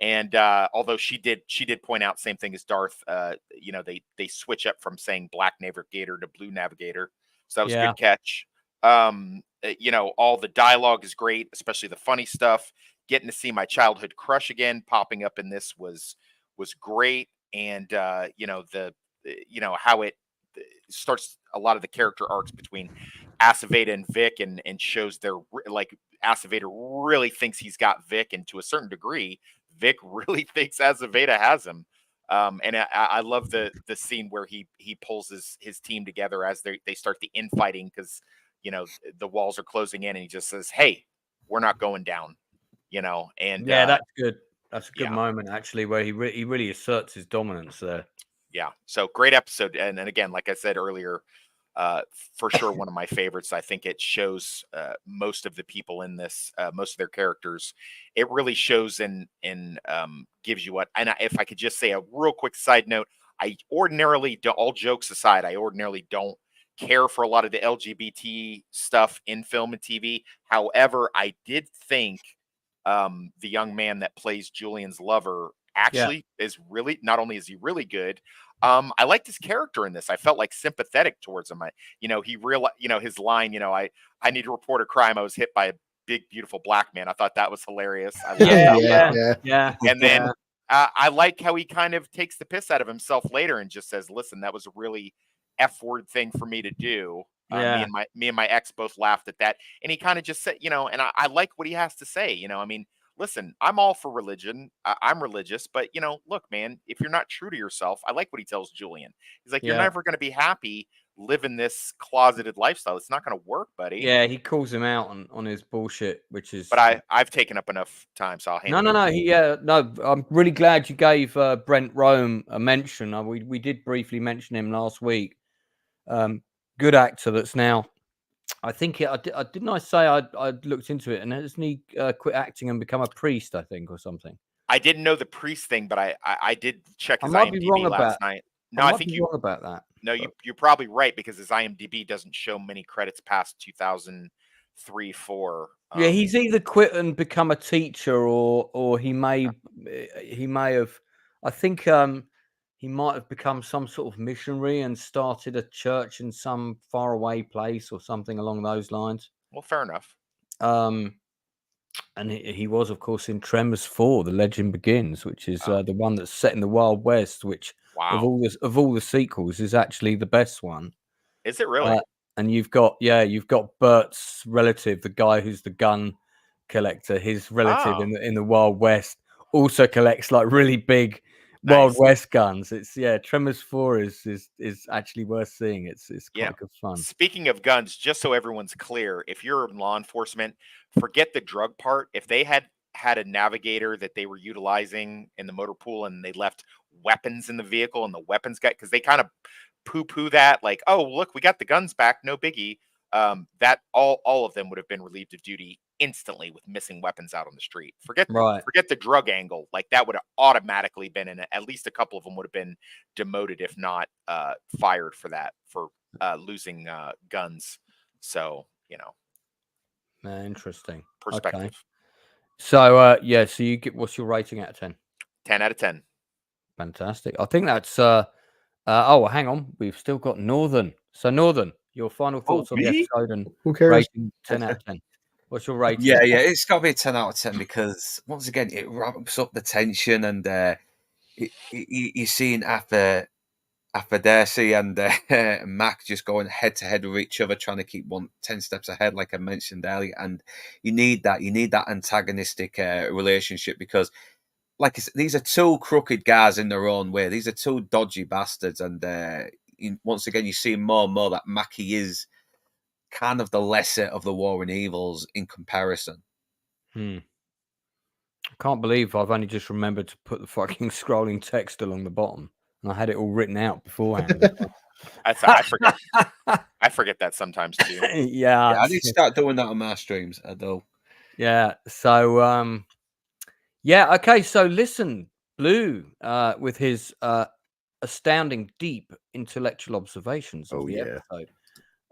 S9: And although she did point out same thing as Darth, they switch up from saying Black Navigator to Blue Navigator, so that was a good catch. All the dialogue is great, especially the funny stuff. Getting to see my childhood crush again popping up in this was great, and how it starts a lot of the character arcs between Aceveda and Vic, and shows their like Aceveda really thinks he's got Vic, and to a certain degree, Vic really thinks Aceveda has him. And I love the scene where he pulls his team together as they start the infighting, because the walls are closing in, and he just says, "Hey, we're not going down." And
S6: that's good. That's a good moment actually, where he really asserts his dominance there.
S9: Yeah, so great episode, and again, like I said earlier, for sure one of my favorites. I think it shows most of the people in this, most of their characters. It really shows and gives you what. And if I could just say a real quick side note, I ordinarily, all jokes aside, I ordinarily don't care for a lot of the LGBT stuff in film and TV. However, I did think the young man that plays Julian's lover actually is really, not only is he really good, I liked his character in this. I felt like sympathetic towards him. He realized, his line, I need to report a crime. I was hit by a big, beautiful black man. I thought that was hilarious.
S6: Yeah.
S9: And then I like how he kind of takes the piss out of himself later and just says, "Listen, that was a really F-word thing for me to do." Me and my ex both laughed at that. And he kind of just said, and I like what he has to say. Listen, I'm all for religion. I'm religious, but look, man, if you're not true to yourself, I like what he tells Julian. He's like, "You're never going to be happy living this closeted lifestyle. It's not going to work, buddy."
S6: Yeah, he calls him out on his bullshit, which is.
S9: But I've taken up enough time, so I'll hand it.
S6: No. I'm really glad you gave Brent Rome a mention. We did briefly mention him last week. Good actor that's now. I think didn't I say I looked into it, and hasn't he quit acting and become a priest, I think, or something?
S9: I didn't know the priest thing, but I did check his IMDb last night. No, I think you're
S6: wrong about that.
S9: No, you're probably right, because his IMDb doesn't show many credits past 2003, 4.
S6: Yeah, he's either quit and become a teacher, or he may have. I think he might have become some sort of missionary and started a church in some faraway place or something along those lines.
S9: Well, fair enough.
S6: And he was, of course, in Tremors 4, The Legend Begins, which is the one that's set in the Wild West, which of all the sequels is actually the best one.
S9: Is it really?
S6: And you've got Bert's relative, the guy who's the gun collector. His relative in the Wild West also collects like really big Wild West guns. It's Tremors 4 is actually worth seeing. It's quite good fun.
S9: Speaking of guns, just so everyone's clear, if you're in law enforcement, forget the drug part. If they had a navigator that they were utilizing in the motor pool and they left weapons in the vehicle and the weapons got, because they kind of poo-poo that, like, "Oh, look, we got the guns back, no biggie." That all of them would have been relieved of duty instantly with missing weapons out on the street. Forget the drug angle. Like, that would have automatically been in it. At least a couple of them would have been demoted, if not fired for that, for losing guns. So,
S6: interesting
S9: perspective.
S6: Okay. So so you get, what's your rating out of 10?
S9: 10 out of 10.
S6: Fantastic. I think that's. Oh, hang on. We've still got Northern. So, Northern, your final thoughts on the
S10: me?
S6: episode and
S7: Who cares?
S6: rating 10 out of 10. What's your rating?
S10: Yeah, it's got to be a 10 out of 10 because once again, it ramps up the tension and you're seeing after Darcy and Mac just going head to head with each other, trying to keep 10 steps ahead, like I mentioned earlier. And you need that antagonistic relationship because, like I said, these are two crooked guys in their own way. These are two dodgy bastards, and once again, you see more and more that Mackie is kind of the lesser of the warring evils in comparison.
S6: I can't believe I've only just remembered to put the fucking scrolling text along the bottom, and I had it all written out beforehand.
S9: I forget. I forget that sometimes too.
S6: Yeah,
S10: I need to start doing that on my streams. I do.
S6: Yeah. So, yeah. Okay. So, listen, Blue, with his astounding, deep intellectual observations of the episode,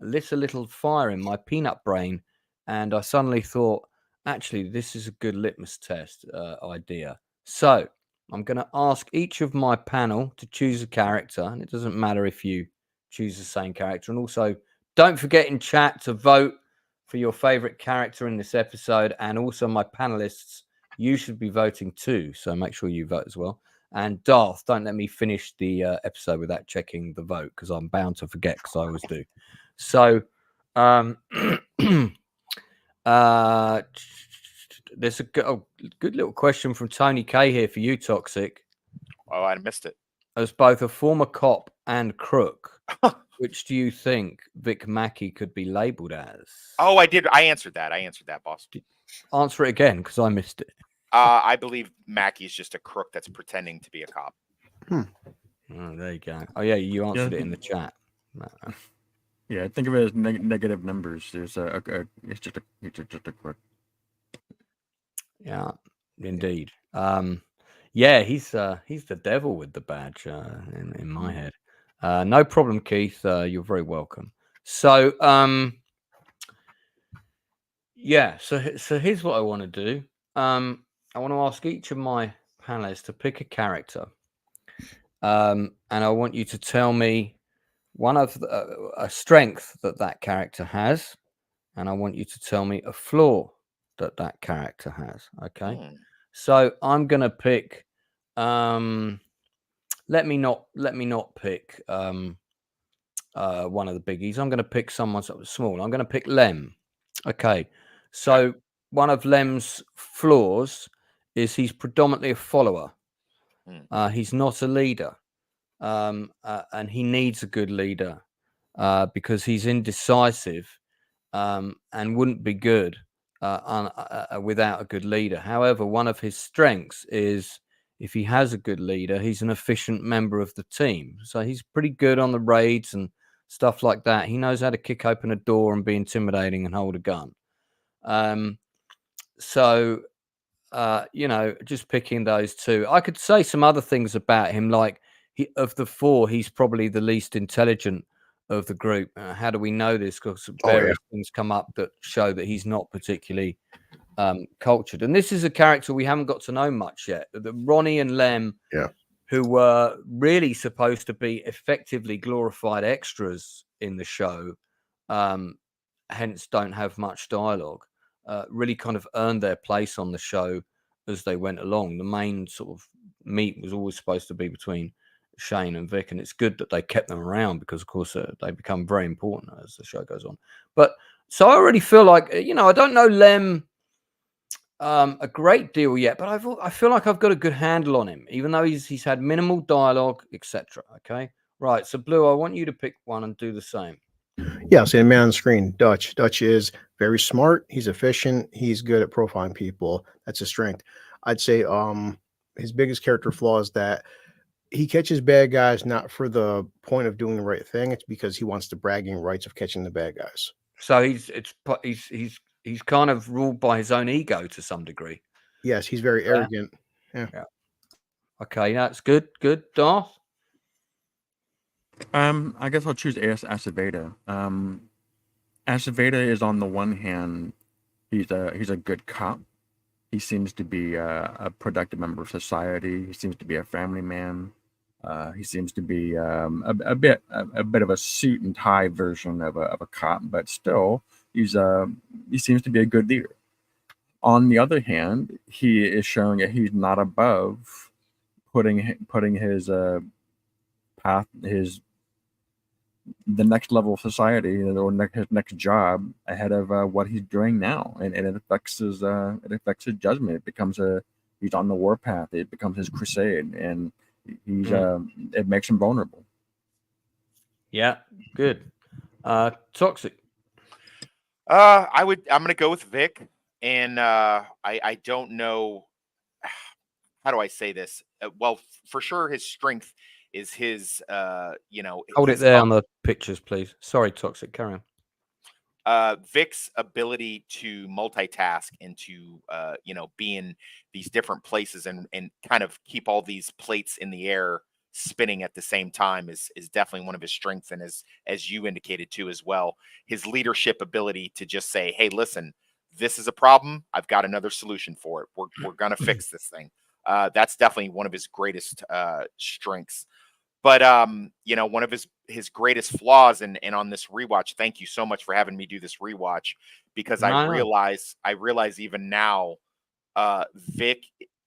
S6: lit a little fire in my peanut brain, and I suddenly thought, actually, this is a good litmus test idea. So, I'm going to ask each of my panel to choose a character, and it doesn't matter if you choose the same character. And also, don't forget in chat to vote for your favorite character in this episode. And also, my panelists, you should be voting too. So make sure you vote as well. And Darth, don't let me finish the episode without checking the vote because I'm bound to forget because I always do. So, there's a good little question from Tony K here for you, Toxic.
S9: Oh, I missed it.
S6: As both a former cop and crook, which do you think Vic Mackey could be labeled as?
S9: Oh, I did. I answered that, boss.
S6: Answer it again because I missed it.
S9: I believe Mackey's just a crook that's pretending to be a cop.
S6: Oh, there you go. Oh, yeah, you answered it in the chat.
S8: Yeah, think of it as negative numbers. There's it's just a crook.
S6: Yeah, indeed. Yeah, he's the devil with the badge in my head. No problem, Keith. You're very welcome. So, yeah. So here's what I want to do. I want to ask each of my panelists to pick a character, and I want you to tell me one of a strength that character has, and I want you to tell me a flaw that character has. Okay. So I'm gonna pick. Let me not pick one of the biggies. I'm gonna pick someone small. I'm gonna pick Lem. Okay. So one of Lem's flaws is he's predominantly a follower. He's not a leader, and he needs a good leader because he's indecisive and wouldn't be good without a good leader. However, one of his strengths is if he has a good leader, he's an efficient member of the team. So he's pretty good on the raids and stuff like that. He knows how to kick open a door and be intimidating and hold a gun. So, just picking those two. I could say some other things about him, like of the four, he's probably the least intelligent of the group. How do we know this? Because various things come up that show that he's not particularly cultured. And this is a character we haven't got to know much yet. The Ronnie and Lem, who were really supposed to be effectively glorified extras in the show, hence don't have much dialogue, really kind of earned their place on the show as they went along. The main sort of meat was always supposed to be between Shane and Vic, and it's good that they kept them around because, of course, they become very important as the show goes on. But so I already feel like, I don't know Lem a great deal yet, but I feel like I've got a good handle on him, even though he's had minimal dialogue, etc. Okay, right. So Blue, I want you to pick one and do the same.
S7: Yeah, so man on the screen, Dutch. Dutch is very smart. He's efficient. He's good at profiling people. That's his strength. I'd say his biggest character flaw is that he catches bad guys not for the point of doing the right thing. It's because he wants the bragging rights of catching the bad guys.
S6: So he's kind of ruled by his own ego to some degree.
S7: Yes, he's very arrogant. Yeah.
S6: Okay, that's good. Good, Darth.
S8: I guess I'll choose Aceveda. Aceveda is on the one hand, he's a good cop, He seems to be a productive member of society. He seems to be a family man. He seems to be a bit of a suit and tie version of a cop, but still, he seems to be a good leader. On the other hand, he is showing that he's not above putting his path, the next level of society or his next job ahead of what he's doing now, and it affects his judgment. It becomes he's on the warpath. It becomes his crusade, and he's it makes him vulnerable.
S6: Yeah, good. Toxic.
S9: I'm gonna go with Vic, and I don't know how do I say this. Well, for sure, his strength is his
S6: Hold it there on the pictures, please. Sorry, Toxic. Carry on.
S9: Vic's ability to multitask and to be in these different places and kind of keep all these plates in the air spinning at the same time is definitely one of his strengths, and as you indicated too as well, his leadership ability to just say, hey, listen, this is a problem, I've got another solution for it, we're gonna fix this thing. That's definitely one of his greatest strengths. But one of his greatest flaws, and on this rewatch, thank you so much for having me do this rewatch, because I realize even now, Vic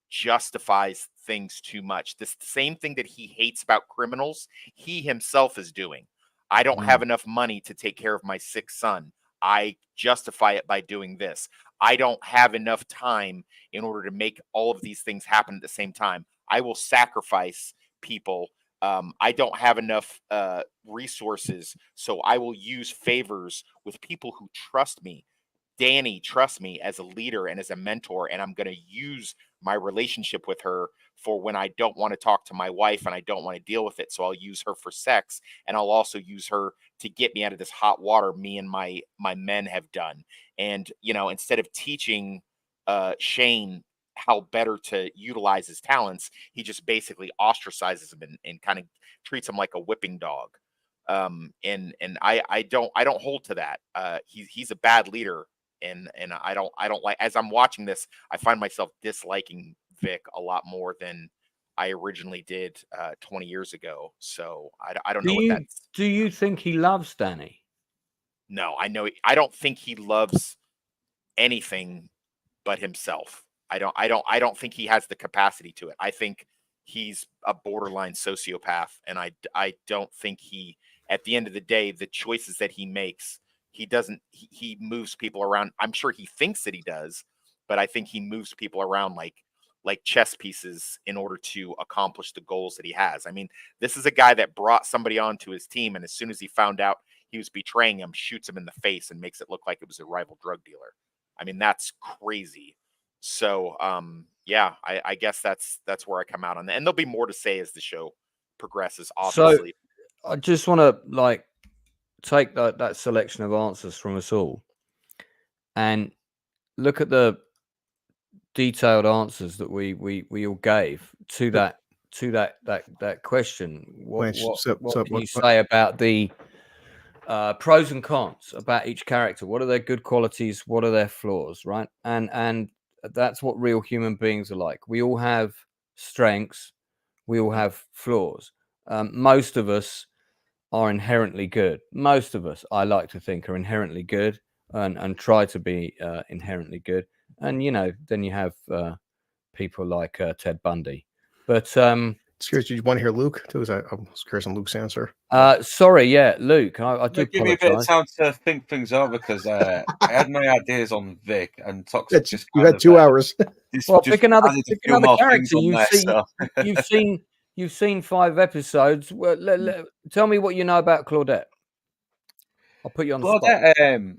S9: justifies things too much. This same thing that he hates about criminals, he himself is doing. I don't have enough money to take care of my sick son. I justify it by doing this. I don't have enough time in order to make all of these things happen at the same time. I will sacrifice people. I don't have enough resources, so I will use favors with people who trust me. Danny trusts me as a leader and as a mentor, and I'm going to use my relationship with her for when I don't want to talk to my wife and I don't want to deal with it. So I'll use her for sex, and I'll also use her to get me out of this hot water me and my men have done. And instead of teaching Shane how better to utilize his talents, he just basically ostracizes him and kind of treats him like a whipping dog. And I don't hold to that. He's a bad leader, and I don't like, as I'm watching this, I find myself disliking Vic a lot more than I originally did 20 years ago. So I don't know what that's.
S6: Do you think he loves Danny?
S9: No, I don't think he loves anything but himself. I don't think he has the capacity to it. I think he's a borderline sociopath, and I don't think he, at the end of the day, the choices that he makes, he moves people around. I'm sure he thinks that he does, but I think he moves people around like chess pieces in order to accomplish the goals that he has. I mean, this is a guy that brought somebody onto his team, and as soon as he found out he was betraying him, shoots him in the face and makes it look like it was a rival drug dealer. I mean, that's crazy. So, yeah, I guess that's where I come out on that. And there'll be more to say as the show progresses, obviously.
S6: So I just want to take that selection of answers from us all and look at the detailed answers that we all gave to that question. What can you say about the pros and cons about each character? What are their good qualities? What are their flaws? Right, and that's what real human beings are like. We all have strengths. We all have flaws. Most of us are inherently good. Most of us, I like to think, are inherently good and try to be inherently good. And then you have people like Ted Bundy. But
S7: Did you want to hear Luke too? I was curious on Luke's answer.
S6: Sorry, yeah, Luke. I do
S10: give me a bit of time to think things over, because I had my ideas on Vic and Toxic.
S7: You had 2 hours.
S6: Pick another character. You've seen 5 episodes. Well, tell me what you know about Claudette. I'll put you on the spot.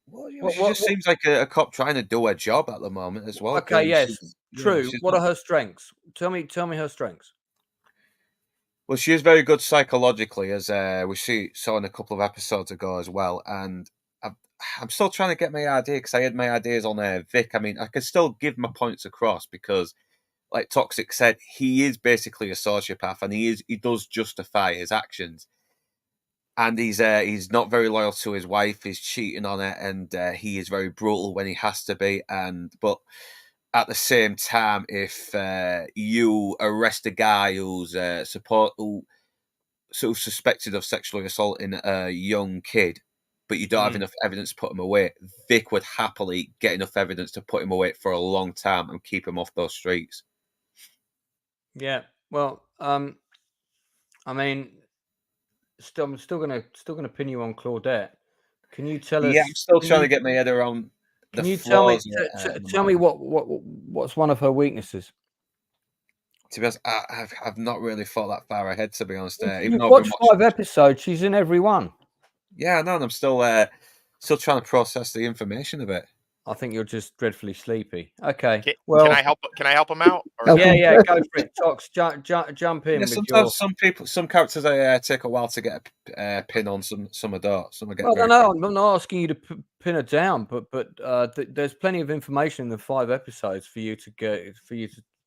S10: Well, she just seems like a cop trying to do her job at the moment as well.
S6: Okay, yes, true. What are her strengths? Tell me her strengths.
S10: Well, she is very good psychologically, as we saw in a couple of episodes ago as well. And I'm still trying to get my idea, because I had my ideas on Vic. I mean, I can still give my points across because, like Toxic said, he is basically a sociopath, and he does justify his actions. And he's not very loyal to his wife. He's cheating on her, and he is very brutal when he has to be. But at the same time, if you arrest a guy who's suspected of sexually assaulting a young kid, but you don't have enough evidence to put him away, Vic would happily get enough evidence to put him away for a long time and keep him off those streets.
S6: Yeah. Well, I mean, I'm still gonna pin you on Claudette. Can you tell us?
S10: Yeah, I'm still trying to get my head around the
S6: Can you tell me?
S10: flaws.
S6: Tell me what's one of her weaknesses?
S10: To be honest, I've not really thought that far ahead. To be honest, even
S6: You've
S10: though I've been
S6: watched
S10: watching,
S6: 5 episodes. She's in every one.
S10: yeah, no, and I'm still trying to process the information a bit.
S6: I think you're just dreadfully sleepy. Okay.
S9: Can
S6: Well,
S9: I help? Can I help him out? Or
S7: Help
S9: no?
S7: him.
S6: yeah, go for it. Tox, jump in
S10: Yeah,
S6: with
S10: sometimes
S6: your.
S10: some characters take a while to get a pin on. Some don't. Some get
S6: Well,
S10: very.
S6: no, I'm not asking you to pin her down, but there's plenty of information in the 5 episodes for you to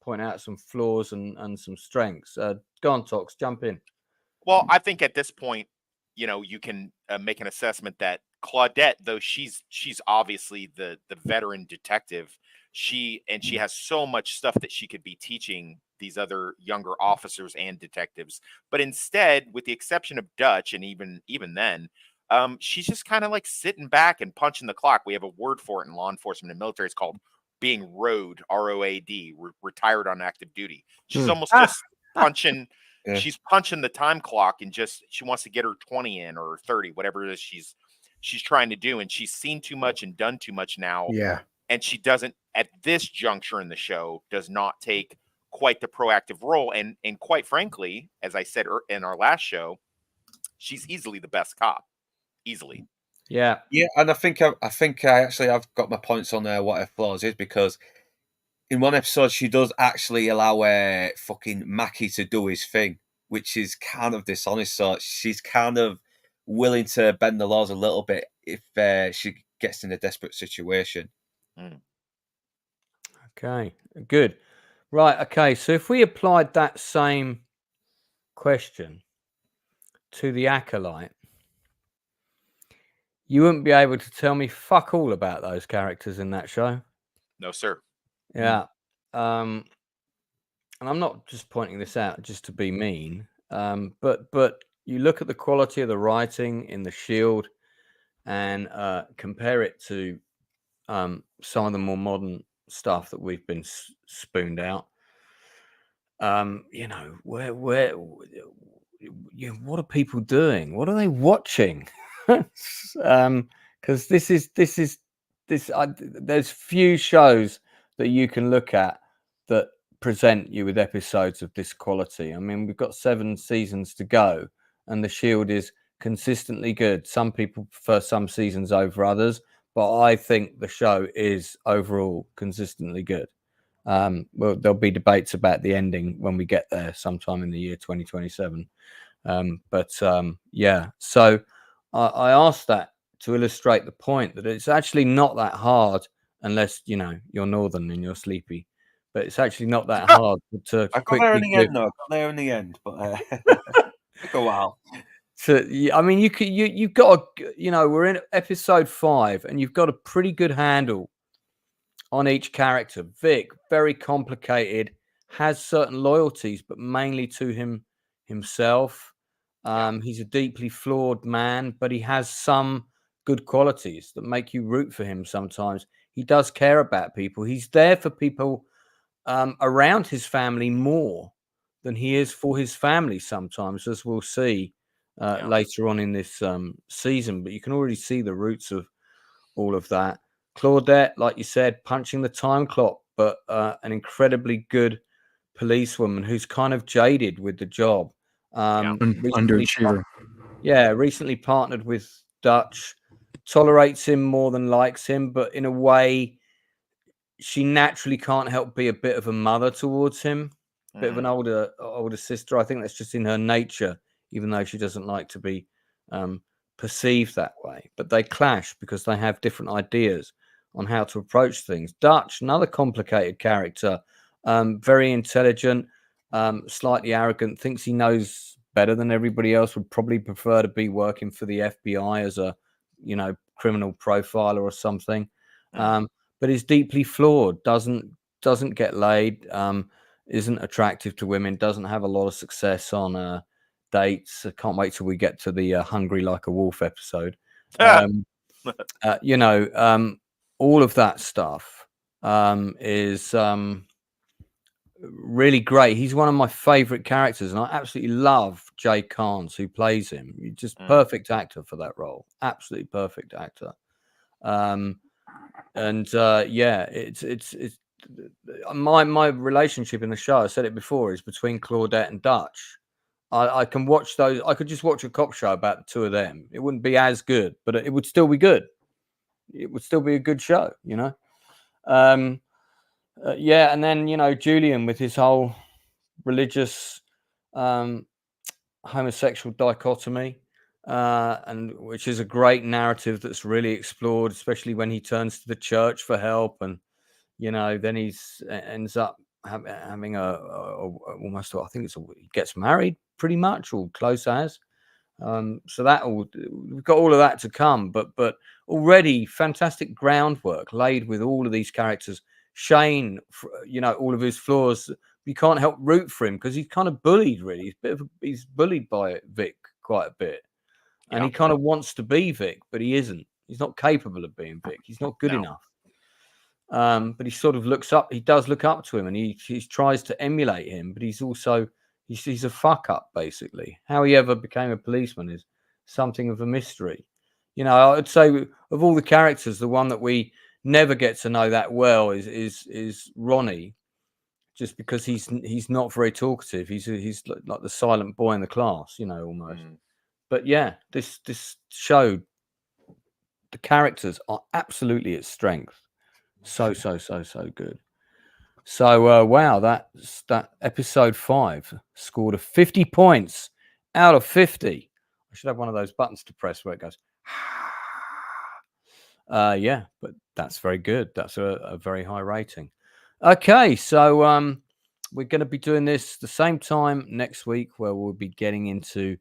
S6: point out some flaws and some strengths. Go on, Tox, jump in.
S9: Well, I think at this point, you can make an assessment that Claudette, though she's obviously the veteran detective, she has so much stuff that she could be teaching these other younger officers and detectives. But instead, with the exception of Dutch, and even then, she's just kind of like sitting back and punching the clock. We have a word for it in law enforcement and military. It's called being ROAD, ROAD, retired on active duty. She's almost just punching.
S10: Yeah.
S9: She's punching the time clock and she wants to get her 20 in or 30, whatever it is she's trying to do. And she's seen too much and done too much now.
S7: Yeah.
S9: And she doesn't, at this juncture in the show, does not take quite the proactive role. And quite frankly, as I said in our last show, she's easily the best cop. Easily.
S6: Yeah.
S10: Yeah, and I think I actually have got my points on what her flaws is, because in one episode she does actually allow fucking Mackie to do his thing, which is kind of dishonest. So she's kind of willing to bend the laws a little bit if she gets in a desperate situation.
S6: Okay, good. Right, okay, so if we applied that same question to the Acolyte, you wouldn't be able to tell me fuck all about those characters in that show.
S9: No, sir.
S6: Yeah. And I'm not just pointing this out just to be mean, but you look at the quality of the writing in The Shield and compare it to some of the more modern stuff that we've been spooned out. What are people doing? What are they watching? Because there's few shows that you can look at that present you with episodes of this quality. I mean, we've got 7 seasons to go, and The Shield is consistently good. Some people prefer some seasons over others, but I think the show is overall consistently good. Well, there'll be debates about the ending when we get there sometime in the year 2027. Yeah, so I asked that to illustrate the point that it's actually not that hard unless you're northern and you're sleepy, but it's actually not that hard to
S10: I got there in the end, though. I got there in the end, but took a while.
S6: I mean, you've got we're in episode 5, and you've got a pretty good handle on each character. Vic, very complicated, has certain loyalties, but mainly to himself. He's a deeply flawed man, but he has some good qualities that make you root for him sometimes. He does care about people. He's there for people around his family more than he is for his family sometimes, as we'll see later on in this season. But you can already see the roots of all of that. Claudette, like you said, punching the time clock, but an incredibly good policewoman who's kind of jaded with the job.
S8: Underachiever.
S6: Recently partnered with Dutch, tolerates him more than likes him, but in a way, she naturally can't help be a bit of a mother towards him, a bit of an older sister. I think that's just in her nature, even though she doesn't like to be perceived that way. But they clash because they have different ideas on how to approach things. Dutch, another complicated character, very intelligent, slightly arrogant, thinks he knows better than everybody else, would probably prefer to be working for the FBI as a criminal profiler or something, but is deeply flawed, doesn't doesn't get laid, isn't attractive to women, doesn't have a lot of success on dates. I can't wait till we get to the Hungry Like a Wolf episode. All of that stuff is really great. He's one of my favorite characters, and I absolutely love Jay Carnes, who plays him. He's just perfect actor for that role. Absolutely perfect actor. It's my relationship in the show, I said it before, is between Claudette and Dutch. I can watch those. I could just watch a cop show about the two of them. It wouldn't be as good, but it would still be good. It would still be a good show, and then Julian with his whole religious homosexual dichotomy, and which is a great narrative that's really explored, especially when he turns to the church for help, and then ends up having almost, I think he gets married pretty much, or close as. So we've got all of that to come, but already fantastic groundwork laid with all of these characters. Shane, all of his flaws, you can't help root for him because he's kind of bullied. Really, he's bullied by Vic quite a bit, and he kind of wants to be Vic, but he isn't. He's not capable of being Vic. He's not good enough. But he sort of looks up. He does look up to him, and he tries to emulate him. But he's also he's a fuck up, basically. How he ever became a policeman is something of a mystery. I'd say of all the characters, the one that we never get to know that well is Ronnie, just because he's not very talkative. He's like the silent boy in the class, almost. But yeah, this show, the characters are absolutely its strength. So good. So wow, that episode 5 scored a 50 points out of 50. I should have one of those buttons to press where it goes. Yeah, but that's very good. That's a very high rating. Okay, so we're going to be doing this the same time next week, where we'll be getting into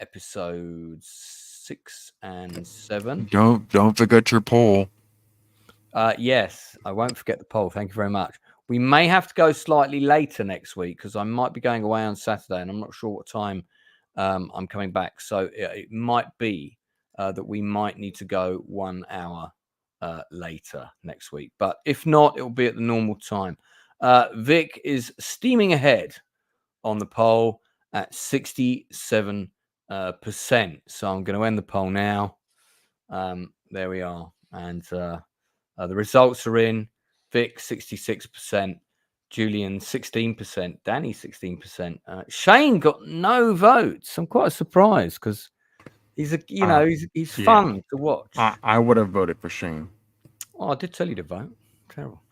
S6: episodes 6 and 7.
S8: Don't forget your poll.
S6: Yes, I won't forget the poll. Thank you very much. We may have to go slightly later next week because I might be going away on Saturday, and I'm not sure what time I'm coming back. So it might be that we might need to go 1 hour later next week. But if not, it will be at the normal time. Vic is steaming ahead on the poll at 67%. So I'm going to end the poll now. There we are. And the results are in. Vic 66%, Julian 16%, Danny 16%. Shane got no votes. I'm quite surprised because he's he's fun to watch.
S8: I would have voted for Shane.
S6: Oh, I did tell you to vote. Terrible.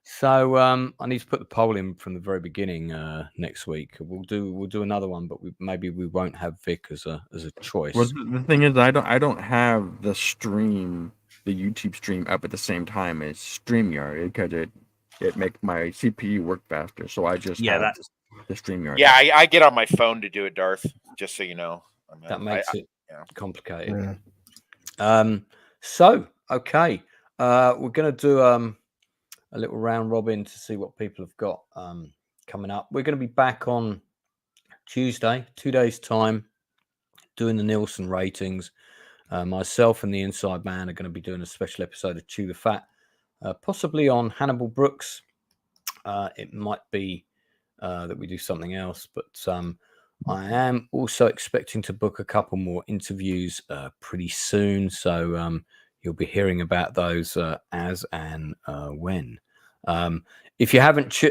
S6: So I need to put the poll in from the very beginning next week. We'll do another one, but maybe we won't have Vic as a choice.
S8: Well, the thing is, I don't have the YouTube stream up at the same time as StreamYard because it makes my CPU work faster. So I just have the StreamYard.
S9: Yeah, I get on my phone to do it, Darth. Just so you know,
S6: that makes it complicated. So okay, we're gonna do a little round robin to see what people have got coming up. We're going to be back on Tuesday, 2 days' time, doing the Nielsen ratings. Myself and the Inside Man are going to be doing a special episode of Chew the Fat, possibly on Hannibal Brooks. It might be that we do something else, but I am also expecting to book a couple more interviews pretty soon. So you'll be hearing about those as and when. If you haven't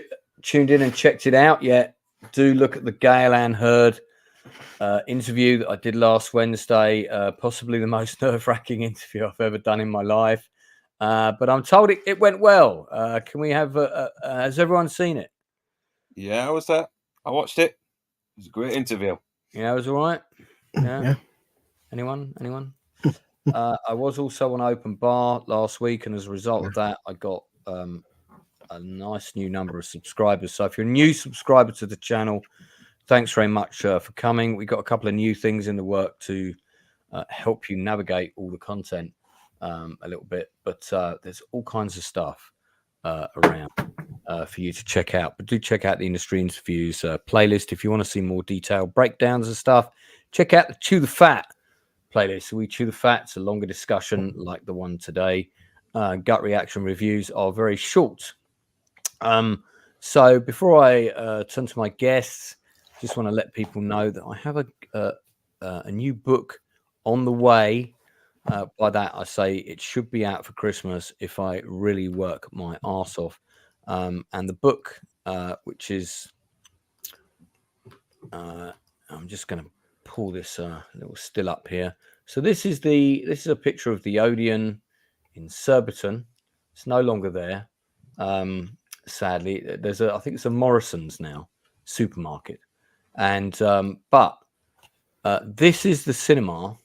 S6: tuned in and checked it out yet, do look at the Gail Ann Hurd interview that I did last Wednesday. Possibly the most nerve-wracking interview I've ever done in my life. But I'm told it went well. Can we have? Has everyone seen it?
S10: Yeah, I was there. I watched it. It was a great interview.
S6: Yeah, it was all right. Yeah. Anyone? I was also on Open Bar last week, and as a result of that, I got a nice new number of subscribers. So if you're a new subscriber to the channel, thanks very much for coming. We got a couple of new things in the work to help you navigate all the content a little bit, but there's all kinds of stuff around for you to check out. But do check out the Industry Interviews playlist if you want to see more detailed breakdowns and stuff. Check out the Chew the Fat playlist. So we chew the fat. It's a longer discussion like the one today. Gut reaction reviews are very short. So before I turn to my guests, just want to let people know that I have a new book on the way. By that, I say it should be out for Christmas if I really work my arse off. And the book, which is, I'm just going to pull this little still up here. So this is a picture of the Odeon in Surbiton. It's no longer there. Sadly, I think it's a Morrison's now supermarket, and but this is the cinema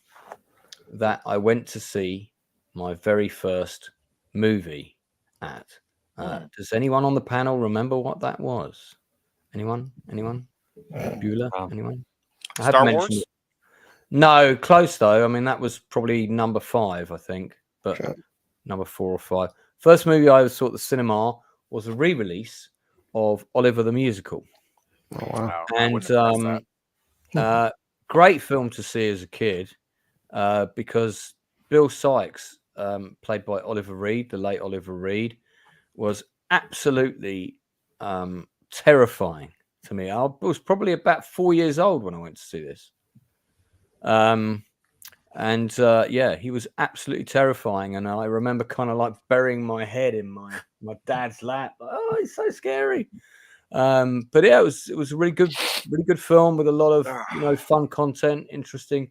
S6: that I went to see my very first movie at. Does anyone on the panel remember what that was? Anyone? Bueller? Anyone? I
S9: Star Wars?
S6: It. No, close though. I mean, that was probably number 5, I think, but number 4 or 5. First movie I ever saw at the cinema was a re-release of Oliver the Musical.
S7: Oh, wow.
S6: And great film to see as a kid because Bill Sykes, played by Oliver Reed, the late Oliver Reed, was absolutely terrifying to me. I was probably about 4 years old when I went to see this. Yeah, he was absolutely terrifying, and I remember kind of like burying my head in my dad's lap. Oh, he's so scary. But yeah, it was a really good film with a lot of fun content, interesting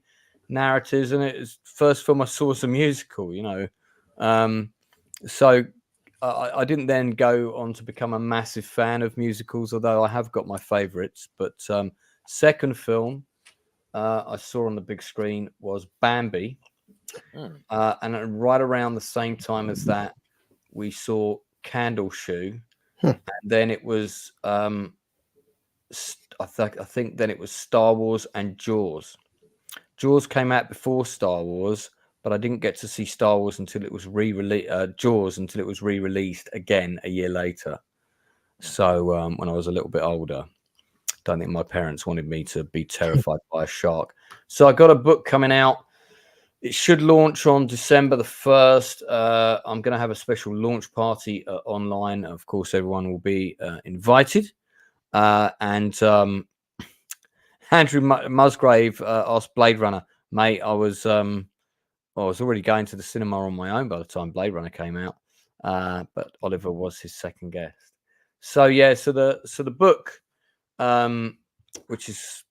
S6: narratives, and it was the first film I saw as a musical. So I didn't then go on to become a massive fan of musicals, although I have got my favorites. But second film I saw on the big screen was Bambi. And right around the same time as that, we saw Candle Shoe. And then it was, I think then it was Star Wars and Jaws. Jaws came out before Star Wars, but I didn't get to see Star Wars until it was Jaws until it was re-released again a year later. So when I was a little bit older. Don't think my parents wanted me to be terrified by a shark. So I got a book coming out. It should launch on December the 1st. I'm going to have a special launch party online. Of course, everyone will be invited. And Andrew Musgrave asked Blade Runner, mate, I was already going to the cinema on my own by the time Blade Runner came out. But Oliver was his second guest. So yeah, so the book, which is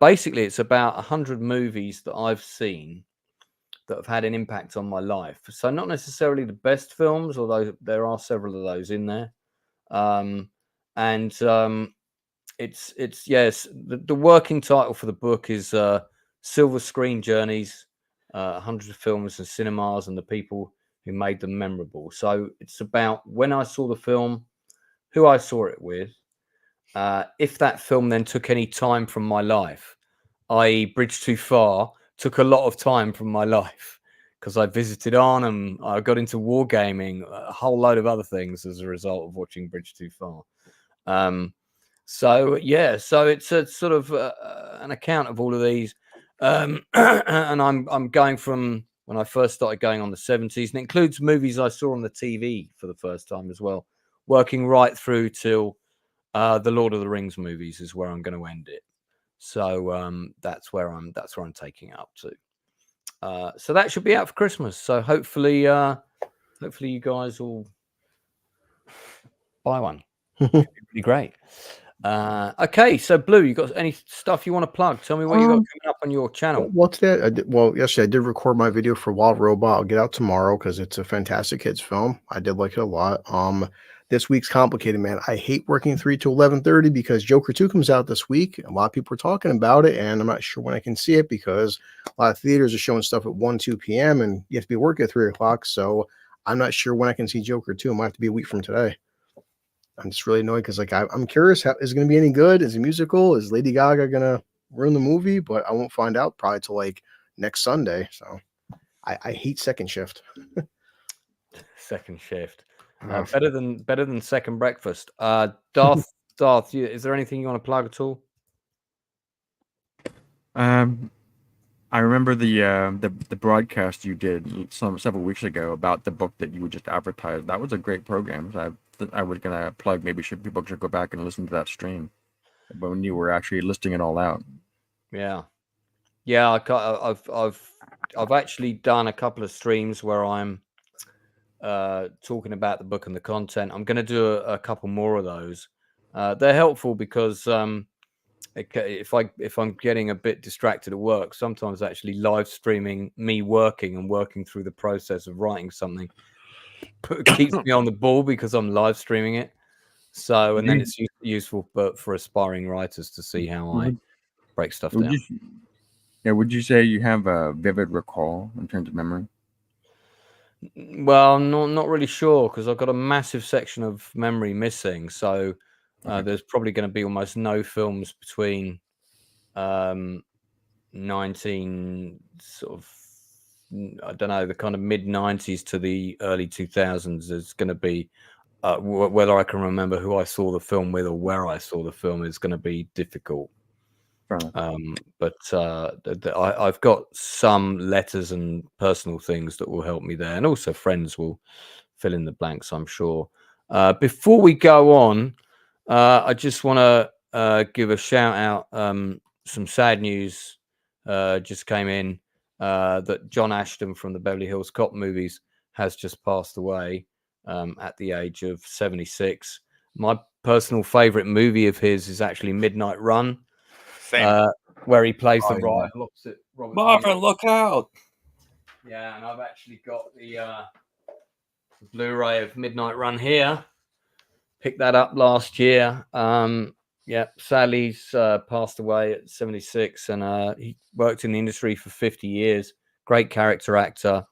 S6: basically it's about 100 movies that I've seen that have had an impact on my life. So not necessarily the best films, although there are several of those in there. It's yes, the working title for the book is Silver Screen Journeys, 100 films and cinemas and the people who made them memorable. So it's about when I saw the film, who I saw it with, if that film then took any time from my life, i.e. Bridge Too Far took a lot of time from my life because I visited Arnhem, I got into wargaming, a whole load of other things as a result of watching Bridge Too Far. So it's a sort of an account of all of these, and I'm going from when I first started going on the 70s, and it includes movies I saw on the TV for the first time as well, working right through till the Lord of the Rings movies is where I'm going to end it. So that's where I'm taking it up to. So that should be out for Christmas. So hopefully you guys will buy one. It'd be really great. Okay, so Blue, you got any stuff you want to plug? Tell me what you got coming up on your channel.
S7: What's that? Yesterday I did record my video for Wild Robot. I'll get out tomorrow because it's a fantastic kids film. I did like it a lot. This week's complicated, man. I hate working 3 to 11:30 because Joker 2 comes out this week. A lot of people are talking about it, and I'm not sure when I can see it because a lot of theaters are showing stuff at 1, 2 p.m. and you have to be working at 3 o'clock. So I'm not sure when I can see Joker 2. It might have to be a week from today. I'm just really annoyed because I'm curious, is it going to be any good? Is it a musical? Is Lady Gaga going to ruin the movie? But I won't find out probably till like next Sunday. So I hate second shift.
S6: Second shift. Better than second breakfast. Darth, is there anything you want to plug at all?
S8: I remember the broadcast you did several weeks ago about the book that you would just advertise. That was a great program. I was gonna plug. Maybe people should go back and listen to that stream, but when you were actually listing it all out.
S6: Yeah. I've actually done a couple of streams where I'm talking about the book and the content. I'm going to do a couple more of those. They're helpful because if I'm getting a bit distracted at work, sometimes actually live streaming me working through the process of writing something keeps me on the ball because I'm live streaming it. So, and then it's useful for aspiring writers to see how I break stuff down.
S8: Would you say you have a vivid recall in terms of memory?
S6: Well, not really sure because I've got a massive section of memory missing. So there's probably going to be almost no films between 19 sort of, I don't know, the kind of mid 90s to the early 2000s. There's going to be whether I can remember who I saw the film with or where I saw the film is going to be difficult. But I've got some letters and personal things that will help me there, and also friends will fill in the blanks, I'm sure. Before we go on, I just want to give a shout out. Some sad news just came in that John Ashton from the Beverly Hills Cop movies has just passed away at the age of 76. My personal favorite movie of his is actually Midnight Run. Where he plays the rival opposite Robert
S10: Marvin, look out!
S6: Yeah, and I've actually got the Blu-ray of Midnight Run here. Picked that up last year. Sadly, he's passed away at 76, and he worked in the industry for 50 years. Great character actor.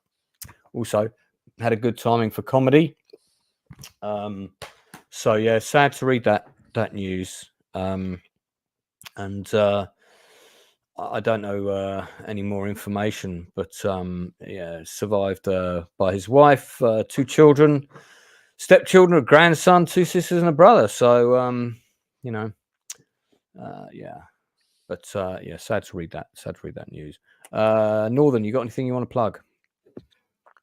S6: Also had a good timing for comedy. So yeah, sad to read that news. I don't know any more information, but survived by his wife, 2 children, stepchildren, a grandson, 2 sisters, and a brother. So, sad to read that. Sad to read that news. Northern, you got anything you want to plug?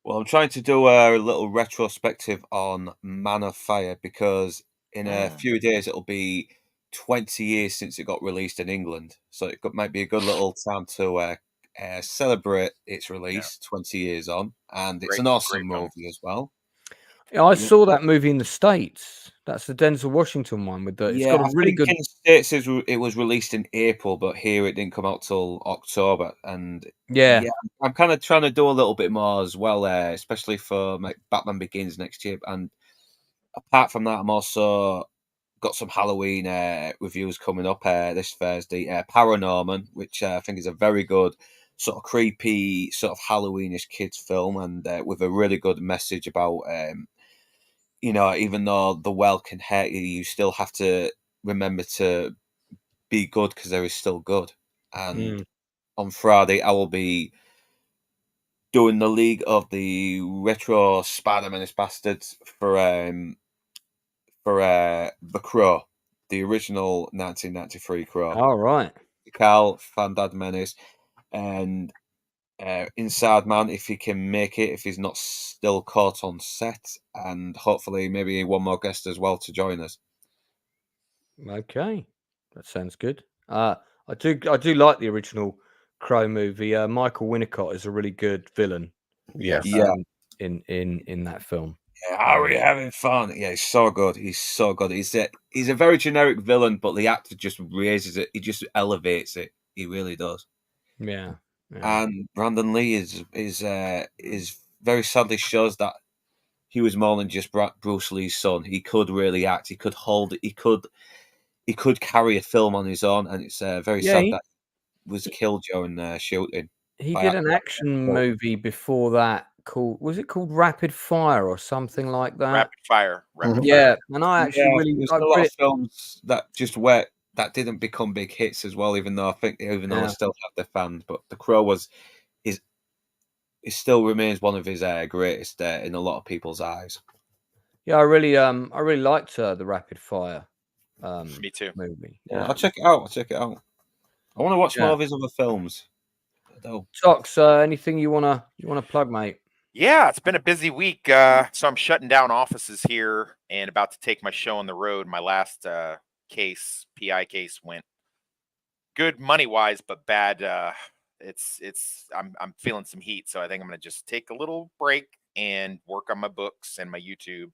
S10: Well, I'm trying to do a little retrospective on Man of Fire because in a few days it'll be 20 years since it got released in England. So might be a good little time to celebrate its release 20 years on. And it's an awesome movie as well.
S6: Yeah, I saw that movie in the States. That's the Denzel Washington one with the. It's got a really good.
S10: In the States it was released in April, but here it didn't come out till October. And I'm kind of trying to do a little bit more as well, especially for Batman Begins next year. And apart from that, I'm also got some Halloween reviews coming up this Thursday. Paranorman, which I think is a very good sort of creepy, sort of Halloweenish kids film, and with a really good message about. Even though the world can hurt you, you still have to remember to be good because there is still good. And on Friday, I will be doing the League of the Retro Spider-Man Bastards for The Crow, the original 1993 Crow.
S6: All right.
S10: Carl Fandad Menace and Inside Man, if he can make it, if he's not still caught on set, and hopefully maybe one more guest as well to join us.
S6: Okay, that sounds good. I do like the original Crow movie. Michael Winnicott is a really good villain. In that film.
S10: Yeah, are we having fun? Yeah, he's so good. He's so good. He's a very generic villain, but the actor just raises it. He just elevates it. He really does.
S6: Yeah.
S10: And Brandon Lee is very sadly shows that he was more than just Bruce Lee's son. He could really act. He could hold. He could carry a film on his own, and it's very sad that he was killed during shooting.
S6: He did an action movie before that called Rapid Fire or something like that.
S9: Rapid Fire.
S6: Yeah, and I actually
S10: there's a lot of films that just that didn't become big hits as well, even though I still have the fans. But The Crow still remains one of his greatest in a lot of people's eyes.
S6: Yeah, I really liked the Rapid Fire
S9: Me too.
S6: movie.
S10: Yeah, I'll check it out. I'll check it out. I want to watch more of his other films.
S6: Tox, anything you wanna plug, mate?
S9: Yeah, it's been a busy week. So I'm shutting down offices here and about to take my show on the road. My last PI case went good money wise, but bad. I'm feeling some heat, so I think I'm gonna just take a little break and work on my books and my YouTube.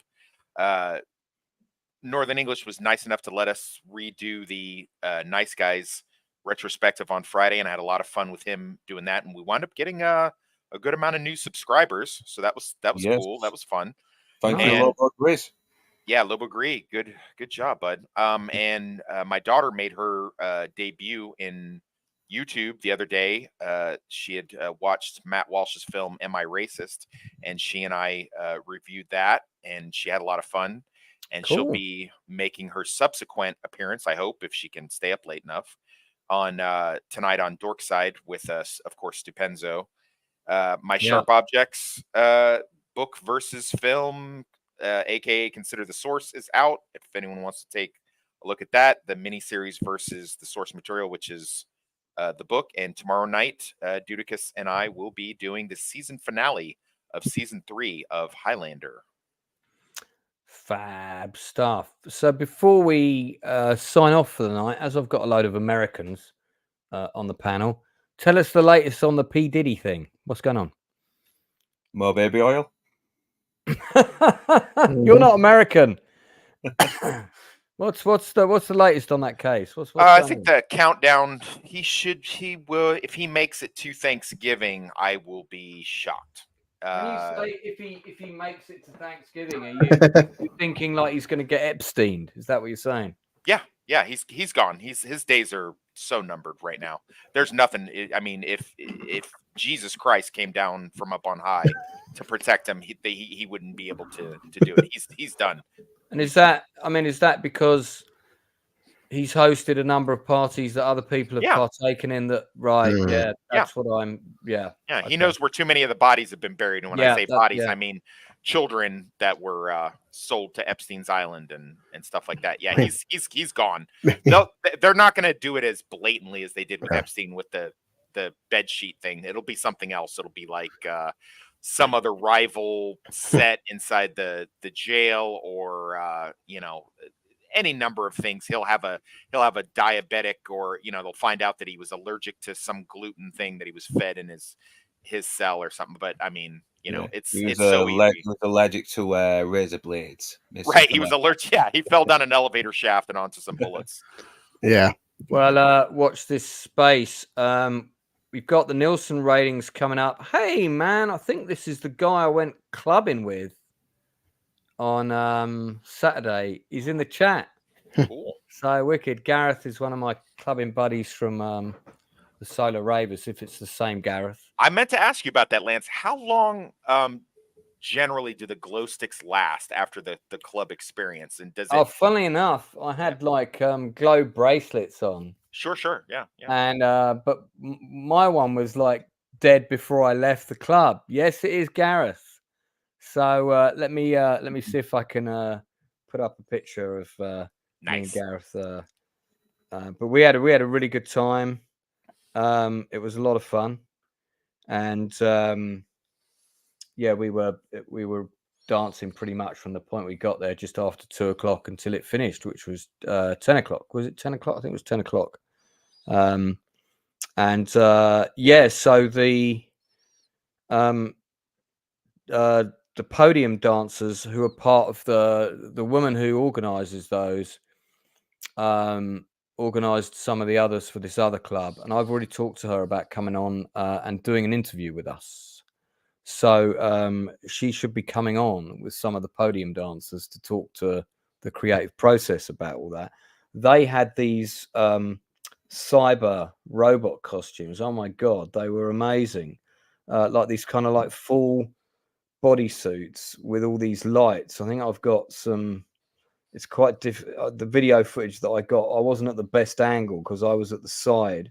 S9: Northern English was nice enough to let us redo the Nice Guys retrospective on Friday, and I had a lot of fun with him doing that. And we wound up getting a good amount of new subscribers, so that was cool. That was fun.
S10: Thank you, Lobo Gris.
S9: Yeah, Lobo Gris, good job, bud. And my daughter made her debut in YouTube the other day. She had watched Matt Walsh's film "Am I Racist?" and she and I reviewed that, and she had a lot of fun. And she'll
S6: Cool.
S9: be making her subsequent appearance, I hope, if she can stay up late enough, on tonight on Dorkside with us, of course, Stupenzo. My Sharp Objects book versus film, aka Consider the Source, is out. If anyone wants to take a look at that, the miniseries versus the source material, which is the book. And tomorrow night, Dudicus and I will be doing the season finale of season 3 of Highlander.
S6: Fab stuff. So before we sign off for the night, as I've got a load of Americans on the panel, tell us the latest on the P. Diddy thing. What's going on?
S10: More baby oil.
S6: You're not American. What's the latest on that case? What's
S9: I think the countdown. He will, if he makes it to Thanksgiving, I will be shocked.
S6: When you say if he makes it to Thanksgiving, are you thinking like he's going to get Epstein? Is that what you're saying?
S9: Yeah, he's gone. His days are so numbered right now. There's nothing. I mean, if Jesus Christ came down from up on high to protect him, he wouldn't be able to do it. He's done.
S6: And is that because he's hosted a number of parties that other people have partaken in? That right? Yeah, that's what I'm. Yeah,
S9: yeah. He knows where too many of the bodies have been buried. And when I say bodies, I mean children that were sold to Epstein's Island and stuff like that. Yeah, he's gone. They're not going to do it as blatantly as they did with Epstein with the bed sheet thing. It'll be something else. It'll be like some other rival set inside the jail, or any number of things. He'll have a diabetic, or they'll find out that he was allergic to some gluten thing that he was fed in his cell or something. But I mean, it's so easy.
S10: He was allergic to razor blades.
S9: Right, he was allergic. Yeah, he fell down an elevator shaft and onto some bullets.
S7: Yeah.
S6: Well, watch this space. We've got the Nielsen ratings coming up. Hey, man, I think this is the guy I went clubbing with on Saturday. He's in the chat.
S9: Cool.
S6: So wicked. Gareth is one of my clubbing buddies from the Solar Ravers, if it's the same Gareth.
S9: I meant to ask you about that, Lance. How long generally do the glow sticks last after the club experience? And does it...
S6: Oh, funnily enough, I had glow bracelets on.
S9: Sure. Yeah.
S6: And but my one was like dead before I left the club. Yes, it is Gareth. So let me see if I can put up a picture of me and Gareth. But we had a really good time. It was a lot of fun, and we were dancing pretty much from the point we got there just after 2:00 until it finished, which was 10:00. Was it 10:00? I think it was 10:00. So the podium dancers, who are part of the woman who organizes those, organized some of the others for this other club, and I've already talked to her about coming on and doing an interview with us. So she should be coming on with some of the podium dancers to talk to the creative process about all that. They had these cyber robot costumes. Oh my god, they were amazing. Like these kind of like full bodysuits with all these lights. I think I've got some. It's quite the video footage that I got. I wasn't at the best angle because I was at the side.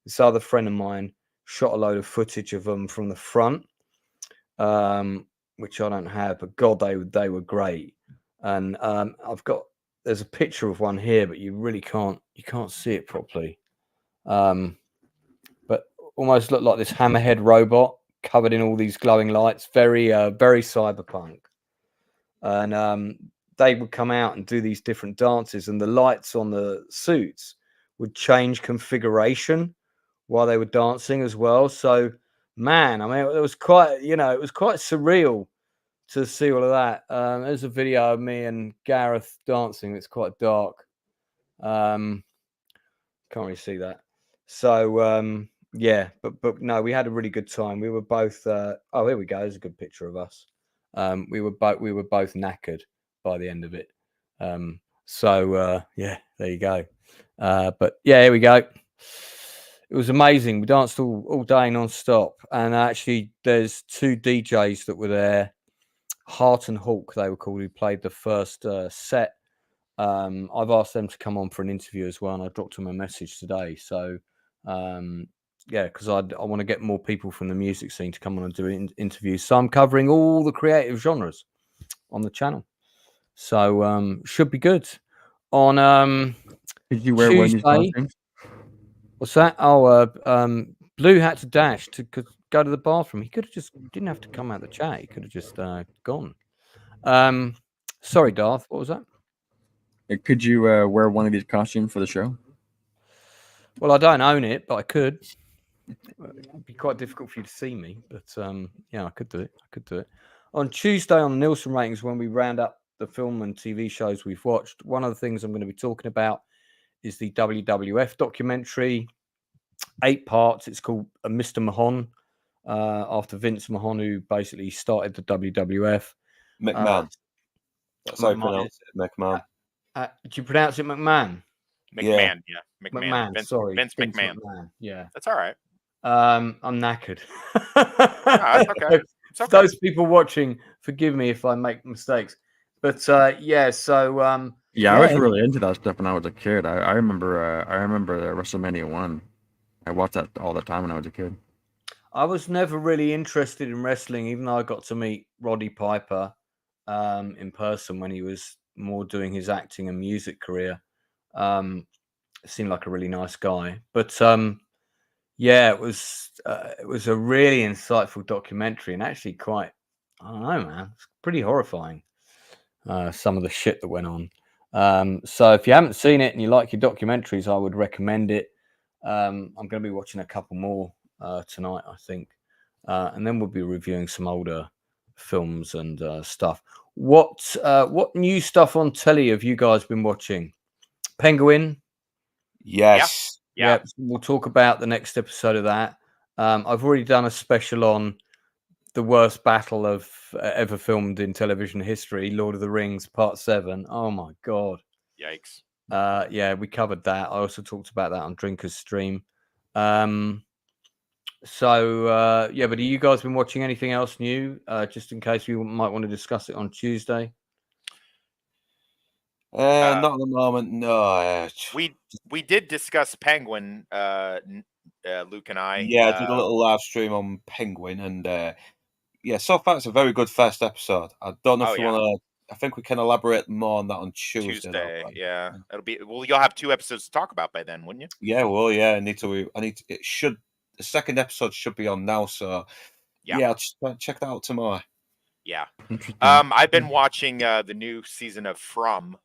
S6: This other friend of mine shot a load of footage of them from the front, which I don't have. But God, they were great. and there's a picture of one here, but you can't see it properly. But almost looked like this hammerhead robot covered in all these glowing lights, very cyberpunk. And they would come out and do these different dances, and the lights on the suits would change configuration while they were dancing as well. So, man, I mean, it was quite surreal to see all of that. There's a video of me and Gareth dancing. It's quite dark. Can't really see that. So, yeah, but no, we had a really good time. We were both. Here we go. There's a good picture of us. We were both knackered by the end of it. Yeah, there you go. But yeah, here we go. It was amazing. We danced all day non-stop. And actually, there's two DJs that were there. Heart and Hawk, they were called, who played the first set. I've asked them to come on for an interview as well, and I dropped them a message today. So, yeah, because I want to get more people from the music scene to come on and do interviews. So I'm covering all the creative genres on the channel. So should be good. On
S8: Did you wear Wendy's
S6: Tuesday,
S8: costume?
S6: what's that? Oh, Blue had to dash to go to the bathroom. He could have just didn't have to come out the chat. He could have just gone. Sorry, Darth. What was that?
S8: Could you wear one of these costumes for the show?
S6: Well, I don't own it, but I could. It'd be quite difficult for you to see me, but yeah, I could do it. On Tuesday on the Nielsen ratings, when we round up the film and TV shows we've watched, one of the things I'm going to be talking about is the WWF documentary, 8 parts. It's called Mr. Mahon, after Vince Mahon, who basically started the WWF.
S10: McMahon. That's how you pronounce it, McMahon.
S6: Did you pronounce it McMahon?
S9: McMahon, yeah. McMahon.
S6: Vince
S9: McMahon.
S6: Yeah.
S9: That's all right.
S6: I'm knackered.
S9: That's okay. It's okay.
S6: Those people watching, forgive me if I make mistakes. But yeah, so
S8: I was really into that stuff when I was a kid. I remember WrestleMania 1. I watched that all the time when I was a kid.
S6: I was never really interested in wrestling, even though I got to meet Roddy Piper in person when he was more doing his acting and music career. Seemed like a really nice guy. But yeah, it was a really insightful documentary, and actually quite, I don't know, man, it's pretty horrifying. Some of the shit that went on. So if you haven't seen it and you like your documentaries, I would recommend it. I'm going to be watching a couple more tonight, I think, and then we'll be reviewing some older films and stuff. What new stuff on telly have you guys been watching? Penguin.
S10: Yes.
S6: Yeah. We'll talk about the next episode of that. I've already done a special on the worst battle of ever filmed in television history, Lord of the Rings Part 7. Oh my god.
S9: Yikes.
S6: Yeah, we covered that. I also talked about that on Drinker's Stream. So yeah, but have you guys been watching anything else new? Just in case we might want to discuss it on Tuesday.
S10: Not at the moment. No.
S9: We did discuss Penguin, Luke and I.
S10: Yeah, I did a little live stream on Penguin, and yeah, so far it's a very good first episode. I don't know if you want to. I think we can elaborate more on that on Tuesday.
S9: Yeah, it'll be. Well, you'll have 2 episodes to talk about by then, wouldn't you?
S10: Yeah, well, yeah. I need to. It should. The second episode should be on now, so yeah, I'll just check that out tomorrow.
S9: Yeah. I've been watching the new season of From.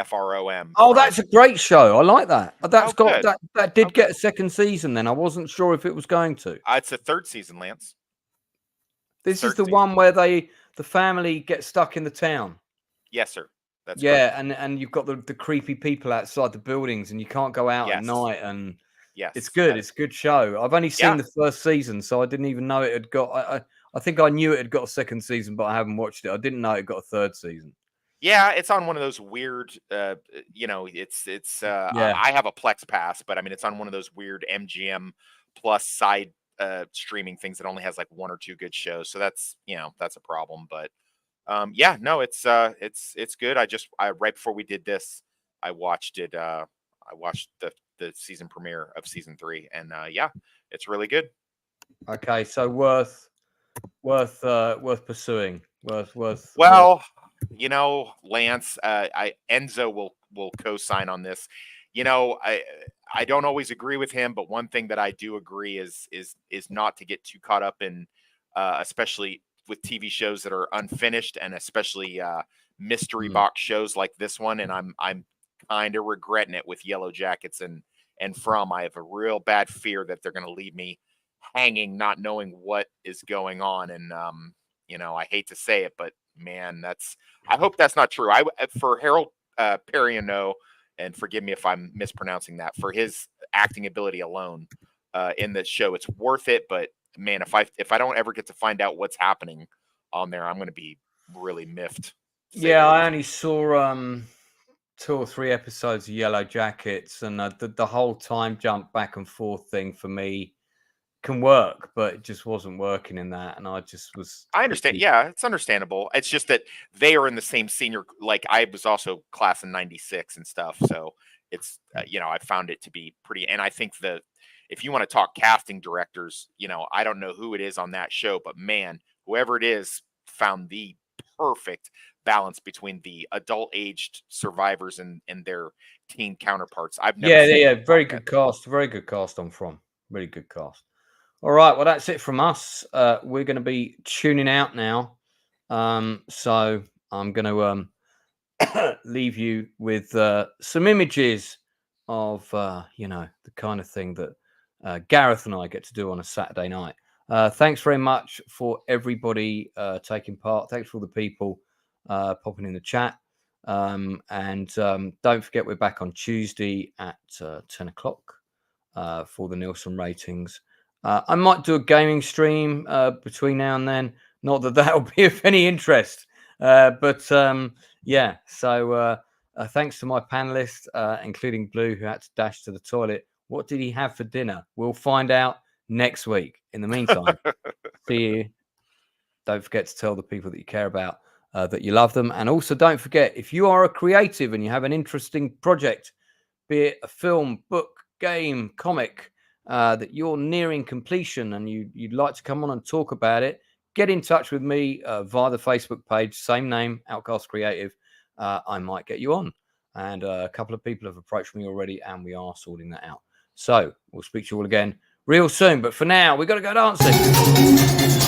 S9: FROM.
S6: Oh, that's a great show. I like that. That's got good. That did get a second season. Then I wasn't sure if it was going to.
S9: It's a 3rd season, Lance.
S6: This is the one where the family get stuck in the town.
S9: Yes, sir. That's
S6: correct. And you've got the creepy people outside the buildings, and you can't go out at night. And it's good. It's a good show. I've only seen the first season, so I didn't even know it had got. I think I knew it had got a second season, but I haven't watched it. I didn't know it got a 3rd season.
S9: Yeah, it's on one of those weird, it's I have a Plex Pass, but I mean, it's on one of those weird MGM Plus side streaming things that only has like 1 or 2 good shows. So that's a problem. But yeah, no, it's good. I right before we did this, I watched it. I watched the season premiere of season 3, and yeah, it's really good.
S6: Okay, so worth pursuing. Worth.
S9: Well. you know, Lance, Enzo will co-sign on this. You know, I don't always agree with him, but one thing that I do agree is not to get too caught up in, especially with TV shows that are unfinished, and especially mystery box shows like this one. And I'm kind of regretting it with Yellow Jackets and From. I have a real bad fear that they're going to leave me hanging, not knowing what is going on. And you know, I hate to say it, but man, I hope that's not true. For Harold Perrineau, and forgive me if I'm mispronouncing that, for his acting ability alone in the show, it's worth it. But man, if I don't ever get to find out what's happening on there, I'm going to be really miffed.
S6: Yeah, I only saw 2 or 3 episodes of Yellow Jackets, and the whole time jump back and forth thing for me can work, but it just wasn't working in that, and I just was.
S9: I understand. Yeah, it's understandable. It's just that they are in the same senior. Like, I was also class in '96 and stuff, so it's you know, I found it to be pretty. And I think if you want to talk casting directors, you know, I don't know who it is on that show, but man, whoever it is found the perfect balance between the adult aged survivors and their teen counterparts. I've never seen
S6: Very good cast, very good cast on From, really good cast. All right, well, that's it from us. We're going to be tuning out now, so I'm going to leave you with some images of you know, the kind of thing that Gareth and I get to do on a Saturday night. Thanks very much for everybody taking part. Thanks for all the people popping in the chat. And don't forget, we're back on Tuesday at 10 o'clock for the Nielsen ratings. I might do a gaming stream between now and then. Not that that'll be of any interest. But yeah, so thanks to my panelists, including Blue, who had to dash to the toilet. What did he have for dinner? We'll find out next week. In the meantime, see you. Don't forget to tell the people that you care about that you love them. And also, don't forget, if you are a creative and you have an interesting project, be it a film, book, game, comic, that you're nearing completion and you'd like to come on and talk about it, get in touch with me via the Facebook page, same name, Outcast Creative. I might get you on. And a couple of people have approached me already, and we are sorting that out. So we'll speak to you all again real soon. But for now, we've got to go dancing.